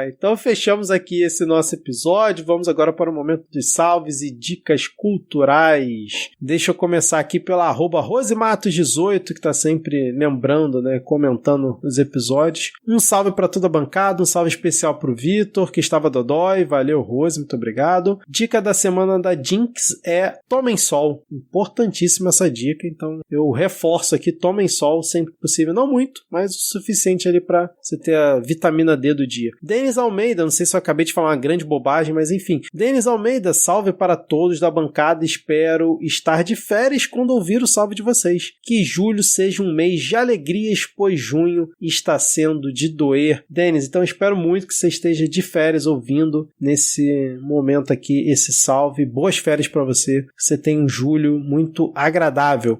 Então fechamos aqui esse nosso episódio. Vamos agora para o momento dos salves e dicas culturais. Deixa eu começar aqui pela @rosematos18, que tá sempre lembrando, né, comentando os episódios. Um salve para toda a bancada, um salve especial pro Vitor, que estava dodói. Valeu, Rose, muito obrigado. Dica da semana da Jinx é tomem sol. Importantíssima essa dica, então eu reforço aqui, tomem sol sempre que possível. Não muito, mas o suficiente ali para você ter a vitamina D do dia. Denis Almeida, não sei se eu acabei de falar uma grande bobagem, mas enfim. Denis Almeida, salve para todos da bancada. Espero estar de férias quando ouvir o salve de vocês. Que julho seja um mês de alegrias, pois junho está sendo de doer. Denis, então espero muito que você esteja de férias ouvindo nesse momento aqui esse salve. Boas férias para você. Você tem um julho muito agradável.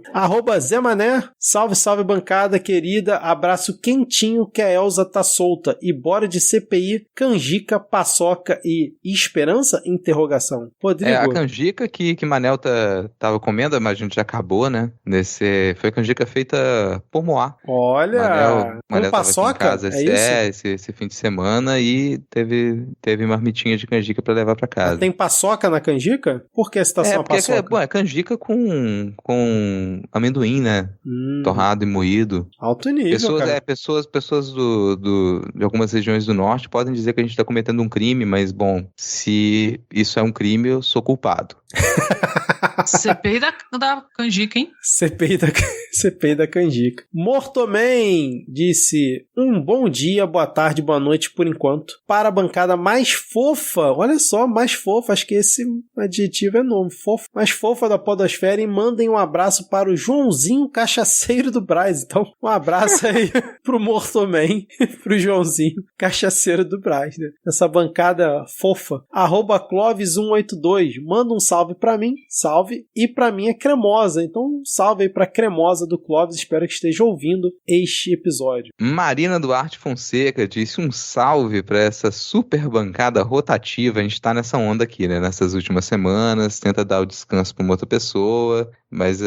@Zé Mané, salve, salve bancada querida. Abraço quentinho que a Elza tá solta. E bora de CPI, canjica, paçoca e esperança? Interrogação. Rodrigo. A canjica que Manel tava comendo, mas a gente já acabou, né? Foi a canjica feita por Moá. Olha, Manel com tava aqui em paçoca, casa é isso? esse fim de semana e teve marmitinha de canjica pra levar pra casa. Tem paçoca na canjica? Por que a citação paçoca? É canjica com amendoim, né? Torrado e moído. Alto nível, cara. Pessoas de algumas regiões do norte podem dizer que a gente tá cometendo um crime, mas, bom, se isso é um crime, eu sou culpado. CPI da canjica, hein? CPI da canjica. Mortoman disse: um bom dia, boa tarde, boa noite por enquanto. Para a bancada mais fofa, olha só, mais fofa, acho que esse adjetivo é novo, fofa, mais fofa da podosfera, e mandem um abraço para o Joãozinho Cachaceiro do Brás. Então, um abraço aí pro Mortoman, pro Joãozinho Cachaceiro do Brás, né? Essa bancada fofa. @Clovis182, manda um salve pra mim, salve, e pra mim é Cremosa, então um salve aí pra Cremosa do Clóvis, espero que esteja ouvindo este episódio. Marina Duarte Fonseca disse um salve pra essa super bancada rotativa, a gente tá nessa onda aqui, né, nessas últimas semanas, tenta dar o descanso pra uma outra pessoa, mas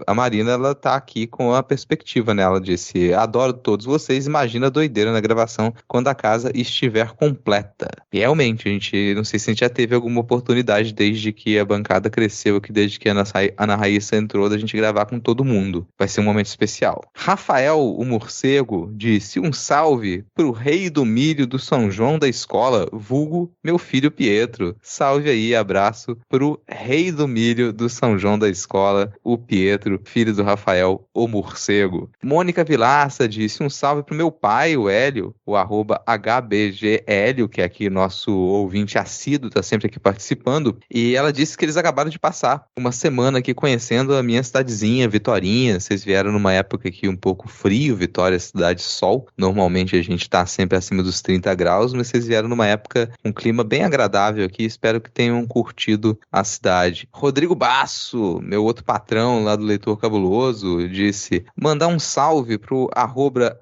a Marina, ela tá aqui com a perspectiva, né, ela disse: adoro todos vocês, imagina a doideira na gravação quando a casa estiver completa. Realmente, a gente, não sei se a gente já teve alguma oportunidade desde que a bancada cresceu aqui, desde que a Ana Raíssa entrou, da gente gravar com todo mundo. Vai ser um momento especial. Rafael, o morcego, disse um salve pro rei do milho do São João da escola, vulgo meu filho Pietro. Salve aí, abraço pro rei do milho do São João da escola, o Pietro, filho do Rafael, o morcego. Mônica Vilaça disse um salve pro meu pai, o Hélio, o @HBGHélio, que é aqui nosso ouvinte assíduo, tá sempre aqui participando, e ela disse que eles acabaram de passar uma semana aqui conhecendo a minha cidadezinha, Vitorinha. Vocês vieram numa época aqui um pouco frio, Vitória, cidade sol. Normalmente a gente tá sempre acima dos 30 graus, mas vocês vieram numa época, um clima bem agradável aqui. Espero que tenham curtido a cidade. Rodrigo Basso, meu outro patrão lá do Leitor Cabuloso, disse: mandar um salve pro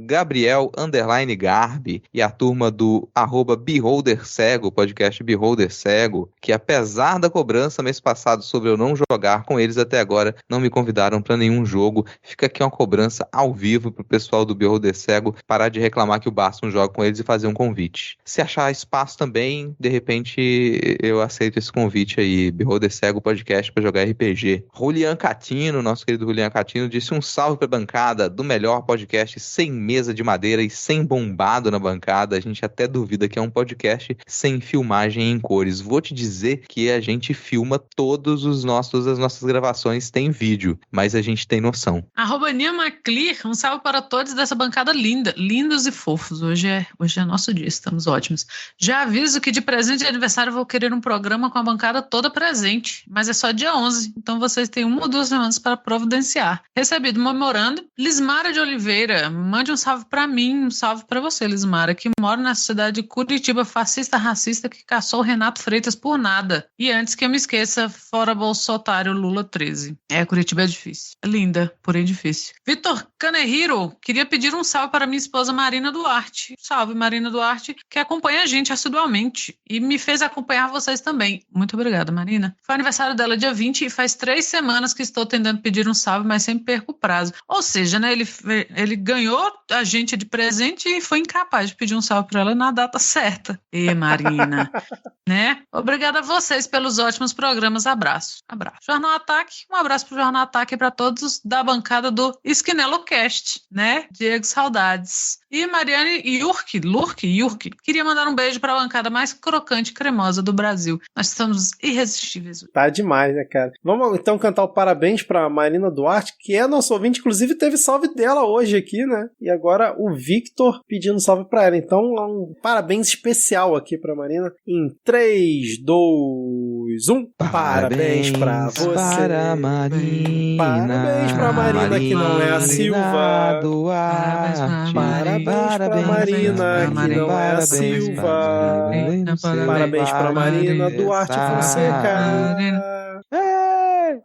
@Gabriel_Garbi e a turma do @Beholder Cego, podcast Beholder Cego, que apesar da cobrança mês passado sobre eu não jogar com eles, até agora não me convidaram para nenhum jogo. Fica aqui uma cobrança ao vivo pro pessoal do Beholder Cego parar de reclamar que o Basso não joga com eles e fazer um convite. Se achar espaço também, de repente eu aceito esse convite aí, Beholder Cego podcast para jogar RPG. Julian Catino, nosso querido Julian Catino, disse um salve pra bancada do melhor podcast sem mesa de madeira e sem bombado na bancada. A gente até duvida que é um podcast sem filmagem em cores. Vou te dizer que a gente filma todas as nossas gravações, tem vídeo, mas a gente tem noção. @Nia Maclear, um salve para todos dessa bancada linda, lindos e fofos. Hoje é nosso dia, estamos ótimos. Já aviso que de presente de aniversário eu vou querer um programa com a bancada toda presente, mas é só dia 11, então vocês têm 1 ou 2 semanas para providenciar. Recebido memorando, Lismara de Oliveira, mande um salve para mim, um salve para você, Lismara, que mora na cidade de Curitiba, fascista racista que caçou o Renato Freitas por nada. E antes que eu me esqueça, fora Bolsonaro, Lula 13. Curitiba é difícil. É linda, porém difícil. Vitor Canehiro, queria pedir um salve para minha esposa Marina Duarte. Salve, Marina Duarte, que acompanha a gente assiduamente e me fez acompanhar vocês também. Muito obrigada, Marina. Foi aniversário dela dia 20 e faz 3 semanas que estou tentando pedir um salve, mas sempre perco o prazo. Ou seja, né, ele ganhou a gente de presente e foi incapaz de pedir um salve para ela na data certa. Marina, né? Obrigada a vocês pelos ótimos programas. Abraço. Jornal Ataque, um abraço pro Jornal Ataque e para todos da bancada do Esquinelo Cast, né? Diego, saudades. E Mariane Yurk, queria mandar um beijo para a bancada mais crocante e cremosa do Brasil. Nós estamos irresistíveis. Tá demais, né, cara? Vamos então cantar o parabéns pra Marina Duarte, que é nosso ouvinte, inclusive teve salve dela hoje aqui, né? E agora o Victor pedindo salve pra ela. Então, um parabéns especial aqui pra Marina. Em 3, 2, 1. Parabéns pra você. Para Marina. Parabéns pra Marina, que não é a Silva. Parabéns pra Marina, que não é a Silva. Parabéns pra Marina Duarte Fonseca.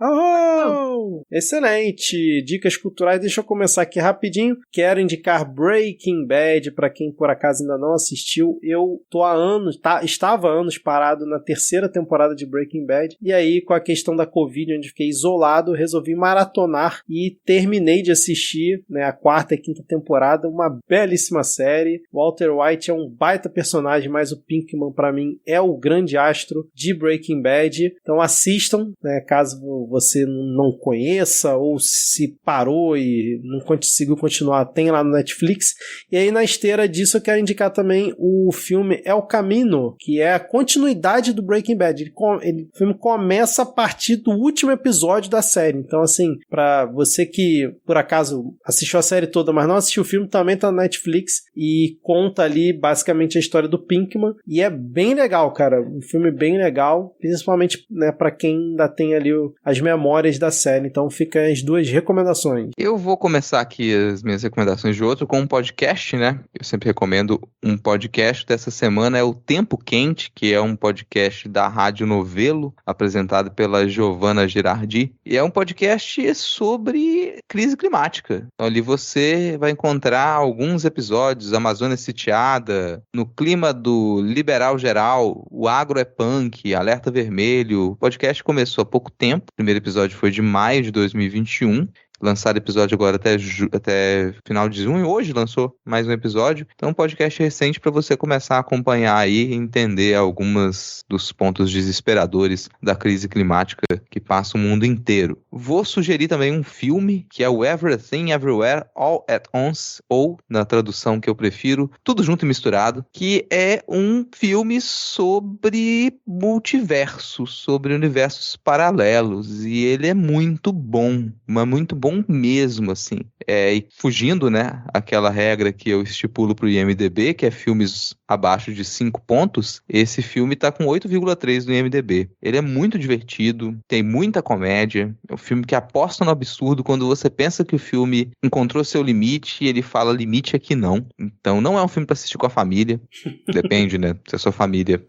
Oh! Então, excelente. Dicas culturais. Deixa eu começar aqui rapidinho. Quero indicar Breaking Bad para quem por acaso ainda não assistiu. Eu tô há anos, estava há anos parado na terceira temporada de Breaking Bad. E aí, com a questão da Covid, onde fiquei isolado, resolvi maratonar e terminei de assistir, né, a quarta e quinta temporada. Uma belíssima série. Walter White é um baita personagem, mas o Pinkman, para mim, é o grande astro de Breaking Bad. Então assistam, né, caso você não conheça ou se parou e não conseguiu continuar, tem lá no Netflix. E aí na esteira disso eu quero indicar também o filme El Camino, que é a continuidade do Breaking Bad. O filme começa a partir do último episódio da série. Então assim, pra você que por acaso assistiu a série toda, mas não assistiu o filme, também tá no Netflix e conta ali basicamente a história do Pinkman. E é bem legal, cara. Um filme bem legal, principalmente, né, pra quem ainda tem ali as memórias da série. Então fica as duas recomendações. Eu vou começar aqui as minhas recomendações de outro com um podcast, né? Eu sempre recomendo um podcast. Dessa semana é o Tempo Quente, que é um podcast da Rádio Novelo, apresentado pela Giovanna Girardi. E é um podcast sobre crise climática. Então ali você vai encontrar alguns episódios, Amazônia Sitiada, No Clima do Liberal Geral, O Agro é Punk, Alerta Vermelho. O podcast começou há pouco tempo. O primeiro episódio foi de maio de 2021. Lançado episódio agora até final de junho. Hoje lançou mais um episódio. Então, um podcast recente para você começar a acompanhar aí e entender algumas dos pontos desesperadores da crise climática que passa o mundo inteiro. Vou sugerir também um filme que é o Everything Everywhere All at Once, ou, na tradução que eu prefiro, Tudo Junto e Misturado, que é um filme sobre multiverso, sobre universos paralelos. E ele é muito bom, mas muito bom mesmo, assim. E fugindo, né, aquela regra que eu estipulo pro IMDb, que é filmes abaixo de 5 pontos, esse filme tá com 8,3 no IMDb. Ele é muito divertido, tem muita comédia, é um filme que aposta no absurdo. Quando você pensa que o filme encontrou seu limite, ele fala limite aqui não. Então não é um filme pra assistir com a família, depende, né, se a sua família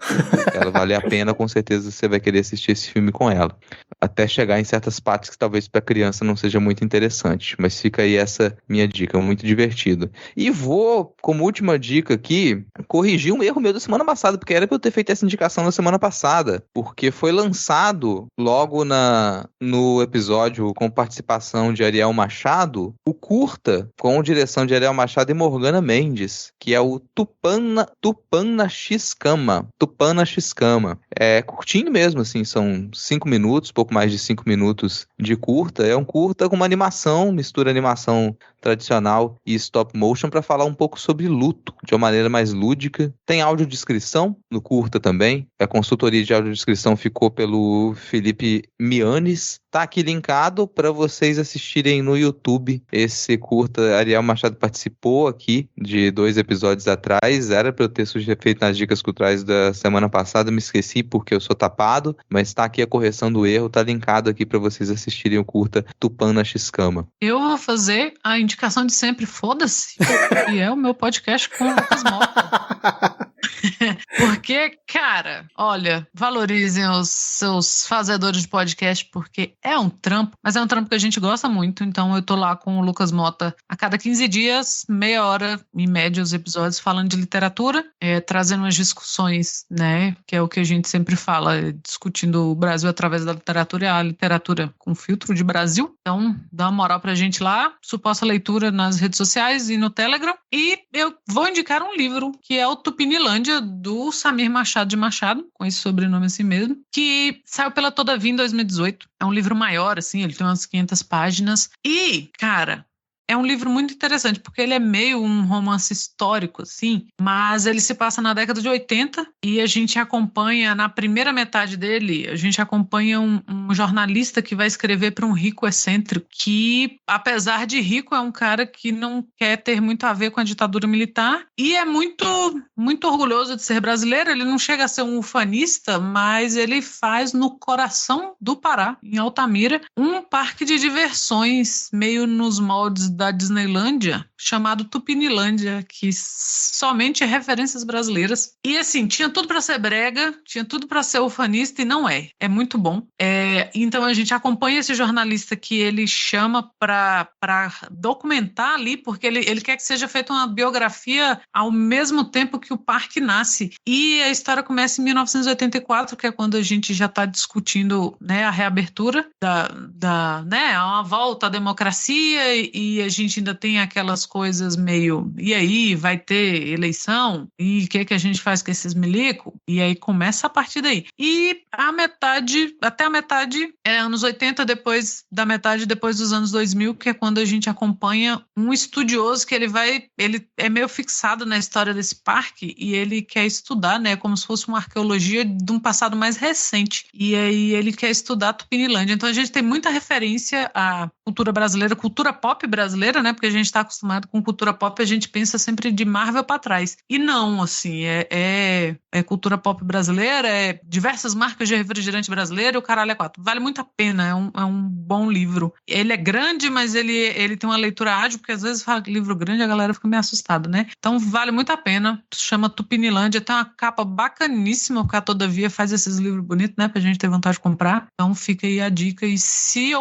ela vale a pena, com certeza você vai querer assistir esse filme com ela. Até chegar em certas partes que talvez pra criança não seja muito interessante, mas fica aí essa minha dica, muito divertido. E vou, como última dica aqui, corrigir um erro meu da semana passada, porque era pra eu ter feito essa indicação na semana passada, porque foi lançado logo no episódio com participação de Ariel Machado, o curta com direção de Ariel Machado e Morgana Mendes, que é o Tupana X-Cama. É curtinho mesmo, assim, são 5 minutos, pouco mais de 5 minutos de curta. É um curta com uma animação, mistura animação tradicional e stop motion para falar um pouco sobre luto, de uma maneira mais lúdica. Tem audiodescrição no curta também. A consultoria de audiodescrição ficou pelo Felipe Mianes. Tá aqui linkado para vocês assistirem no YouTube. Esse curta, Ariel Machado participou aqui de 2 episódios atrás. Era para eu ter feito nas dicas culturais da semana passada, me esqueci porque eu sou tapado, mas tá aqui a correção do erro, tá linkado aqui para vocês assistirem o curta Tupana X-Cama. Eu vou fazer a indicação de sempre, foda-se, e é o meu podcast com o Lucas Mota. Porque, cara, olha, valorizem os seus fazedores de podcast, porque é um trampo, mas é um trampo que a gente gosta muito. Então eu tô lá com o Lucas Mota a cada 15 dias, meia hora, em média, os episódios falando de literatura, trazendo umas discussões, né, que é o que a gente sempre fala, discutindo o Brasil através da literatura e a literatura com filtro de Brasil. Então, dá uma moral pra gente lá, suposta leitura nas redes sociais e no Telegram. E eu vou indicar um livro, que é o Tupinilândia, do Samir Machado de Machado, com esse sobrenome assim mesmo, que saiu pela Todavia em 2018. É um livro maior, assim, ele tem umas 500 páginas. E, cara, é um livro muito interessante, porque ele é meio um romance histórico, assim, mas ele se passa na década de 80 e a gente acompanha, na primeira metade dele, a gente acompanha um jornalista que vai escrever para um rico excêntrico que, apesar de rico, é um cara que não quer ter muito a ver com a ditadura militar e é muito, muito orgulhoso de ser brasileiro. Ele não chega a ser um ufanista, mas ele faz no coração do Pará, em Altamira, um parque de diversões meio nos moldes da Disneylândia chamado Tupinilândia, que somente é referências brasileiras. E assim, tinha tudo para ser brega, tinha tudo para ser ufanista e não é. É muito bom. Então a gente acompanha esse jornalista que ele chama para documentar ali, porque ele quer que seja feita uma biografia ao mesmo tempo que o parque nasce. E a história começa em 1984, que é quando a gente já está discutindo, né, a reabertura né, uma volta à democracia, e a gente ainda tem aquelas coisas meio, e aí, vai ter eleição? E o que a gente faz com esses milicos? E aí começa a partir daí. E até a metade é anos 80, depois dos anos 2000, que é quando a gente acompanha um estudioso que ele é meio fixado na história desse parque, e ele quer estudar, né, como se fosse uma arqueologia de um passado mais recente. E aí ele quer estudar a Tupinilândia. Então a gente tem muita referência à cultura brasileira, cultura pop brasileira, né, porque a gente está acostumado com cultura pop, a gente pensa sempre de Marvel para trás. E não, assim, é cultura pop brasileira, é diversas marcas de refrigerante brasileiro, o caralho é 4. Vale muito a pena, é um bom livro. Ele é grande, mas ele tem uma leitura ágil, porque às vezes fala livro grande, a galera fica meio assustada, né? Então vale muito a pena. Chama Tupinilândia, tem uma capa bacaníssima, o cara todavia faz esses livros bonitos, né, pra gente ter vontade de comprar. Então fica aí a dica, e se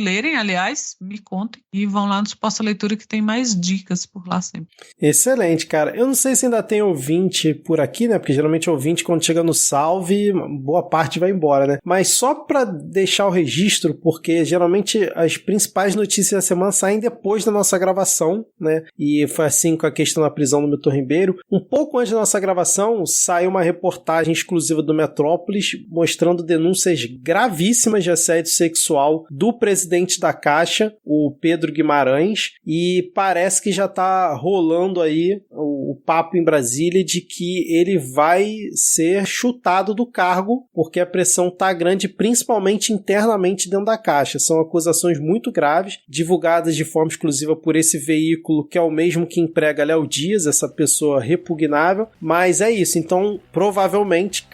lerem, aliás, me contem, e vão lá no Suposta Leitura, que tem mais dicas por lá sempre. Excelente, cara. Eu não sei se ainda tem ouvinte por aqui, né, porque geralmente ouvinte, quando chega no salve, boa parte vai embora, né, mas só pra deixar o registro, porque geralmente as principais notícias da semana saem depois da nossa gravação, né, e foi assim com a questão da prisão do Milton Ribeiro. Um pouco antes da nossa gravação, saiu uma reportagem exclusiva do Metrópolis, mostrando denúncias gravíssimas de assédio sexual do presidente da Caixa, o Pedro Guimarães, e parece que já tá rolando aí o papo em Brasília de que ele vai ser chutado do cargo, porque a pressão tá grande, principalmente internamente dentro da Caixa. São acusações muito graves, divulgadas de forma exclusiva por esse veículo, que é o mesmo que emprega Léo Dias, essa pessoa repugnável, mas é isso. Então, provavelmente,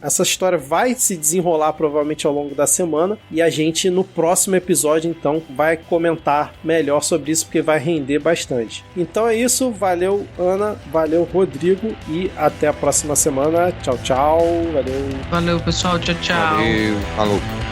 essa história vai se desenrolar provavelmente ao longo da semana, e a gente no próximo episódio então vai comentar melhor sobre isso, porque vai render bastante. Então é isso, valeu Ana, valeu Rodrigo, e até a próxima semana. Tchau, tchau, valeu. Valeu, pessoal, tchau, tchau. Valeu, falou.